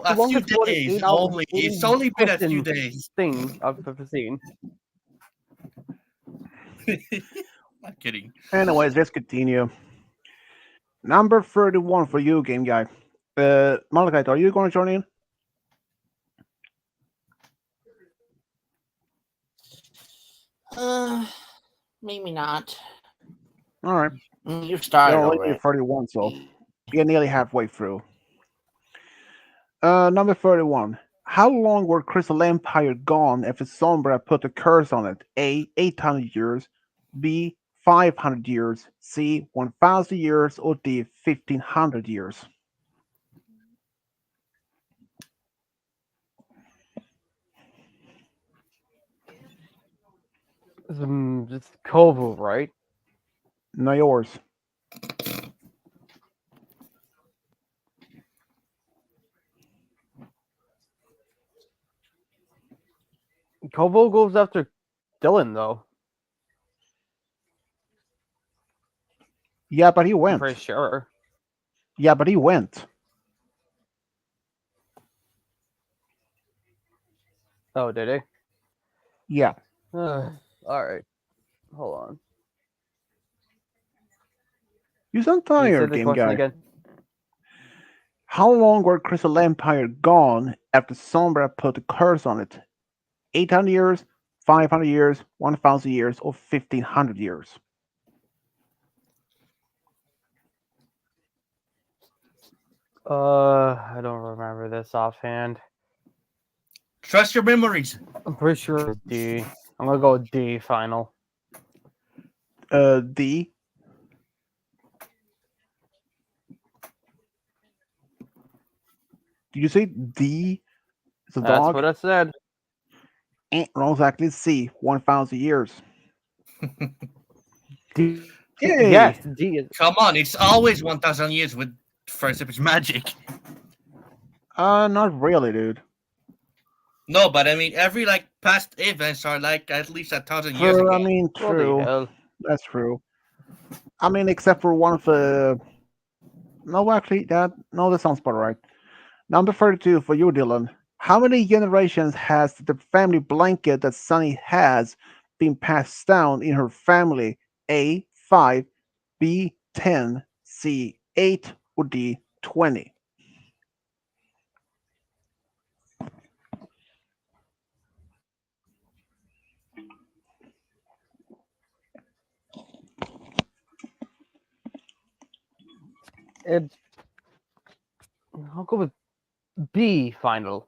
few longest bloody days 8 hour only. It's only been a few days. thing I've ever seen. I'm kidding. Anyways, let's continue. Number 31 for you, game guy. Malachite, are you going to join in? Maybe not. All right. You started You're only already. 31, so you're nearly halfway through. Number 31. How long were Crystal Empire gone after Sombra put a curse on it? A. 800 years. B. 500 years. C. 1,000 years. Or D. 1,500 years. It's Kovu, right? Not yours. Kovu goes after Dylan, though. Yeah, but he I'm went. pretty sure. Yeah, but he went. Oh, did he? Yeah. All right. Hold on. You sound Can you say tired, the game question guy. again? How long were Crystal Empire gone after Sombra put a curse on it? 800 years, 500 years, 1,000 years, or 1,500 years? I don't remember this offhand. Trust your memories. I'm pretty sure it's D. I'm gonna go with D final. D. Did you say D? It's a That's dog? what I said. Wrong, exactly. C. 1,000 years. D. Yay! Yes, D is. Come on, it's always 1,000 years with first epic magic. Not really, dude. No, but I mean, every past events are at least 1,000 years True, ago. I mean, Bloody true. hell. That's true. I mean, except for one of the. No, actually, that sounds about right. Number 32 for you, Dylan. How many generations has the family blanket that Sunny has been passed down in her family? A. 5, B. 10, C. 8, or D. 20? I'll go with B final.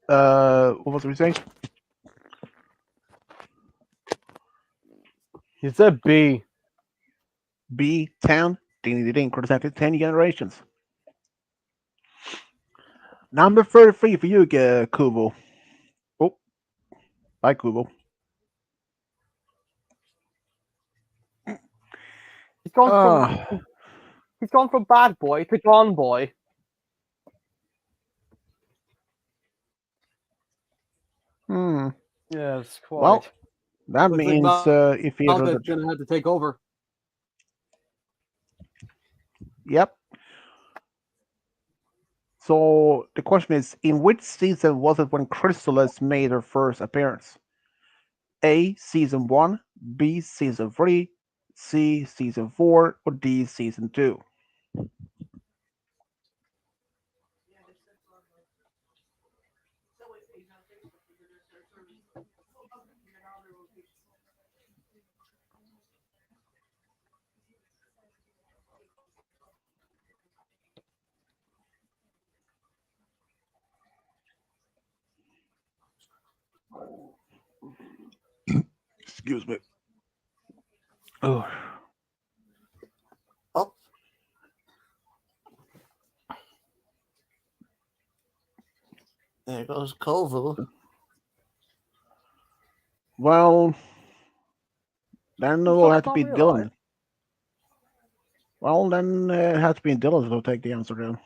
What was we saying? You said B. B, 10. Ding ding ding, exactly 10 generations. Number 33 for you, Kubo. Oh, bye, Kubo. He's gone from Uh, he's gone from bad boy to John boy. hmm. Yes, Well, quite. that Looks like means if he Malga's gonna have to take over. Yep. So the question is, in which season was it when Chrysalis made her first appearance? A, season 1, B, season 3, C, season 4, or D, season 2? Excuse me. Oh, Oh, there goes Kovu. well, then it Who's will not have to not be realize? Dylan. Well, then it has to be Dylan to take the answer then.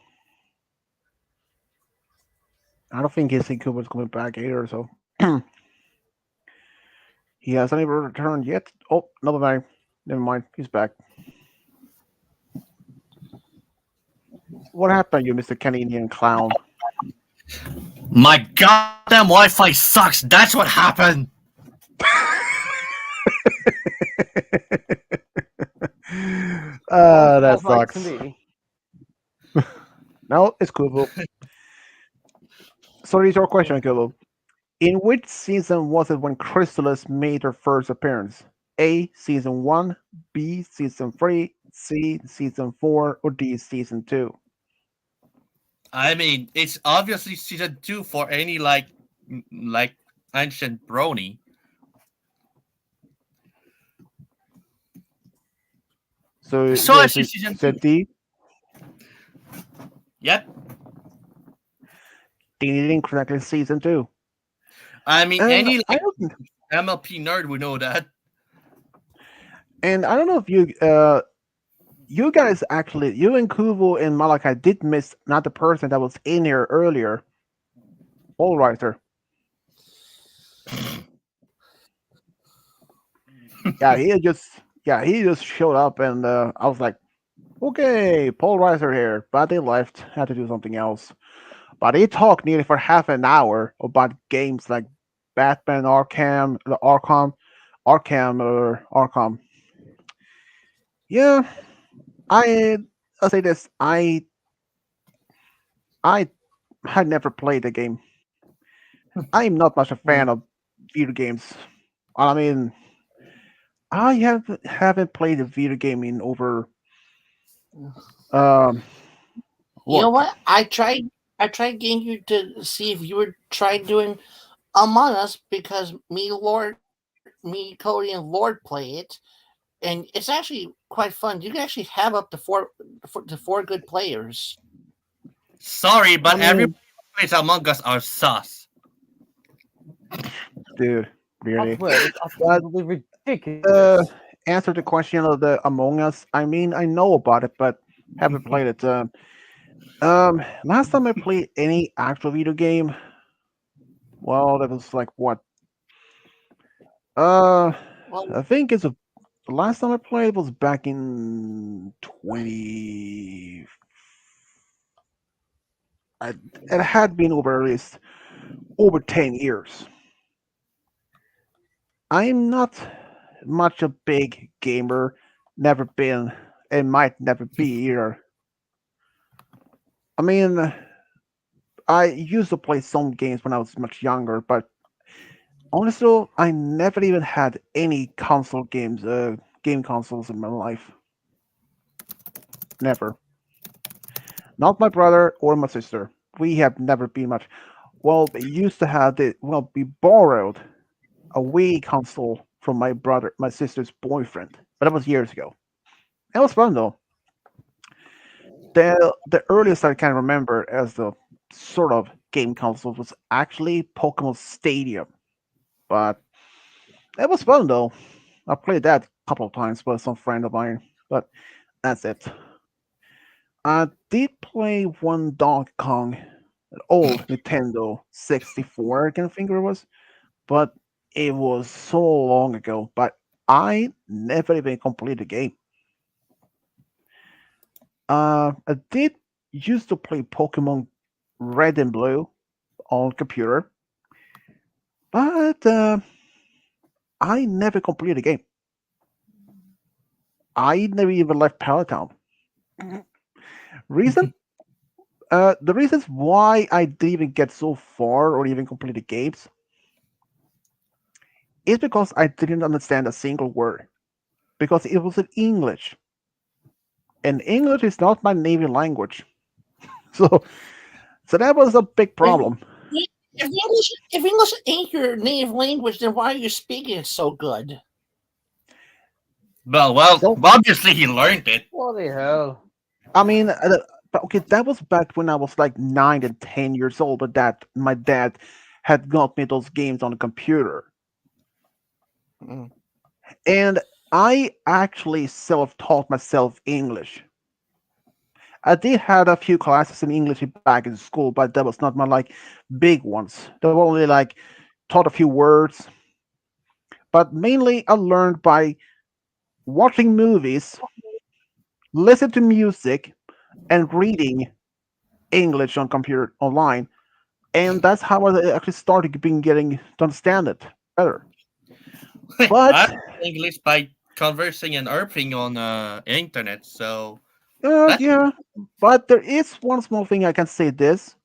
I don't think his Cooper's coming back either, so he hasn't even returned yet. Oh, never mind. Never mind. He's back. What happened, you Mr. Canadian clown? My goddamn Wi-Fi sucks. That's what happened. That Sounds like to sucks. me. No, it's Kubo. So here's your question, Kubo. In which season was it when Chrysalis made her first appearance? A, season 1, B, season 3, C, season 4, or D, season 2? I mean, it's obviously season 2 for any like ancient brony. So you So I guys see season said 2. D. Yep. D didn't correctly season 2. I mean, And any I like don't MLP nerd would know that. and I don't know if you guys actually you and Kubo and Malachi did miss not the person that was in here earlier. All writer. Yeah, he just showed up and I was like, okay, Paul Reiser here, but they left, had to do something else. But he talked nearly for half an hour about games like Batman Arkham or Arkham. Yeah, I I'll say this, I had never played the game. I'm not much a fan of video games. I mean, I haven't played a video game in over um You know look. what? I tried getting you to see if you would try doing Among Us because me, Cody, and Lord play it, and it's actually quite fun. You can actually have up to four good players. Sorry, I but everyone mean, who plays Among Us are sus. dude, I really. swear, it's But absolutely uh, ridiculous. answer the question of the Among Us. I mean, I know about it, but haven't played it. Last time I played any actual video game, well, that was like what? Uh, Well, I think the last time I played was back in 20. I, it had been over at least over 10 years. I'm not much a big gamer, never been, and might never be either. I mean, I used to play some games when I was much younger, but honestly, I never even had any console games, game consoles in my life. Never. Not my brother or my sister. We have never been much. Well, we used to have the well, we borrowed a Wii console from my sister's boyfriend, but that was years ago. It was fun though. The earliest I can remember as the sort of game console was actually Pokemon Stadium, but it was fun though. I played that a couple of times with some friend of mine, but that's it. I did play one Donkey Kong, an old Nintendo 64, I can think it was, but it was so long ago. But I never even completed the game. I did used to play Pokemon Red and Blue on computer, but I never completed the game. I never even left Palatown. Reason? The reasons why I didn't even get so far or even complete the games is because I didn't understand a single word because it was in English, and English is not my native language. So, so that was a big If, problem. if English ain't your native language, then why are you speaking it so good? Well, So, obviously he learned it. What the hell? I mean, but okay, that was back when I was like 9 and 10 years old. But that my dad had got me those games on the computer, Mm. and I actually self-taught myself English. I did had a few classes in English back in school, but that was not my like big ones. They were only like taught a few words, but mainly I learned by watching movies, listen to music, and reading English on computer online, and that's how I actually started being getting to understand it better. I But English by conversing and irping on internet. So that yeah, but there is one small thing I can say this.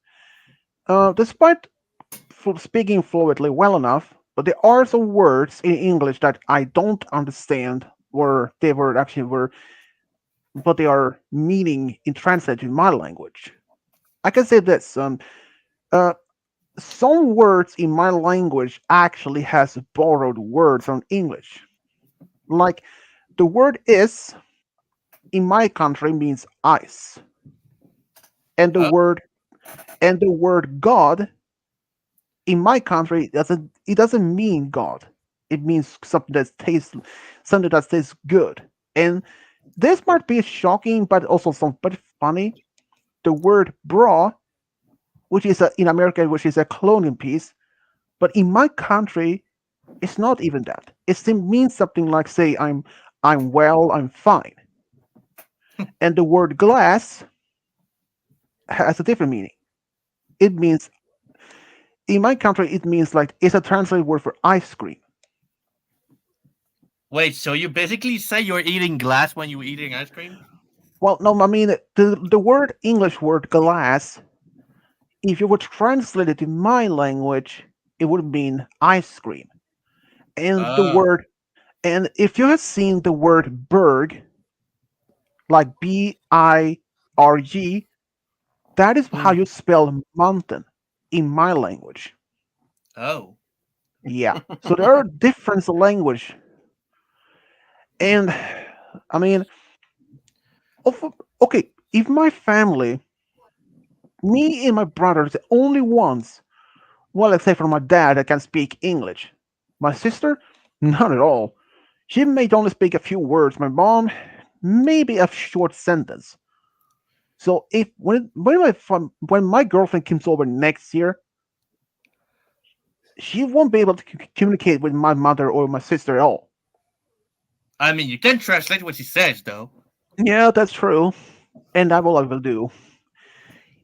Despite speaking fluently well enough, but there are some words in English that I don't understand where they were actually were, but they are meaning in translated in my language. I can say this. Uh, some words in my language actually has borrowed words from English. Like the word is in my country means ice, and the uh, word God in my country it doesn't mean God. It means something that tastes good. And this might be shocking, but also some but funny. The word bra, which is in America, which is a clothing piece, but in my country, it's not even that. It still means something like say I'm well, I'm fine. And the word glass has a different meaning. It means in my country it means like it's a translated word for ice cream. wait. So you basically say you're eating glass when you're eating ice cream? Well, no, I mean the word English word glass. If you would translate it in my language, it would mean ice cream. And the Oh. word and if you have seen the word berg, like Birg, that is how Mm. you spell mountain in my language. Oh. Yeah. So there are different language, and I mean, okay, if my family, me and my brothers, the only ones, well, except for my dad, that can speak English. My sister, not at all. She may only speak a few words. My mom, maybe a short sentence. So if when my girlfriend comes over next year, she won't be able to communicate with my mother or my sister at all. I mean, you can translate what she says, though. Yeah, that's true, and that what I will do.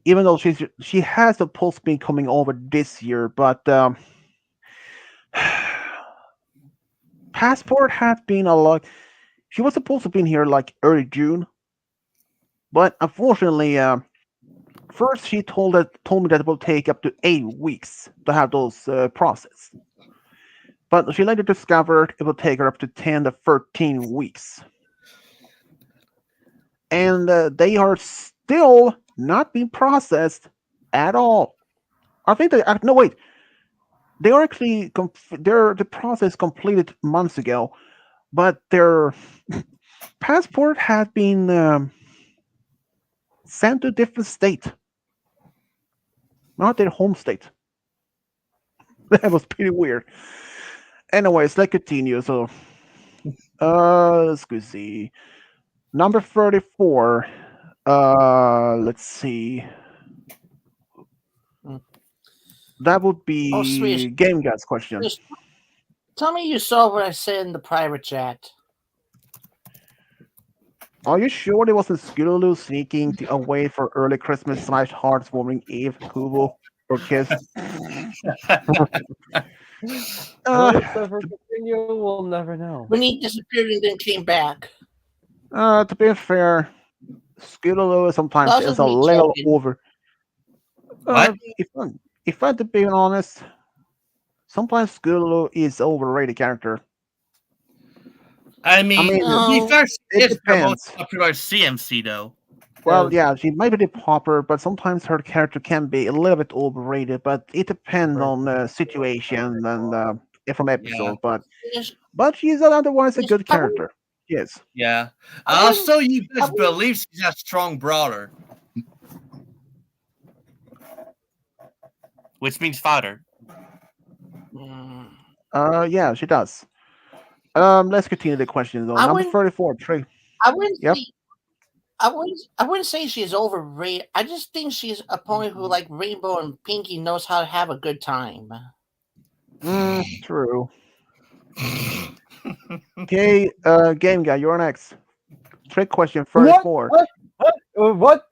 Even though she has supposed to be coming over this year, but passport has been a lot. She was supposed to be in here like early June, but unfortunately, first she told me that it will take up to 8 weeks to have those processed. But she later discovered it will take her up to 10 to 13 weeks, and they are still not being processed at all. I think they no wait, they are actually they're the process completed months ago, but they're passport had been sent to a different state, not their home state. That was pretty weird. Anyways, let's continue. So, let's go see. Number 34. Let's see. Mm. That would Oh, be Swish, Game Guy's question. Swish, tell me you saw what I said in the private chat. Are you sure it wasn't Scootaloo sneaking away for early Christmas / heartwarming Eve, Kubo, or Kiss? Uh, Will it ever continue? We'll never know. When he disappeared and then came back. to be fair, Scootaloo sometimes That was is just a me little joking. over. What? If I'm to be honest, sometimes Scootaloo is overrated character. I mean, mean, to be No, fair, It it's the most depends. popular CMC though. Well, Yes. yeah, she might be the popper, but sometimes her character can be a little bit overrated. But it depends on the situation and from Yeah, episode. Swish, But she's otherwise a Swish, good character. Yes. yeah. I wouldn't, Also, you I best wouldn't, believe she's a strong brawler, which means father. mm, Yeah, she does. Let's continue the question though. I Number wouldn't, 34, Trey. I wouldn't Yep. say, I wouldn't say she's overrated. I just think she's a pony who, like Rainbow and Pinky, knows how to have a good time. True. Okay, game guy, you're next. Trick question What? 34.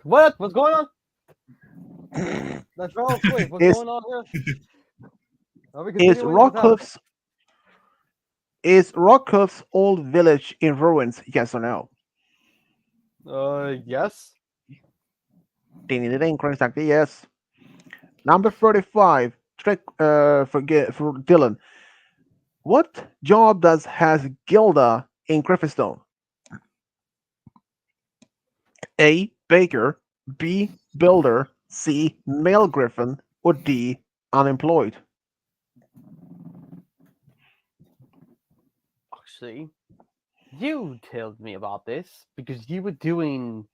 What? What's going on? That's wrong. Wait, what's Is going on here? Are we is continuing without? Rockcliff's old village in ruins? Yes or no? Yes. Ding ding ding. Exactly. Yes. Number 35. Trick. For Dylan. What job has Gilda in Griffinstone? A. Baker. B. Builder. C. Male Griffin. Or D. Unemployed. Actually, you told me about this because you were doing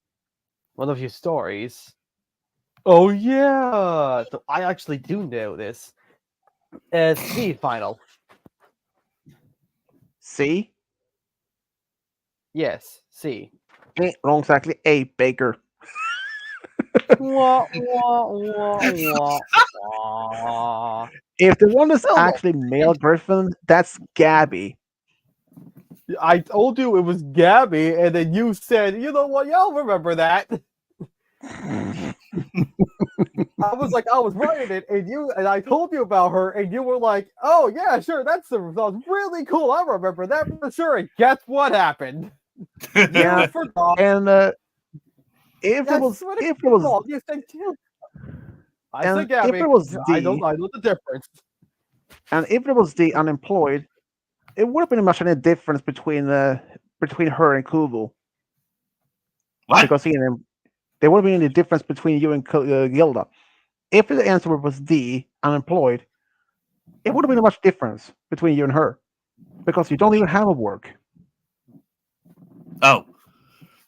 one of your stories. Oh yeah. So I actually do know this. C final. C. Yes, C. Wrong. Exactly. A. Baker. Wah, wah, wah, wah, wah. If the one is Still actually male Griffin, that's Gabby. I told you it was Gabby, and then you said, "You know what? Y'all remember that." I was like, I was writing it, and I told you about her, and you were like, "Oh yeah, sure, that sounds really cool. I remember that for sure." And guess what happened? Yeah, You forgot. and if it That's was what if it was called. You said Gabby. I and said Gabby. if it was I D know the difference. and if it was the unemployed, it would have been much any difference between her and Kubo What? because there would have been any difference between you and Gilda. If the answer was D unemployed, it would have been much difference between you and her because you don't even have a work. Oh,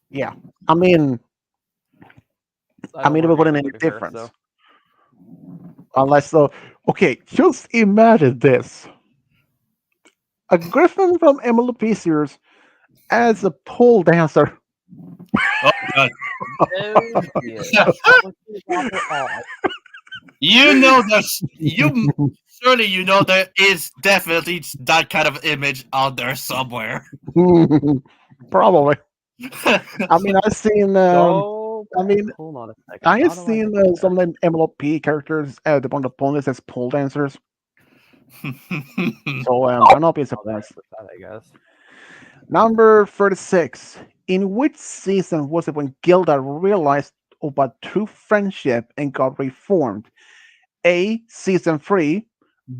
Yeah, I mean, I don't it work wouldn't either, make to any be fair, difference so. unless so. Okay, just imagine this: a Griffin from MLP series as a pole dancer. oh God. Oh dear. You know there's you surely you know there is definitely that kind of image out there somewhere. Probably. I mean, I've seen. So, I mean, hold on a second. I've How do I seen get there? some of the MLP characters the one opponents as pole dancers. So I'm not being Oh, that's surprised. that, I guess. Number 36. In which season was it when Gilda realized about true friendship and got reformed? A. Season 3.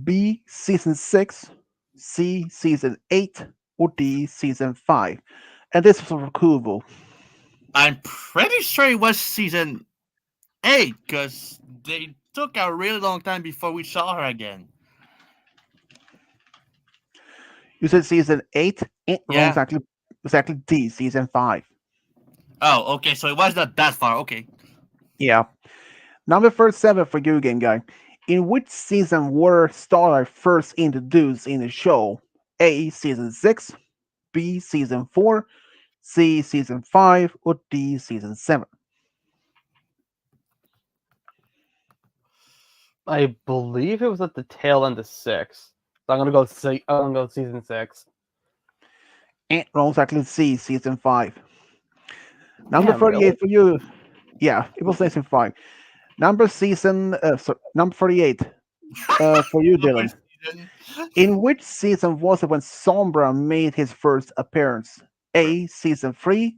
B. Season 6. C. Season 8. Or D. Season 5. And this is for Kubo. I'm pretty sure it was season 8 because they took a really long time before we saw her again. You said season 8? Wrong Yeah. exactly. Exactly D, season 5. Oh, okay. So it was not that far. Okay. Yeah. Number 37 for you, game guy. In which season were Starlight first introduced in the show? A, season 6, B, season 4, C, season 5, or D, season 7? I believe it was at the tail end of 6. So I'm gonna go. I'm gonna go season 6. And wrong, exactly C, season 5. Number Damn, really? 38 for you. Yeah, it was season 5. Number 38 for you, Number Dylan. season. In which season was it when Sombra made his first appearance? A, season 3,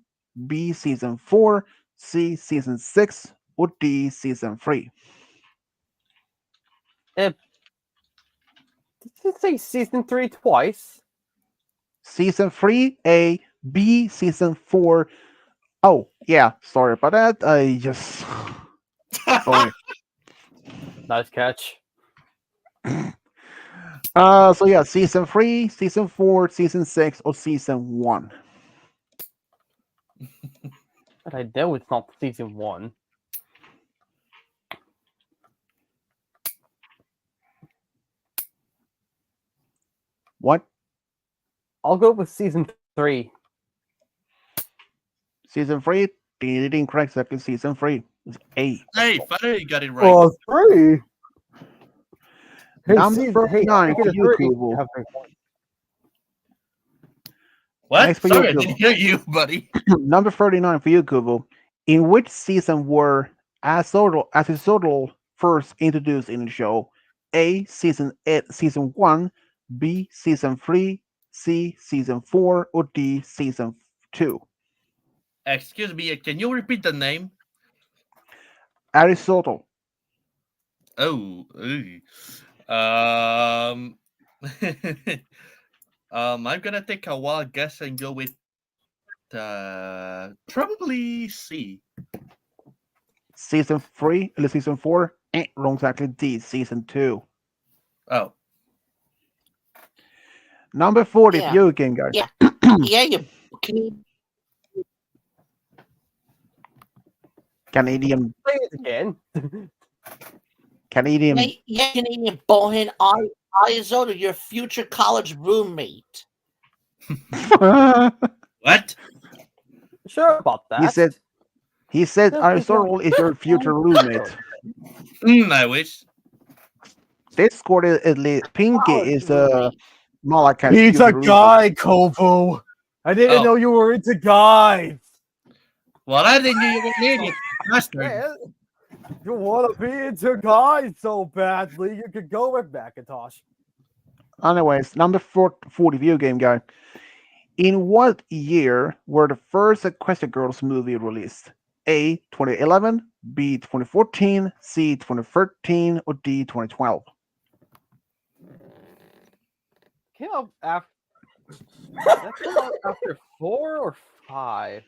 B, season 4, C, season 6, or D, season 3? Eh, did you say season 3 twice? Season 3, A, B, season 4. Oh, yeah, sorry about that. I just. Sorry. Nice catch. So yeah, season 3, season 4, season 6, or season 1? But I know it's not season 1. What? I'll go with season 3. Season 3? Incorrect, exactly. Season 3. It's A. Hey, finally you got it right. Oh, 3. Number 39 for you, Kubo. What? Next for you, Sorry, I Kubo. didn't hear you, buddy. Number 39 for you, Kubo. In which season were Azotl first introduced in the show? A, season 8, season 1, B, season 3, C, season 4, or D, season 2? Excuse me, can you repeat the name? Aristotle. Oh, um, I'm gonna take a wild guess and go with probably C. Season 3, season 4? Wrong, exactly. D, season 2. Oh, Number 40 for Yeah. you, Game Guy. Yeah. Yeah, you Canadian. Play it again. Canadian. yeah, Canadian Bohan Isoda, your future college roommate. what? Sure about that. He said Just Aristotle is your future roommate. I wish. Discord is Pinky is roommate. Malachi's He's future a roommate. guy, Kovu. I didn't Oh. know you were into guys. Well, I didn't know you were an idiot, bastard. Man, you want to be into guys so badly, you could go with Macintosh. Anyways, number 40 video game guy. In what year were the first Equestria Girls movie released? A, 2011, B, 2014, C, 2013, or D, 2012? Came out after. That came out after 4 or 5.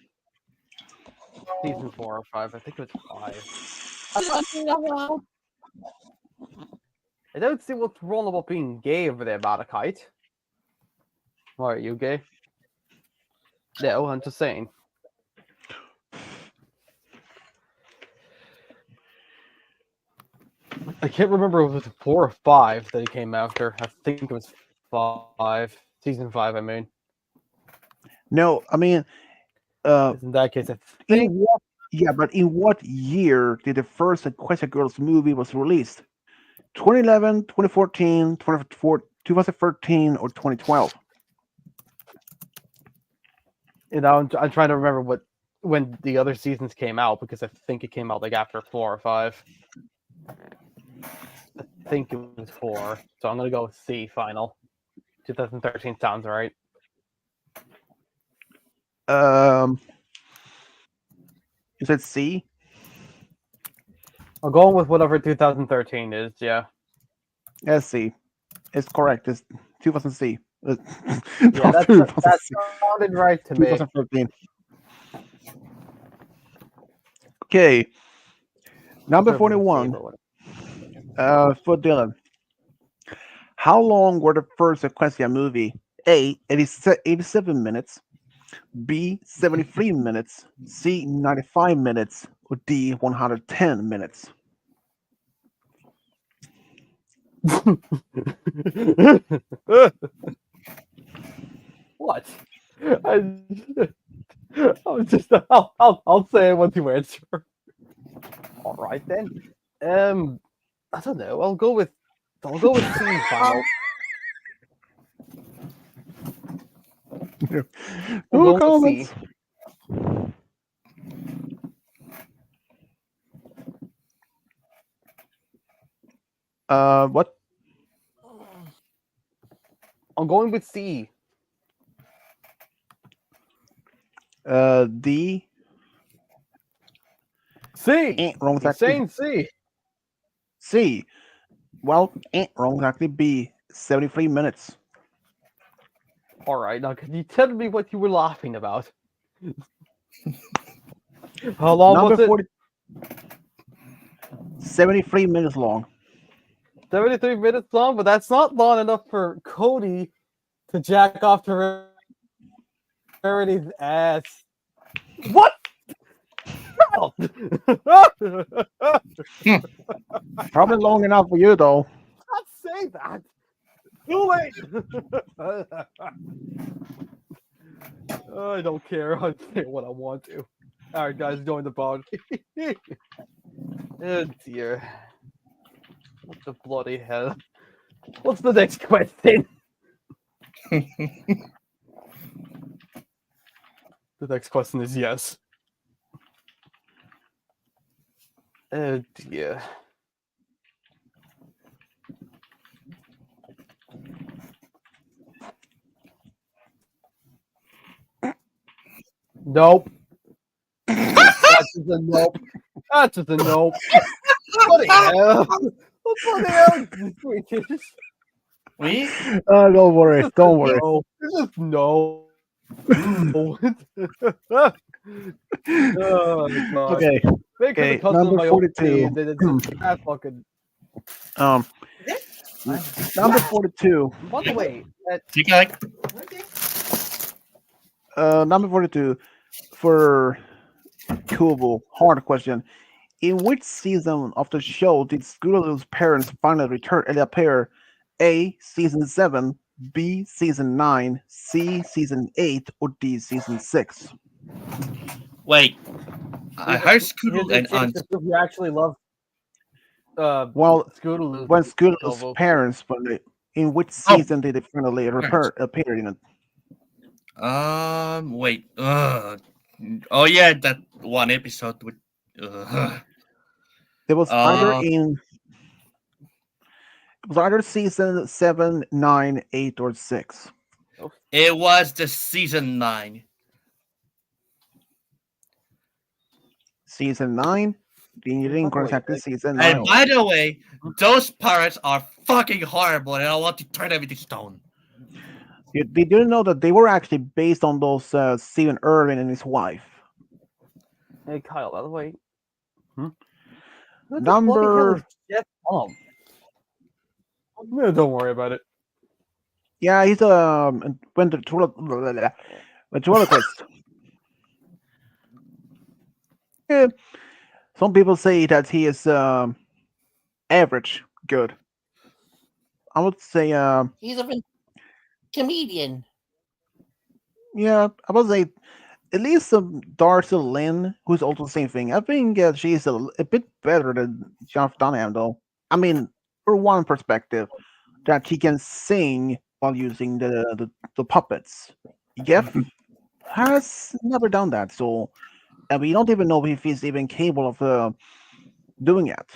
Season 4 or 5. I think it was 5. I don't see what's wrong about being gay over there, Malachite. Why are you gay? No, I'm just saying. I can't remember if it was 4 or 5 that it came after. I think it was 5. Season 5, I mean. No, I mean, In that case, I think. but in what year did the first Equestria Girls movie was released? 2011, 2014, 2013, or 2012? You know, I'm trying to remember when the other seasons came out because I think it came out like after 4 or 5. I think it was 4, so I'm gonna go with C. Final. 2013 sounds right. You said C? I'll go with whatever 2013 is. Yeah. Yes, C. It's correct. It's 2000 C. Yeah, that sounded right to me. 2013. Okay. Number 41. For Dylan. How long were the first Equestria movie? A, 87 minutes. B 73 minutes, C 95 minutes, or D 110 minutes? What? I, I'll just I'll say I want to answer. All right then. I don't know. I'll go with C final. I'll No go with C. comments. What? I'm going with C. D. C. Wrong. He's Exactly. saying C. C. Well, wrong. Exactly. B 73 minutes. All right. Now, can you tell me what you were laughing about? How long Number was it? 40. 73 minutes long. 73 minutes long, but that's not long enough for Cody to jack off to Rarity's ass. What? Probably long enough for you though. Not say that. Too late. I don't care. I'll say what I want to. All right, guys, join the pod. Oh dear. What the bloody hell? What's the next question? The next question is yes. Oh dear. Nope. That's just a nope. That's just a nope. What the hell? What the hell is this freaking? We? Don't worry. Don't worry. No. This is no. Oh god. Okay. They could Okay, have cut number my 42. and then it's just that fucking. Um, number 42. By the way, You got Number 42 for Kubo. Hard question. In which season of the show did Scootaloo's parents finally return and appear? A. Season 7, B. Season 9, C. Season 8, or D. Season 6? wait. I heard Scootle and Aunt. You actually love Well, Scootaloo. when Scootaloo's Novo. parents, in which Oh. season did they finally appear in it? Wait. Oh yeah, that one episode with. It was either season 7, 9, 8, or 6. It was the season 9. Season 9? Then you didn't exactly season 9. And by the way, those pirates are fucking horrible, and I want to turn them into stone. You didn't know that they were actually based on those Stephen Irwin and his wife. Hey Kyle, by the way. Number. Jeff Tom. No, don't worry about it. Yeah, he's ventriloquist. Yeah, some people say that he is average good. I would say He's a comedian. yeah, I would say at least Darcy Lynn, who's also the same thing. I think she's a bit better than Jeff Dunham, though. I mean, for one perspective, that he can sing while using the puppets. Jeff has never done that, so and we don't even know if he's even capable of doing it.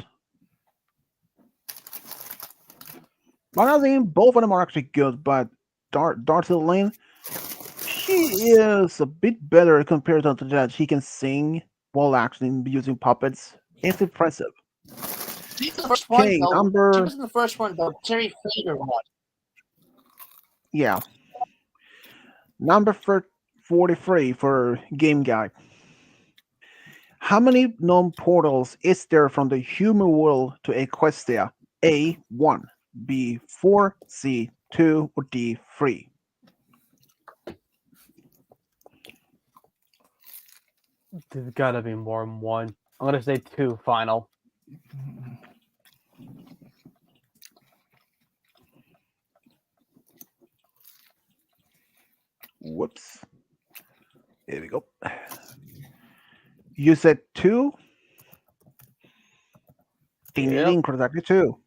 But I think both of them are actually good, but Darcy Lynn, she is a bit better compared to that. She can sing while actually using puppets. It's impressive. She's the first one, Okay, though. number. She wasn't the first one, though. Terry Fader one. Yeah. Number 43 for Game Guy. How many known portals is there from the human world to Equestria? A. 1, B. 4, C. 2, or D. 3? There's gotta be more than one. I'm gonna say 2 final. Whoops. Here we go. You said two? Ding ding Yep. ding, correctly two.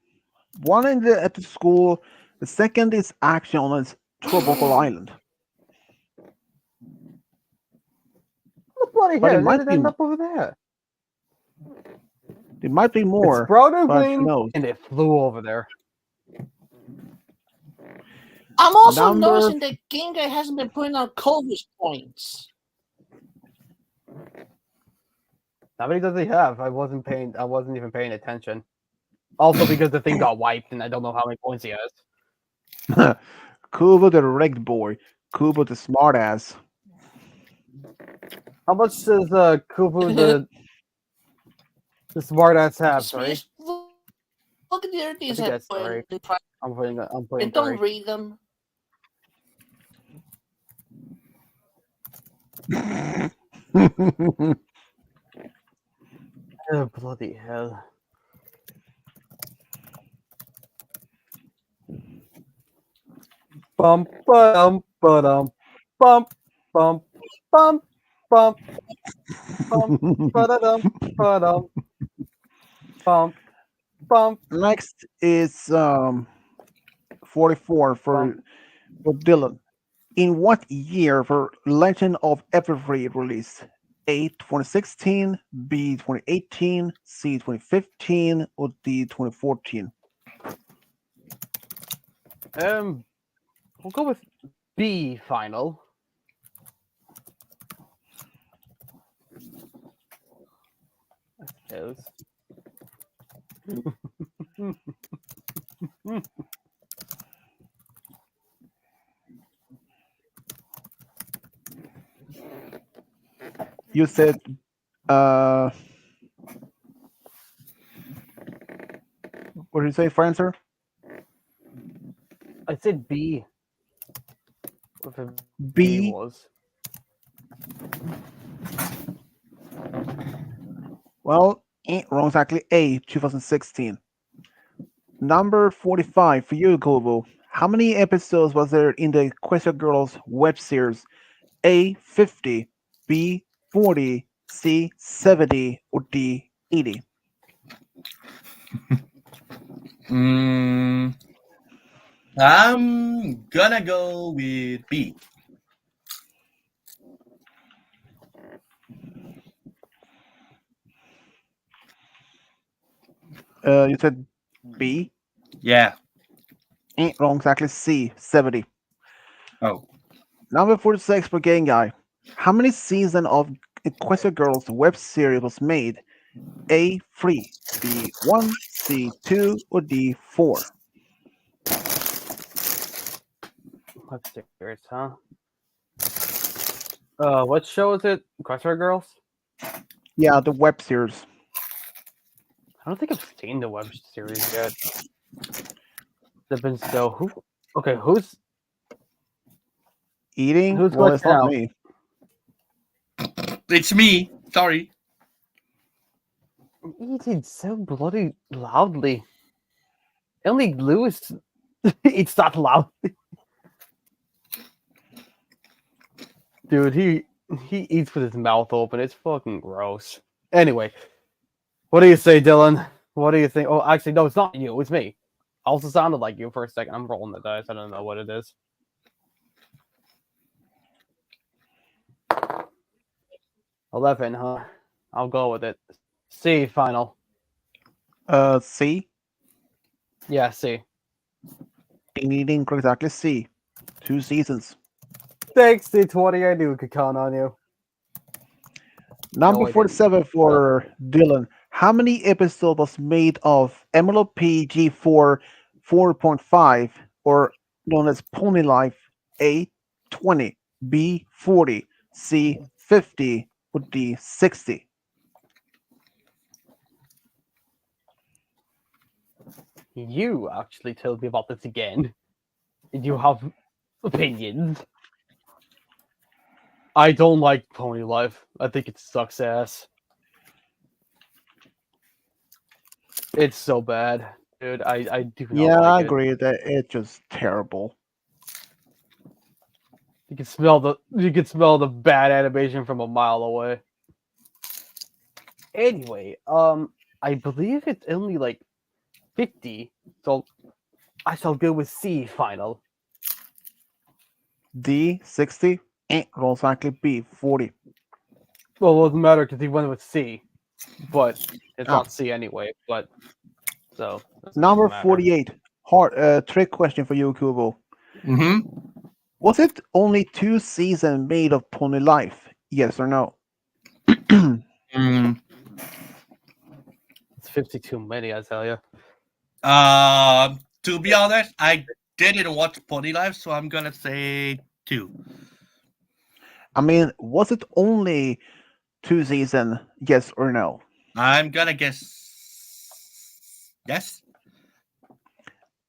One at the school. The second is action on its tropical island. What the bloody But it hell? How might did it be end up over there? It more, sprouted but who wings knows? and it flew over there. I'm also Number noticing that Game Guy hasn't been putting on Clovis points. How many does he have? I wasn't even paying attention. Also because the thing got wiped and I don't know how many points he has. Kubo the wrecked boy. Kubo the smartass. How much does Kubu the smartass have, sorry? Look at the other I things think I that's put sorry. in private I'm putting and don't 3. read them. Oh, bloody hell. Bump bum ba-dum bump bump bump bump bump ba-da-dum ba-dum bump bump Next is 44 bump. for Dylan. In what year for Legend of Everfree released? A 2016, B 2018, C 2015, or D 2014? We'll go with B final. I suppose. You said uh what did you say for answer? I said B. Whatever B B. was. Well, wrong exactly. A 2016. Number 45 for you, Kobo. How many episodes was there in the Question Girls web series? A 50, B 40, C 70, or D 80? Mm, I'm gonna go with B. You said B? Yeah. Wrong exactly. C 70. Oh. Number 46 for Game Guy. How many seasons of Question Girls web series was made? A 3, B 1, C 2, or D 4? Web series, huh? What show is it? Crossword Girls? Yeah, the web series. I don't think I've seen the web series yet. They've been so who? Okay, who's Eating? Well, it's glitching not out? me. It's me. Sorry. Eating so bloody loudly. Only Lewis eats that loud. Dude, he eats with his mouth open. It's fucking gross. Anyway, what do you say, Dylan? What do you think? Oh, actually, no, it's not you. It's me. I also sounded like you for a second. I'm rolling the dice. I don't know what it is. $11, huh? I'll go with it. C final. C. Yeah, C. Eating exactly C. 2 seasons. Thanks, D20. I knew we could count on you. Number No, I didn't. 47 for Dylan. How many episodes was made of MLOP G4 4.5, or known as Pony Life? A 20, B 40, C 50, or D 60? You actually told me about this again. You have opinions. I don't like Pony Life. I think it sucks ass. It's so bad, dude. I do not Yeah, like I it. agree that it's just terrible. You can smell the bad animation from a mile away. Anyway, I believe it's only like 50, so I shall go with C final. D 60, rolls likely B 40. Well, it doesn't matter because he went with C, but it's Ah, not C anyway. But so it number doesn't matter. 48. Hard trick question for you, Kubo. Mm-hmm. Was it only 2 seasons made of Pony Life? Yes or no? Mm. It's 50 too many, I tell you. To be honest, I didn't watch Pony Life, so I'm gonna say 2. I mean, was it only 2 seasons? Yes or no? I'm gonna guess yes.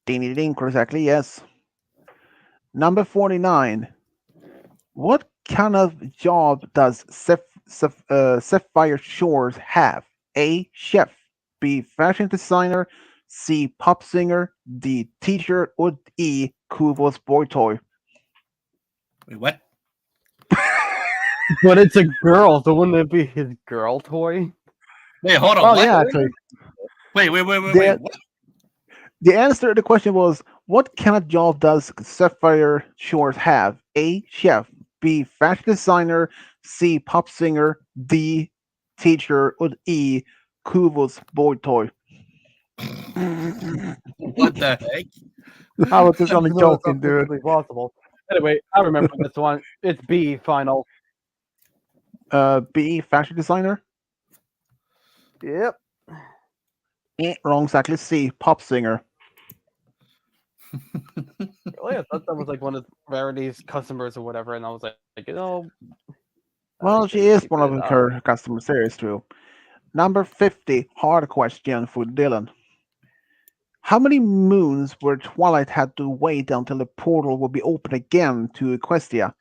Ding ding ding, correctly, yes. Number 49. What kind of job does Sapphire Shores have? A. Chef. B. Fashion designer. C. Pop singer. D. Teacher. Or E. Kubo's boy toy. Wait, what? But it's a girl, so wouldn't it be his girl toy? Wait, hold on. Well, What? yeah, actually. Wait. The, What? the answer to the question was, what kind of job does Sapphire Shores have? A. Chef. B. Fashion designer. C. Pop singer. D. Teacher. Or E. Kubo's boy toy. What the heck? I was just only No, it's joking, not dude. physically possible. Anyway, I remember this one. It's B final. B. Fashion designer. Yep. Wrong, exactly. C. Pop singer. Really, I thought that was like one of Rarity's customers or whatever, and I was like Well, I she shouldn't is keep one of it. her customer service too. Number 50. Hard question for Dylan. How many moons were Twilight had to wait until the portal would be open again to Equestria?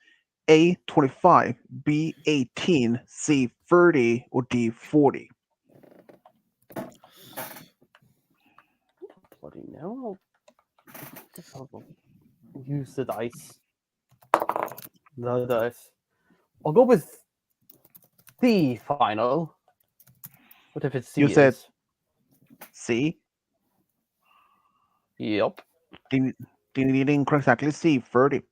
A. 25. B. 18. C. 30. Or D. 40. Bloody no! Guess I'll use the dice. The dice. I'll go with C final. What if it's You C said is? C. Yep. Ding, ding, ding, ding, exactly. C. 30.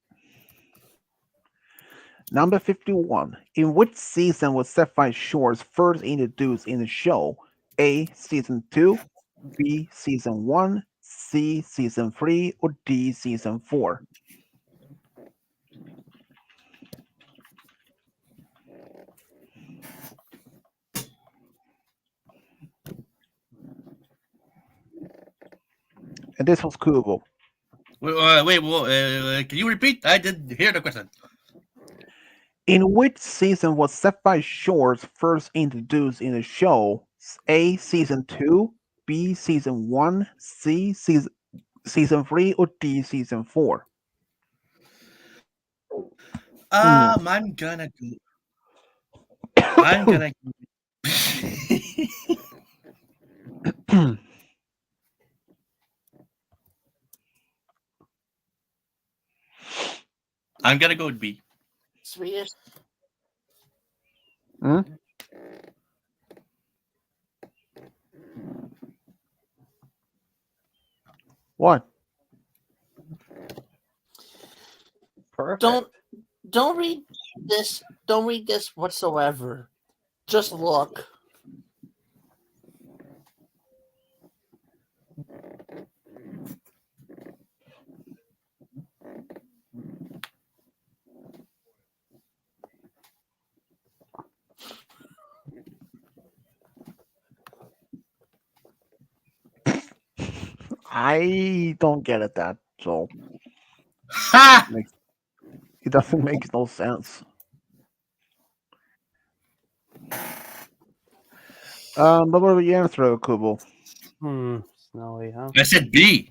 Number 51. In which season was Sapphire Shores first introduced in the show? A. Season 2. B. Season 1. C. Season 3. Or D. Season 4. And this was Kubo. Can you repeat? I didn't hear the question. In which season was Sapphire Shores first introduced in the show? A. Season 2. B. Season 1. C. Season 3. Or D. Season 4. I'm gonna go. I'm gonna. I'm gonna go with B. Swedish. Hmm? What? Perfect. Don't read this. Don't read this whatsoever. Just look. I don't get it that, so Ha! it doesn't make no sense. But what about your answer, Kubo? Snowy, huh? I said B.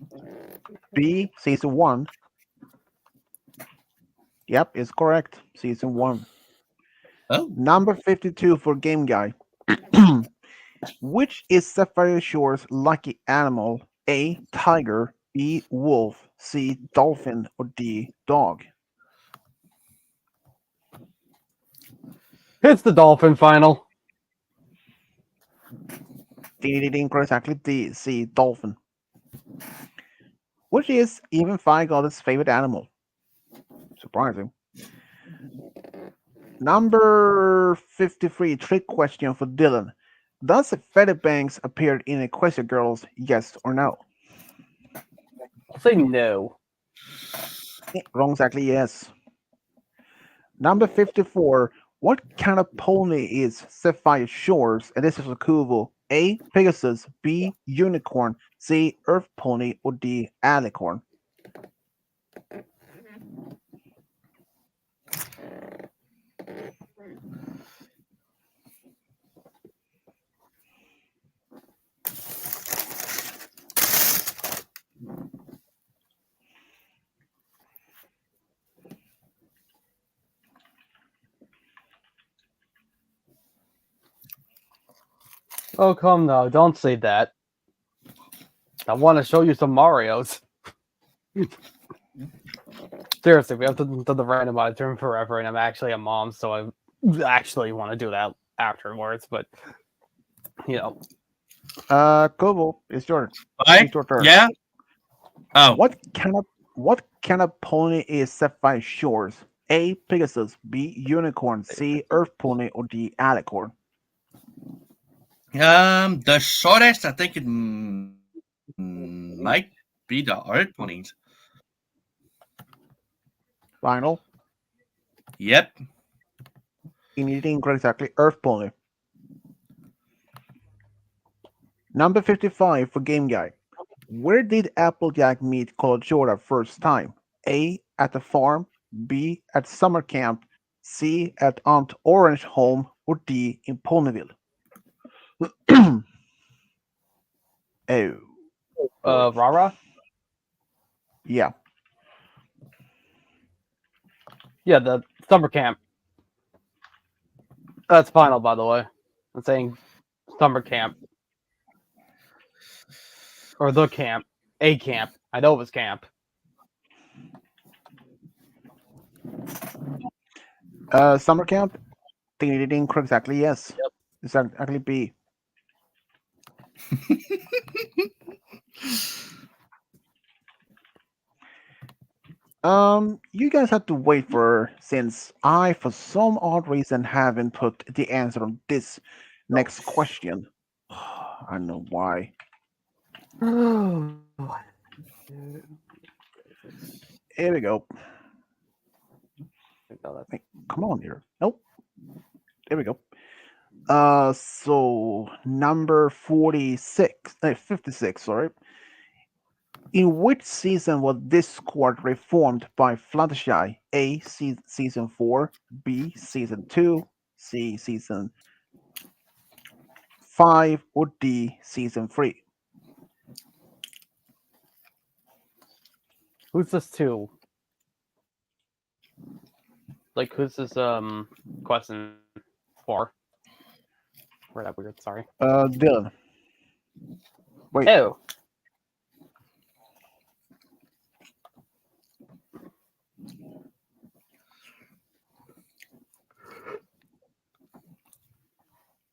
B, season 1. Yep, it's correct. Season 1. Oh, Number 52 for Game Guy. Which is Sapphire Shore's lucky animal? A. Tiger. B. Wolf. C. Dolphin. Or D. Dog? It's the Dolphin final. Exactly D. C. Dolphin. Which is even God's favorite animal? Surprising. Number 53, trick question for Dylan. Does Fetty Banks appear in Equestria Girls? Yes or no? I'll say no. Wrong, exactly, yes. Number 54, what kind of pony is Sapphire Shores? And this is a Kubo. A. Pegasus. B. Unicorn. C. Earth Pony. Or D. Alicorn? Oh, come now. Don't say that. I want to show you some Marios. Seriously, we have done the randomizer term forever, and I'm actually a mom, so I actually want to do that afterwards. But you know, Kubo, it's your right? turn. Yeah. Oh, What kind of pony is Sapphire Shores? A. Pegasus. B. Unicorn. C. Earth Pony. Or D. Alicorn? the shortest I think it might be the Earth Ponies. Final. Yep. Exactly. Earth Pony. Number 55 for Game Guy. Where did Applejack meet Colajora first time? A. At the farm. B. At summer camp. C. At Aunt Orange home. Or D. In Ponyville? Oh. Rara. Yeah. Yeah, the summer camp. That's final, by the way. I'm saying summer camp or the camp, a camp. I know it was camp. Summer camp. Ding ding ding. Exactly. Yes. Yep. It's exactly B. You guys have to wait for since I, for some odd reason, haven't put the answer on this next question. I know why. Here we go. Wait, come on here. Nope. There we go. So number 46, 56, sorry. In which season was this squad reformed by Fluttershy? A. Season 4, B. Season 2, C. Season 5, or D. Season 3? Who's this to? Like, who's this question for? Where that weird? Sorry. Dylan. Wait. Oh.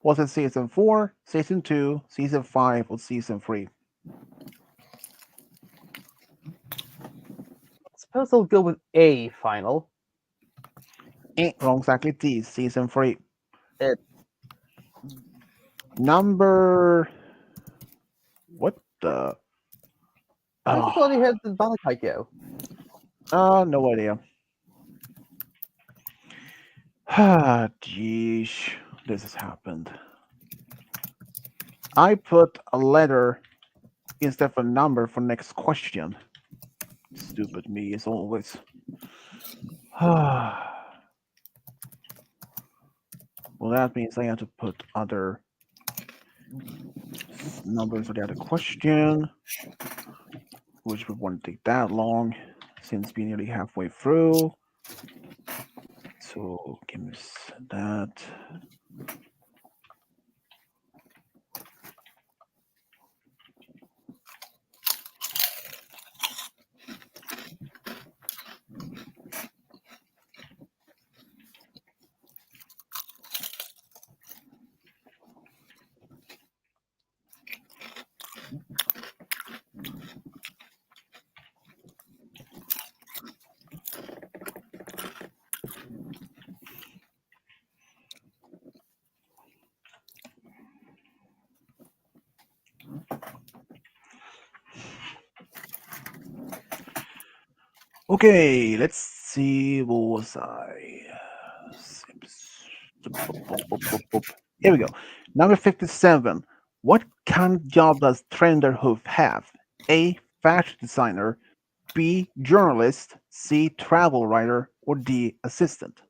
Was it season 4, season 2, season 5, or season 3? I suppose I'll go with A final. Wrong, exactly D. Season 3. It. Number. What the? I thought he had the Balakaiko. No idea. Ah, jeez. This has happened. I put a letter instead of a number for next question. Stupid me as always. Well, that means I have to put other numbers for the other question, which would won't take that long since we're nearly halfway through. So give me that. Okay, let's see. What was I? Here we go. Number 57. What kind of job does Trenderhoof have? A. Fashion designer. B. Journalist. C. Travel writer. Or D. Assistant.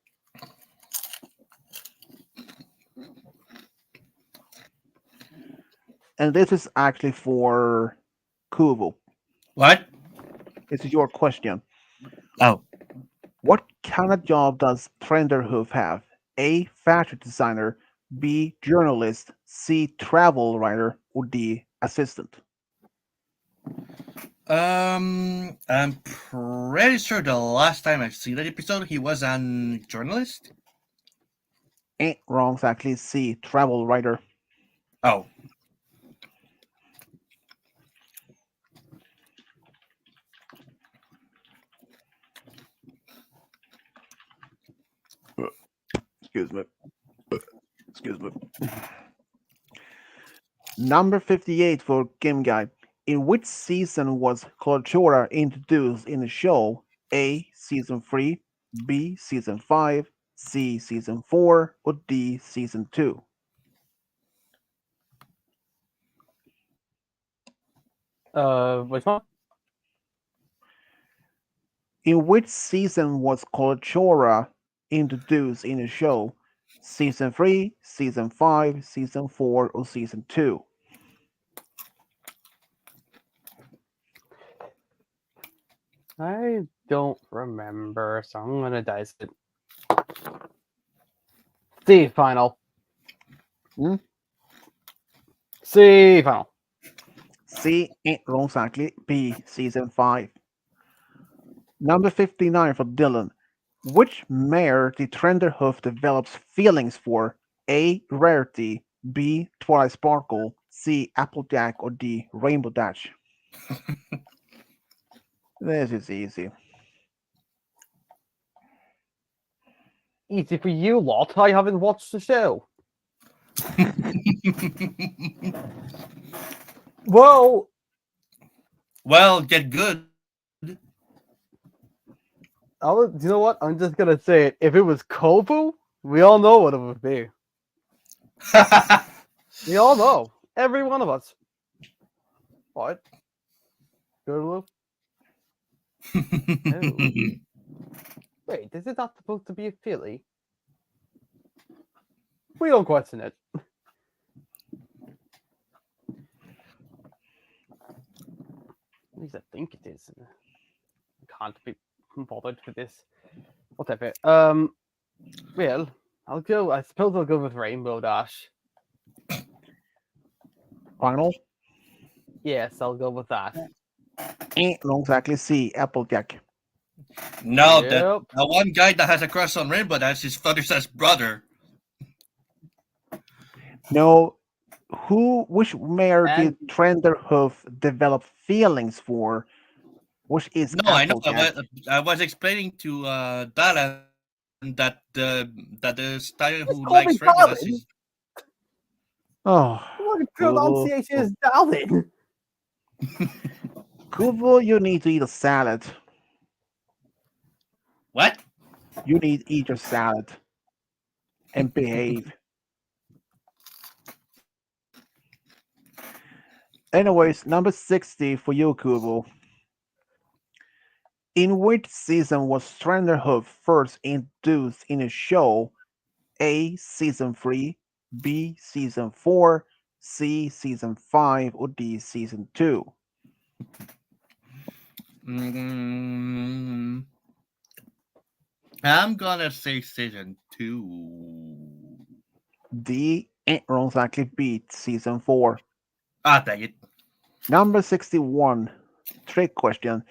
And this is actually for Kubo. What? This is your question. Oh. What kind of job does Trenderhoof have? A. Fashion designer. B. Journalist. C. Travel writer. Or D. Assistant. I'm pretty sure the last time I've seen that episode, he was a journalist. Ain't wrong, exactly. C. Travel writer. Oh. Excuse me. Excuse me. Number 58 for Game Guy. In which season was Cultura introduced in the show? A. Season 3. B. Season 5. C. Season 4. Or D. Season 2. Which one? In which season was Cultura introduced in the show? Season 3, Season 5, Season 4, or Season 2? I don't remember, so I'm gonna dice it. C final. Hmm? C final. C. Ain't wrong, exactly. B. Season 5. Number 59 for Dylan. Which mare did Trenderhoof develops feelings for? A. Rarity. B. Twilight Sparkle. C. Applejack. Or D. Rainbow Dash. This is easy. Easy for you lot. I haven't watched the show. Well, Well, get good. you know what? I'm just gonna say it. If it was Kobu, we all know what it would be. We all know. Every one of us. What? Good. No. Wait, is it not supposed to be a filly? We don't question it. At least I think it is. I can't be bothered with this. Whatever. Well, I'll go. I suppose I'll go with Rainbow Dash. Final? Yes, I'll go with that. Ain't wrong, exactly. C. Applejack. No, Yep. the one guy that has a crush on Rainbow, that's his father's brother. No. Which mare And did Trenderhoof develop feelings for? Which is No, I know. Applejack. I was explaining to Dalan that the stallion who just call likes me Rainbow, that's Darling. his. Oh, What Kubo. pronunciation is Darling? Kubo, you need to eat a salad. What? You need to eat your salad and behave. Anyways, number 60 for you, Kubo. In which season was Stranderhoof first introduced in a show? A. Season 3. B. Season 4. C. Season 5. Or D. Season 2? Mm, I'm gonna say season 2. D. Ain't wrong exactly beat season 4. Ah, dang it. Number 61. Trick question.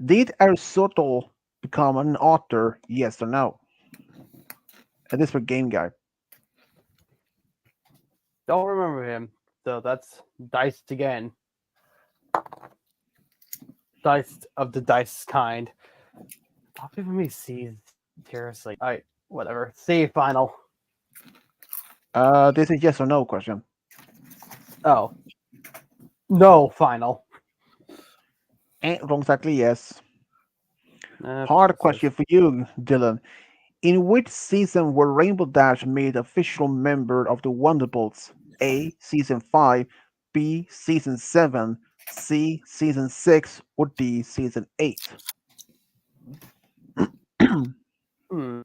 Did Aristotle become an author? Yes or no? And this for Game Guy. Don't remember him. So that's diced again. Diced of the dice kind. Stop giving me C's. Seriously. Alright, whatever. C final. This is yes or no question. Oh. No final. Ain't wrong exactly yes. That's Hard just- question for you, Dylan. In which season were Rainbow Dash made official member of the Wonderbolts? A. Season 5, B. Season 7, C. Season 6, or D. Season 8? Hmm.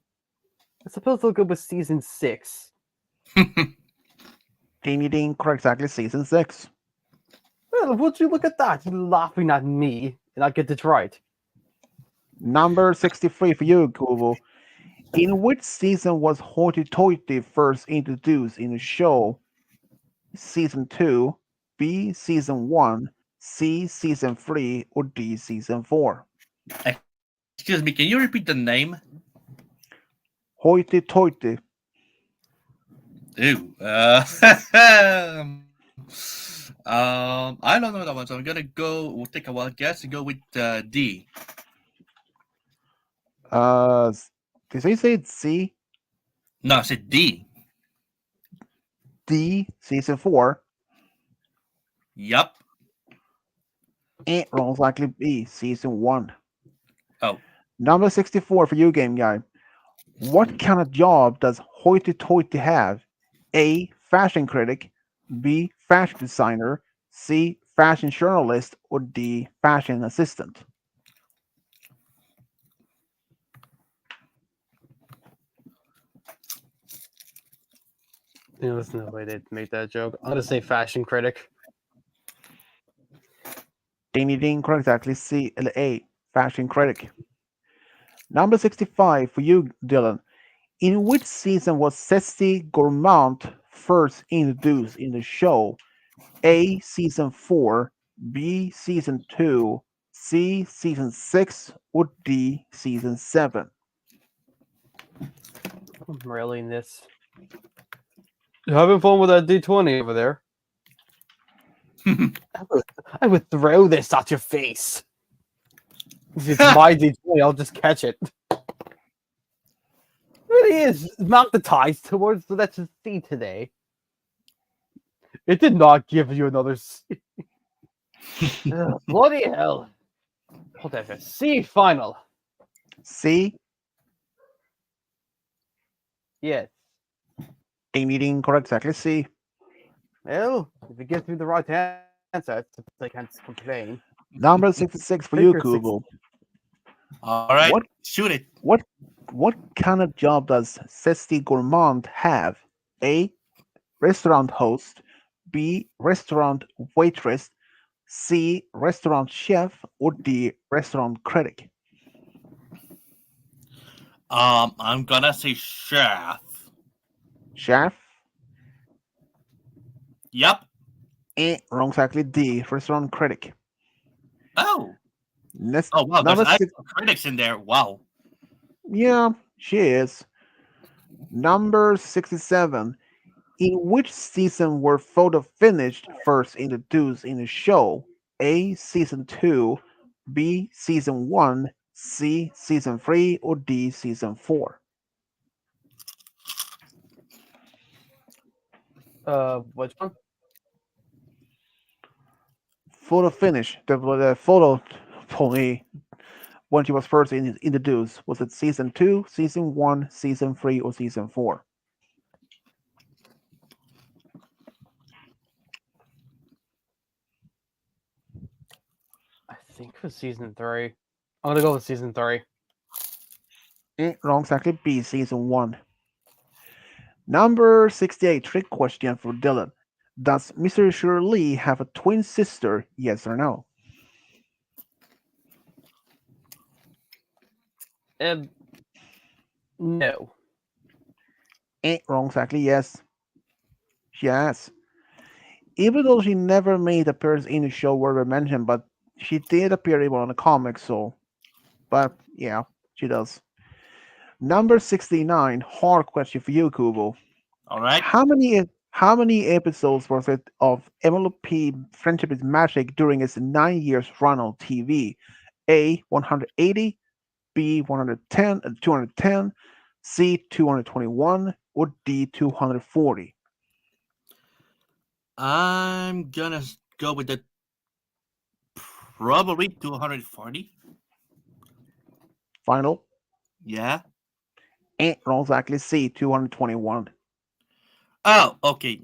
I suppose they'll go with season 6. Ding ding ding, correct exactly season 6. Well, would you look at that? You're laughing at me, and I get it right. Number 63 for you, Kubo. In which season was Hoity Toity first introduced in the show? Season 2, B. Season 1, C. Season 3, or D. Season 4? Excuse me, can you repeat the name? Hoity Toity. Ew. I don't know that one, so I'm gonna go. We'll take a wild guess and go with D. Uh, did they say C? No, I said D. D. Season 4? Yup. And wrong, likely B. Season 1. Oh. Number 64 for you, Game Guy. What kind of job does Hoity Toity have? A. Fashion critic, B. Fashion designer, C. Fashion journalist, or D. Fashion assistant? There's no way they'd make that joke. I'm gonna say fashion critic. Ding ding ding, correct exactly C. A. Fashion critic. Number 65 for you, Dylan. In which season was Ceci Gourmand first introduced in the show? A. Season 4, B. Season 2, C. Season 6, or D. Season 7? I'm railing this. You having fun with that D20 over there? I would throw this at your face. If it's my D20, I'll just catch it. It really is magnetized towards the letter C today. It did not give you another C. Ugh, bloody hell. Whatever. C final. C. Yes. Ding ding ding, correct exactly C. Well, if you get me the right answer, I can't complain. Number 66 for you, Figure Kubo. All right. What Shoot it. what what kind of job does Ceci Gourmand have? A. Restaurant host, B. Restaurant waitress, C. Restaurant chef, or D. Restaurant critic? I'm gonna say chef. Chef? Yup. Wrong, exactly D. Restaurant critic. Oh. Next, Oh wow. There's number six. actual critics in there. Wow. Yeah, she is. Number 67. In which season were photo finished first introduced in the show? A. Season 2, B. Season 1, C. Season 3, or D. Season 4? Which one? Photo finish. The photo told me when she was first introduced. Was it Season 2, Season 1, Season 3, or Season 4? I think it was season 3. I'm gonna go with season 3. Wrong, exactly B. Season 1. Number 68, trick question for Dylan. Does Mr. Shirley have a twin sister? Yes or no? Um, No. Wrong exactly, yes. She has. Even though she never made appearance in the show where we mentioned, but she did appear in one of the comics, so but yeah, she does. Number 69, hard question for you, Kubo. All right. How many episodes was it of MLP Friendship is Magic during its 9 years run on TV? A 180, B 110, 210, C 221, or D 240? I'm gonna go with the probably 240. Final. Yeah. Wrong exactly. C 221. Oh, okay.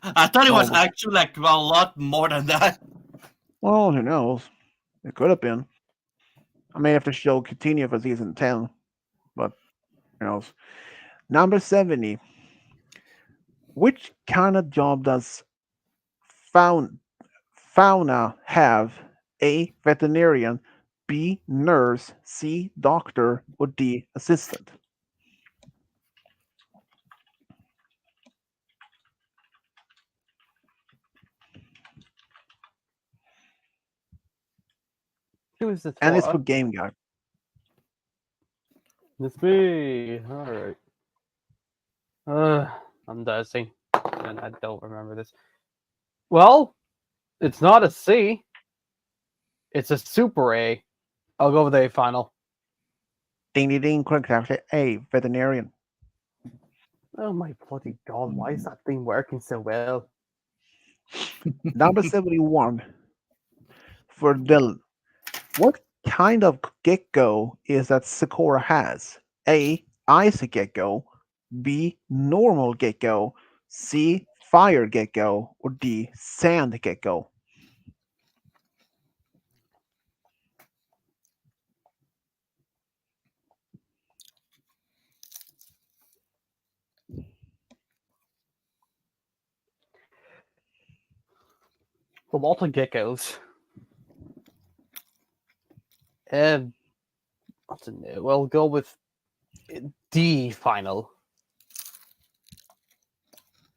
I thought it was Oh, actually like a lot more than that. well, who knows? It could have been. I may have to show continue for season 10, but who knows? Number 70. Which kind of job does faun- fauna have? A. Veterinarian. B. Nurse. C. Doctor. Or D. Assistant? Who is this And it's for for? Game Guy. It's me. Alright. Uh, I'm dicing. And I don't remember this. Well, it's not a C. It's a super A. I'll go with A final. Ding ding ding. Correct answer. A. Veterinarian. Oh my bloody god, why is that thing working so well? Number 71. For Dylan. What kind of gecko is that Sakura has? A. Ice gecko. B. Normal gecko. C. Fire gecko. Or D. Sand gecko? A lot of geckos. Um, I don't know. We'll go with D final.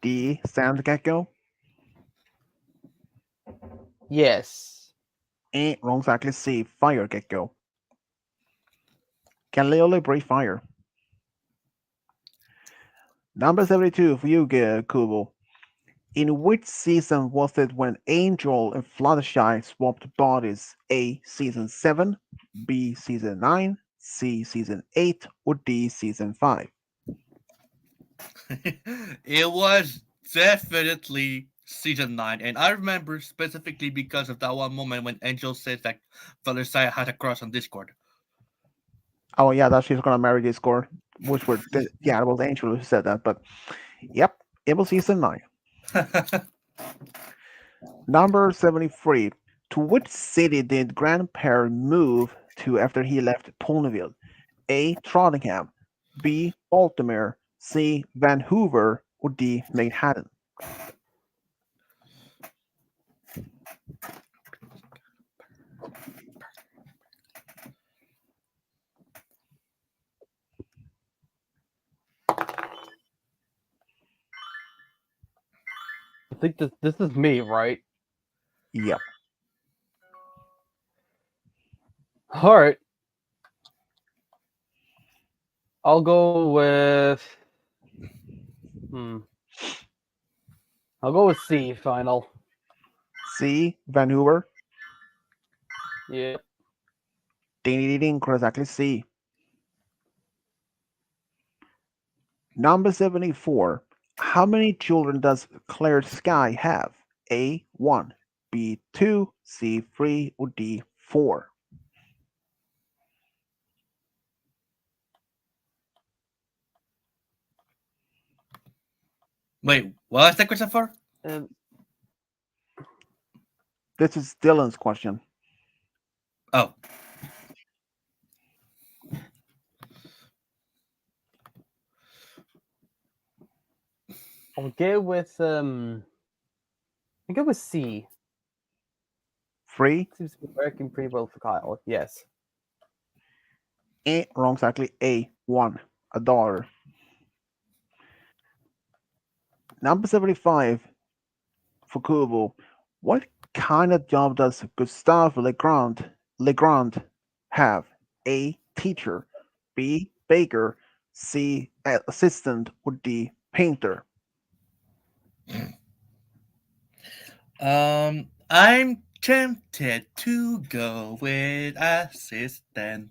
D. Sand gecko. Yes. Wrong exactly. C. Fire gecko. Can literally breathe fire. Number 72 for you, Kubo. In which season was it when Angel and Fluttershy swapped bodies? A. Season 7, B. Season 9, C. Season 8, or D. Season 5? It was definitely season 9, and I remember specifically because of that one moment when Angel says that Valencia had a crush on Discord. Oh, yeah, that she's gonna marry Discord, which were, yeah, it was Angel who said that, but yep, it was season 9. Number 73. To which city did Grandpa move to after he left Ponyville? A. Trondheim, B. Baltimore, C. Vancouver, or D. Manhattan? I think this is me, right? Yep. Alright. I'll go with hmm. I'll go with C final. C. Vancouver. Yeah. Ding ding ding. Exactly C. Number 74. How many children does Claire Sky have? A. 1, B. 2, C. 3, or D. 4? Wait, what was the question for? Um, This is Dylan's question. Oh, I'll go with I'll go with C. 3. Seems to be working pretty well for Kyle. Yes. Wrong exactly. A. 1. a daughter. Number 75 for Kubo. What kind of job does Gustave Legrand have? A. Teacher. B. Baker. C. Assistant. Or D. Painter. I'm tempted to go with assistant.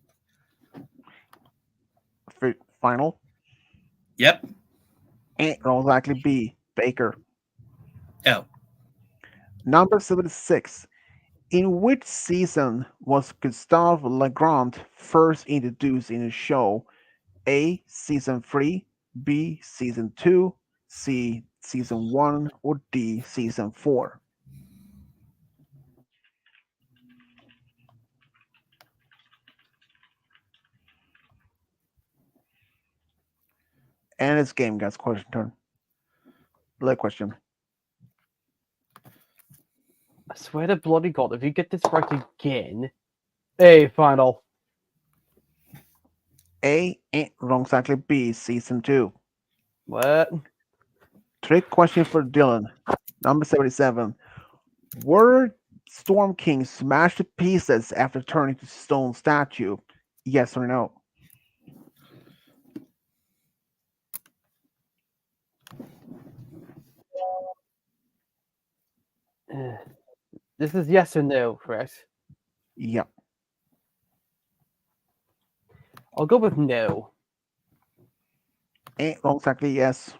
Final. Yep. Most likely B. Baker. Oh, Number 76. In which season was Gustave Legrand first introduced in the show? A. Season 3, B. Season 2, C. Season 1, or D. Season 4? And it's game, guys. Question turn. Leg question. I swear to bloody god, if you get this right again. Hey, final. A. Wrong, exactly B. Season 2. What? Trick question for Dylan. Number 77. Were Storm King smashed to pieces after turning to stone statue? Yes or no? This is yes or no, correct? Yep. I'll go with no. Wrong, exactly yes.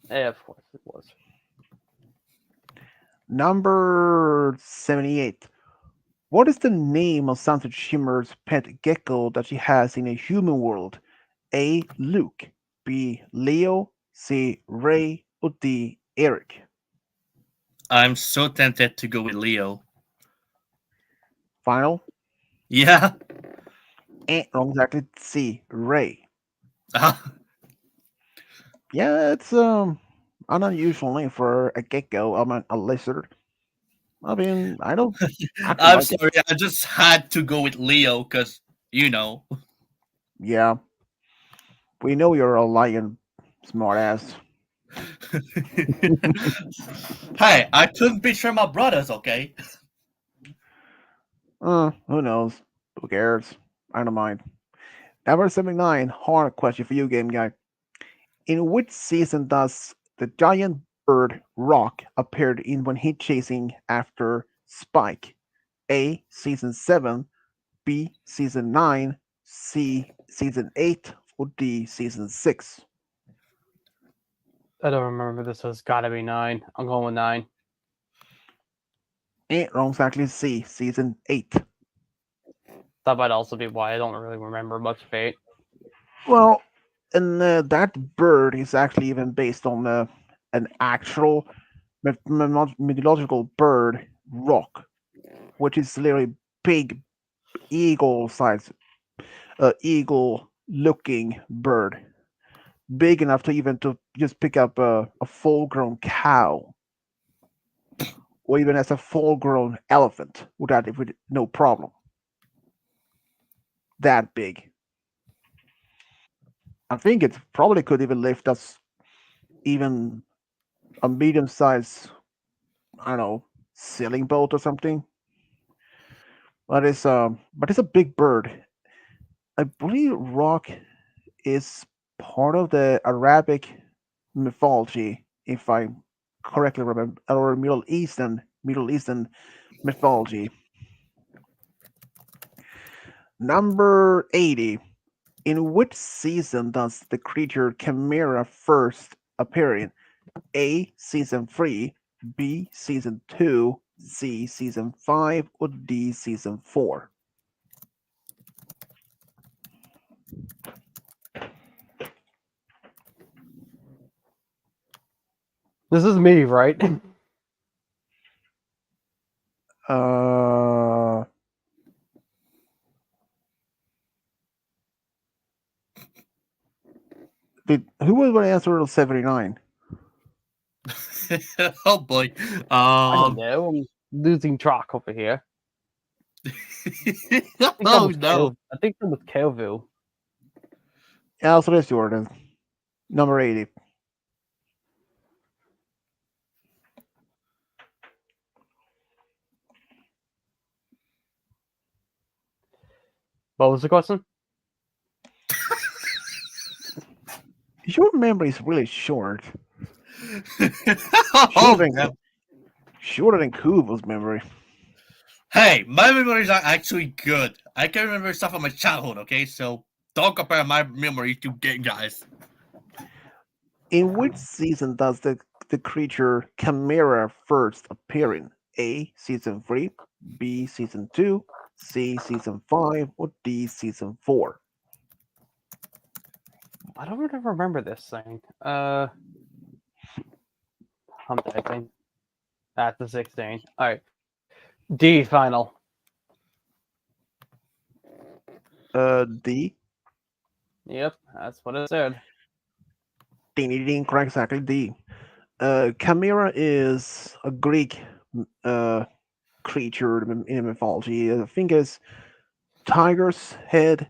Of course it was. Number 78. What is the name of Sunset Shimmer's pet gecko that she has in a human world? A. Luke. B. Leo. C. Ray. Or D. Eric? I'm so tempted to go with Leo. Final? Yeah. Wrong, exactly. C. Ray. Uh, Yeah, it's an unusual name for a gecko. I mean, a lizard. I mean, I don't actually I'm like it. sorry. I just had to go with Leo because, you know. Yeah, we know you're a lion, smartass. Hey, I couldn't betray my brothers, okay? Who knows? Who cares? I don't mind. Number 79, hard question for you, game guy. In which season does the giant bird Rock appeared in when he chasing after Spike? A. Season 7, B. Season 9, C. Season 8, or D. Season 6? I don't remember. This has got to be 9. I'm going with 9. Wrong, exactly C. Season 8. That might also be why I don't really remember much of it. Well, and that bird is actually even based on an actual mythological bird, Rock, which is literally big eagle size, eagle looking bird, big enough to even to just pick up a full grown cow, or even as a full grown elephant with no problem. That big. I think it probably could even lift us even a medium size, I don't know, sailing boat or something. But it's a big bird. I believe Rock is part of the Arabic mythology, if I correctly remember, or Middle Eastern mythology. Number 80. In which season does the creature Chimera first appear in? A. Season 3, B. Season 2, C. Season 5, or D. Season 4? This is me, right? Uh, who was going to answer 79? Oh boy. I don't know. I'm losing track over here. Oh no. I think that was Kelville. Yeah, so that's Jordan. Number 80. What was the question? Your memory is really short. Oh, Shorter than damn. shorter than Kubo's memory. Hey, my memories are actually good. I can remember stuff from my childhood, okay? So don't compare my memory to game guys. In which season does the creature Chimera first appear in? A. Season 3, B. Season 2, C. Season 5, or D. Season 4? I don't really remember this thing. I'm typing. That's the 16. All right. D final. D. Yep, that's what it said. Ding, ding, ding, correct, exactly D. Chimera is a Greek uh, creature in mythology. I think it's tiger's head,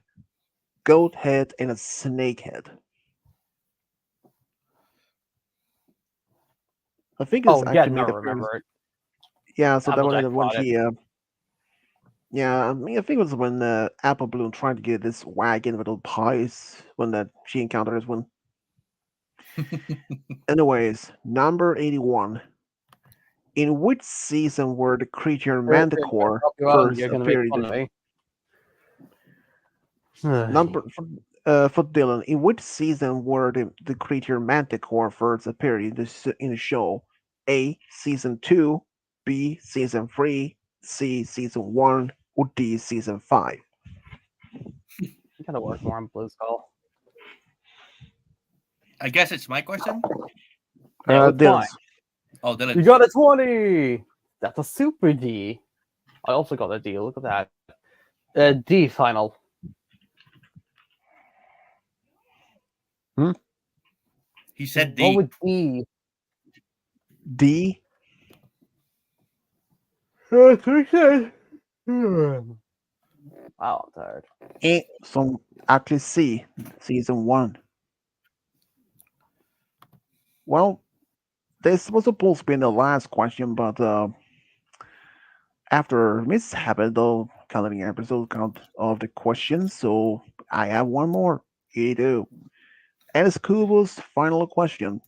goat head, and a snake head. I think it's Oh, yeah, actually no, made appearance. remember it. Yeah, so that was Applejack when fought it. he. Yeah, I mean, I think it was when Apple Bloom tried to get this wagon with all pies when that she encountered this one. Anyways, number 81. In which season were the creature If I'm gonna Manticore help you out, first you're gonna make appeared? fun of me. Number for Dylan, in which season were the creature Manticore first appeared in the show? A. Season 2, B. Season 3, C. Season 1, or D. Season 5? You gotta work more on Blue Skull. I guess it's my question. No, it's mine. Dylan's. Oh, then You got a 20! That's a super D. I also got a D. Look at that. D final. he said What D. would D? D. Wow, I'm tired. So actually C. Season 1. Well, this was supposed to be the last question, but after mishap, though, counting episode count of the questions, so I have one more. You do. And it's Kubo's final question.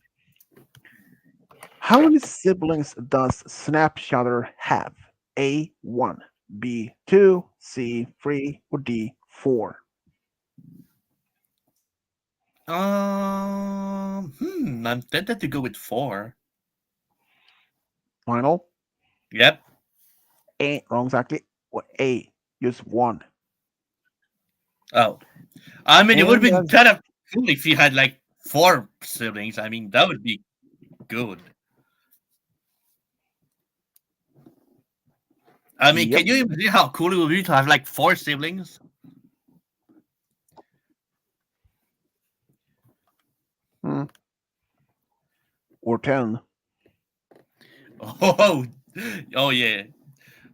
How many siblings does Snapshotter have? A 1, B 2, C 3, or D 4? I'm tempted to go with 4. Final? Yep. A wrong exactly. Or A, just 1. Oh, I mean, it would have And been kind of cool if you had like 4 siblings. I mean, that would be good. I mean, yep. can you imagine how cool it would be to have like 4 siblings? Hmm. Or 10. Oh, oh yeah.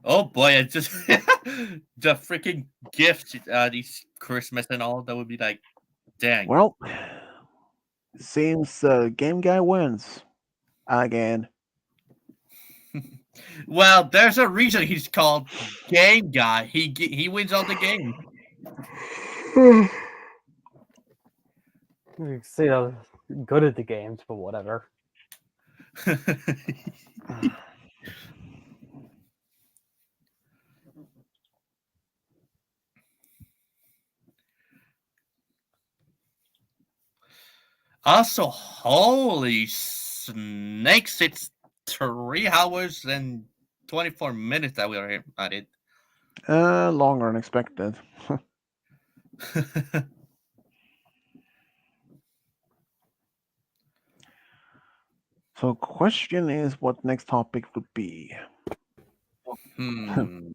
Oh boy, I just the freaking gifts these Christmas and all that would be like, dang. Well, seems Game Guy wins again. Well, there's a reason he's called Game Guy. He wins all the games. You say I was good at the games, but whatever. Also, holy snakes! It's 3 hours and 24 minutes that we are here at it. Longer than expected. So, question is, what next topic would be? Hmm.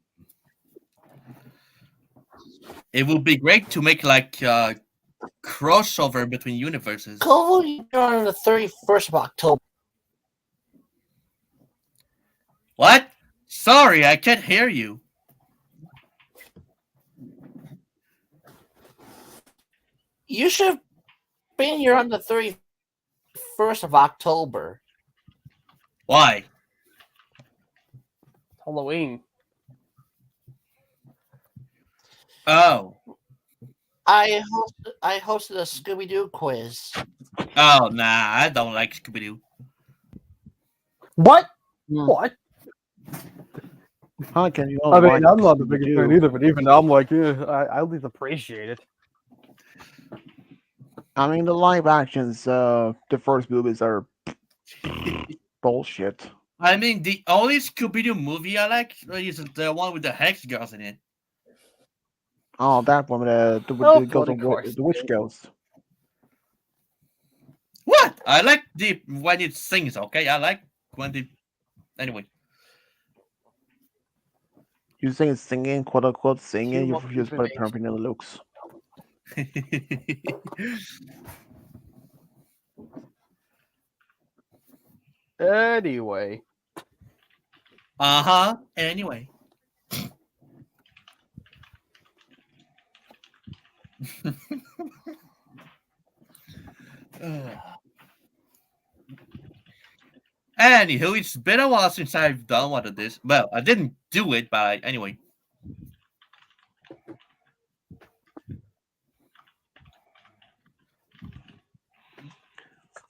It would be great to make like crossover between universes. Kovo, you on the 31st of October. What? Sorry, I can't hear you. You should have being here on the 31st of October. Why? Halloween. Oh. I hosted a Scooby Doo quiz. Oh, nah, I don't like Scooby Doo. What? Hmm. What? How can you I not mean, like I'm not the biggest fan Scooby-Doo? either, but even I'm like, I at least appreciate it. I mean, the live actions, the first movies are bullshit. I mean, the only Scooby Doo movie I like is the one with the Hex Girls in it. Oh, that one with Oh, the ghost bloody of Christ. the witch ghost. What? I like the when it sings. Okay, I like when the anyway. You saying singing, quote unquote singing, Too you much just put information. it in the looks. Anyway. Anyway. Anywho, it's been a while since I've done one of this. Well, I didn't do it, but anyway.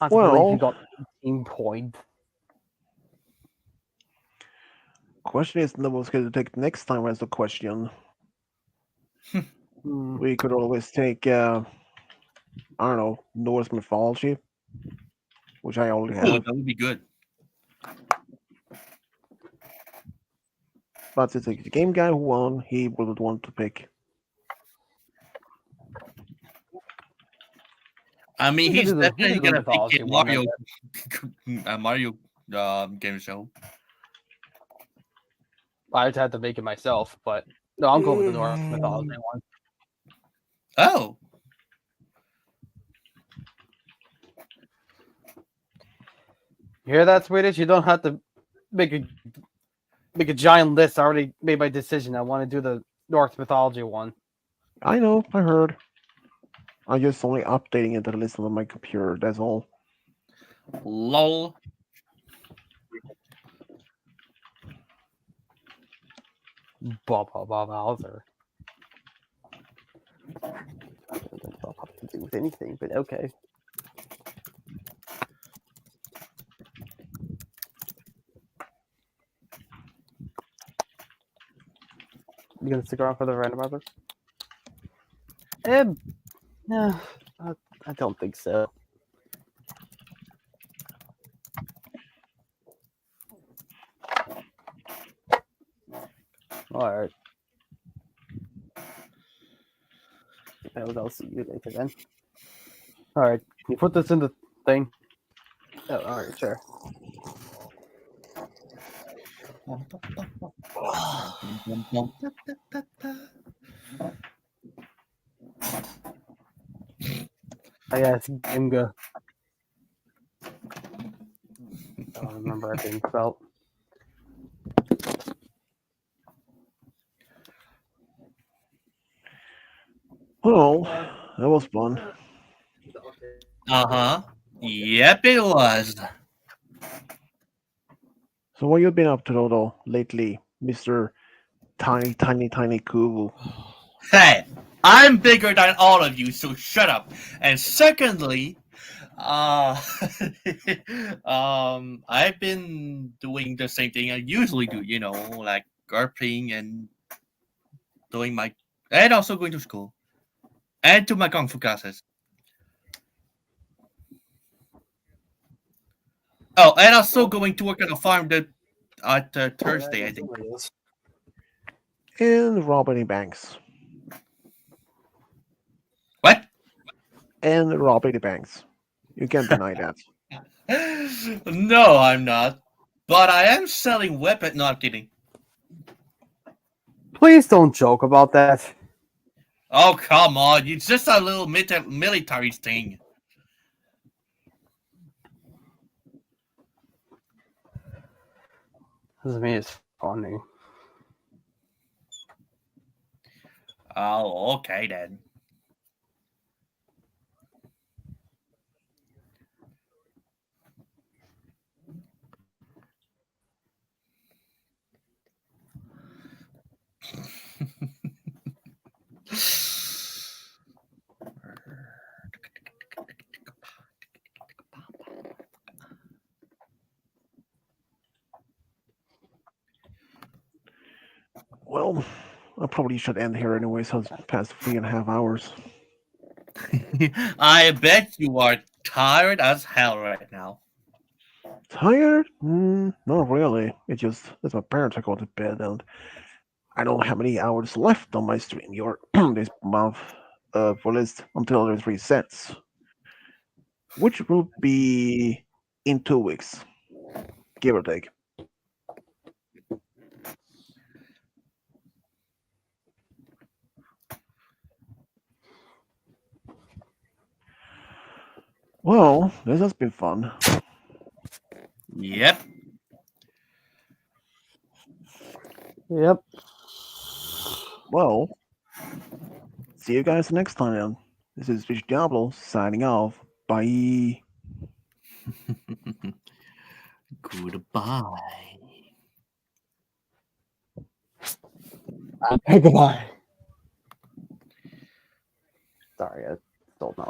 Can't believe you Well, got 18 points. question is what was going to take next time as the question. Hmm. We could always take, I don't know, Norse mythology, which I already Oh, have. that would be good. But since it's the game guy who won, he would want to pick. I mean, We could he's do the definitely gonna pick mythology a one, I Mario game show. I'd have to make it myself, but no, I'm going with the Norse mythology one. Oh, You hear that, Swedish? You don't have to make a giant list. I already made my decision. I want to do the Norse mythology one. I know, I heard. I'm just only updating it to the list on my computer, that's all. lol. Bowser. That's not have to do with anything, but okay. You gonna stick around for the randomizer? No, I don't think so. All right. I'll see you later then. All right. Can you put this in the thing? Oh, all right, sure. I guess Ginga. I don't remember it being spelled. Well, that was fun. Yep, it was. So what you been up to though lately, Mr. Tiny Cool? Hey, I'm bigger than all of you, so shut up. And secondly, uh, I've been doing the same thing I usually do. You know, like garping and doing my, and also going to school and to my kung fu classes. Oh, and also going to work on a farm at Thursday, I think. And robbing banks. What? And robbing banks. You can't deny that. No, I'm not. But I am selling weapon. No, I'm kidding. Please don't joke about that. Oh, come on. It's just a little military thing. Doesn't mean it's funny. Oh, okay then. Well, I probably should end here anyway, so it's past 3.5 hours. I bet you are tired as hell right now. Tired? Not really. It's my parents are going to bed, and I don't have any hours left on my stream this month for this until it resets, which will be in 2 weeks, give or take. Well, this has been fun. Yep. Yep. Well, see you guys next time then. This is Fish Diablo signing off. Bye. Goodbye. Goodbye. Sorry, I don't know.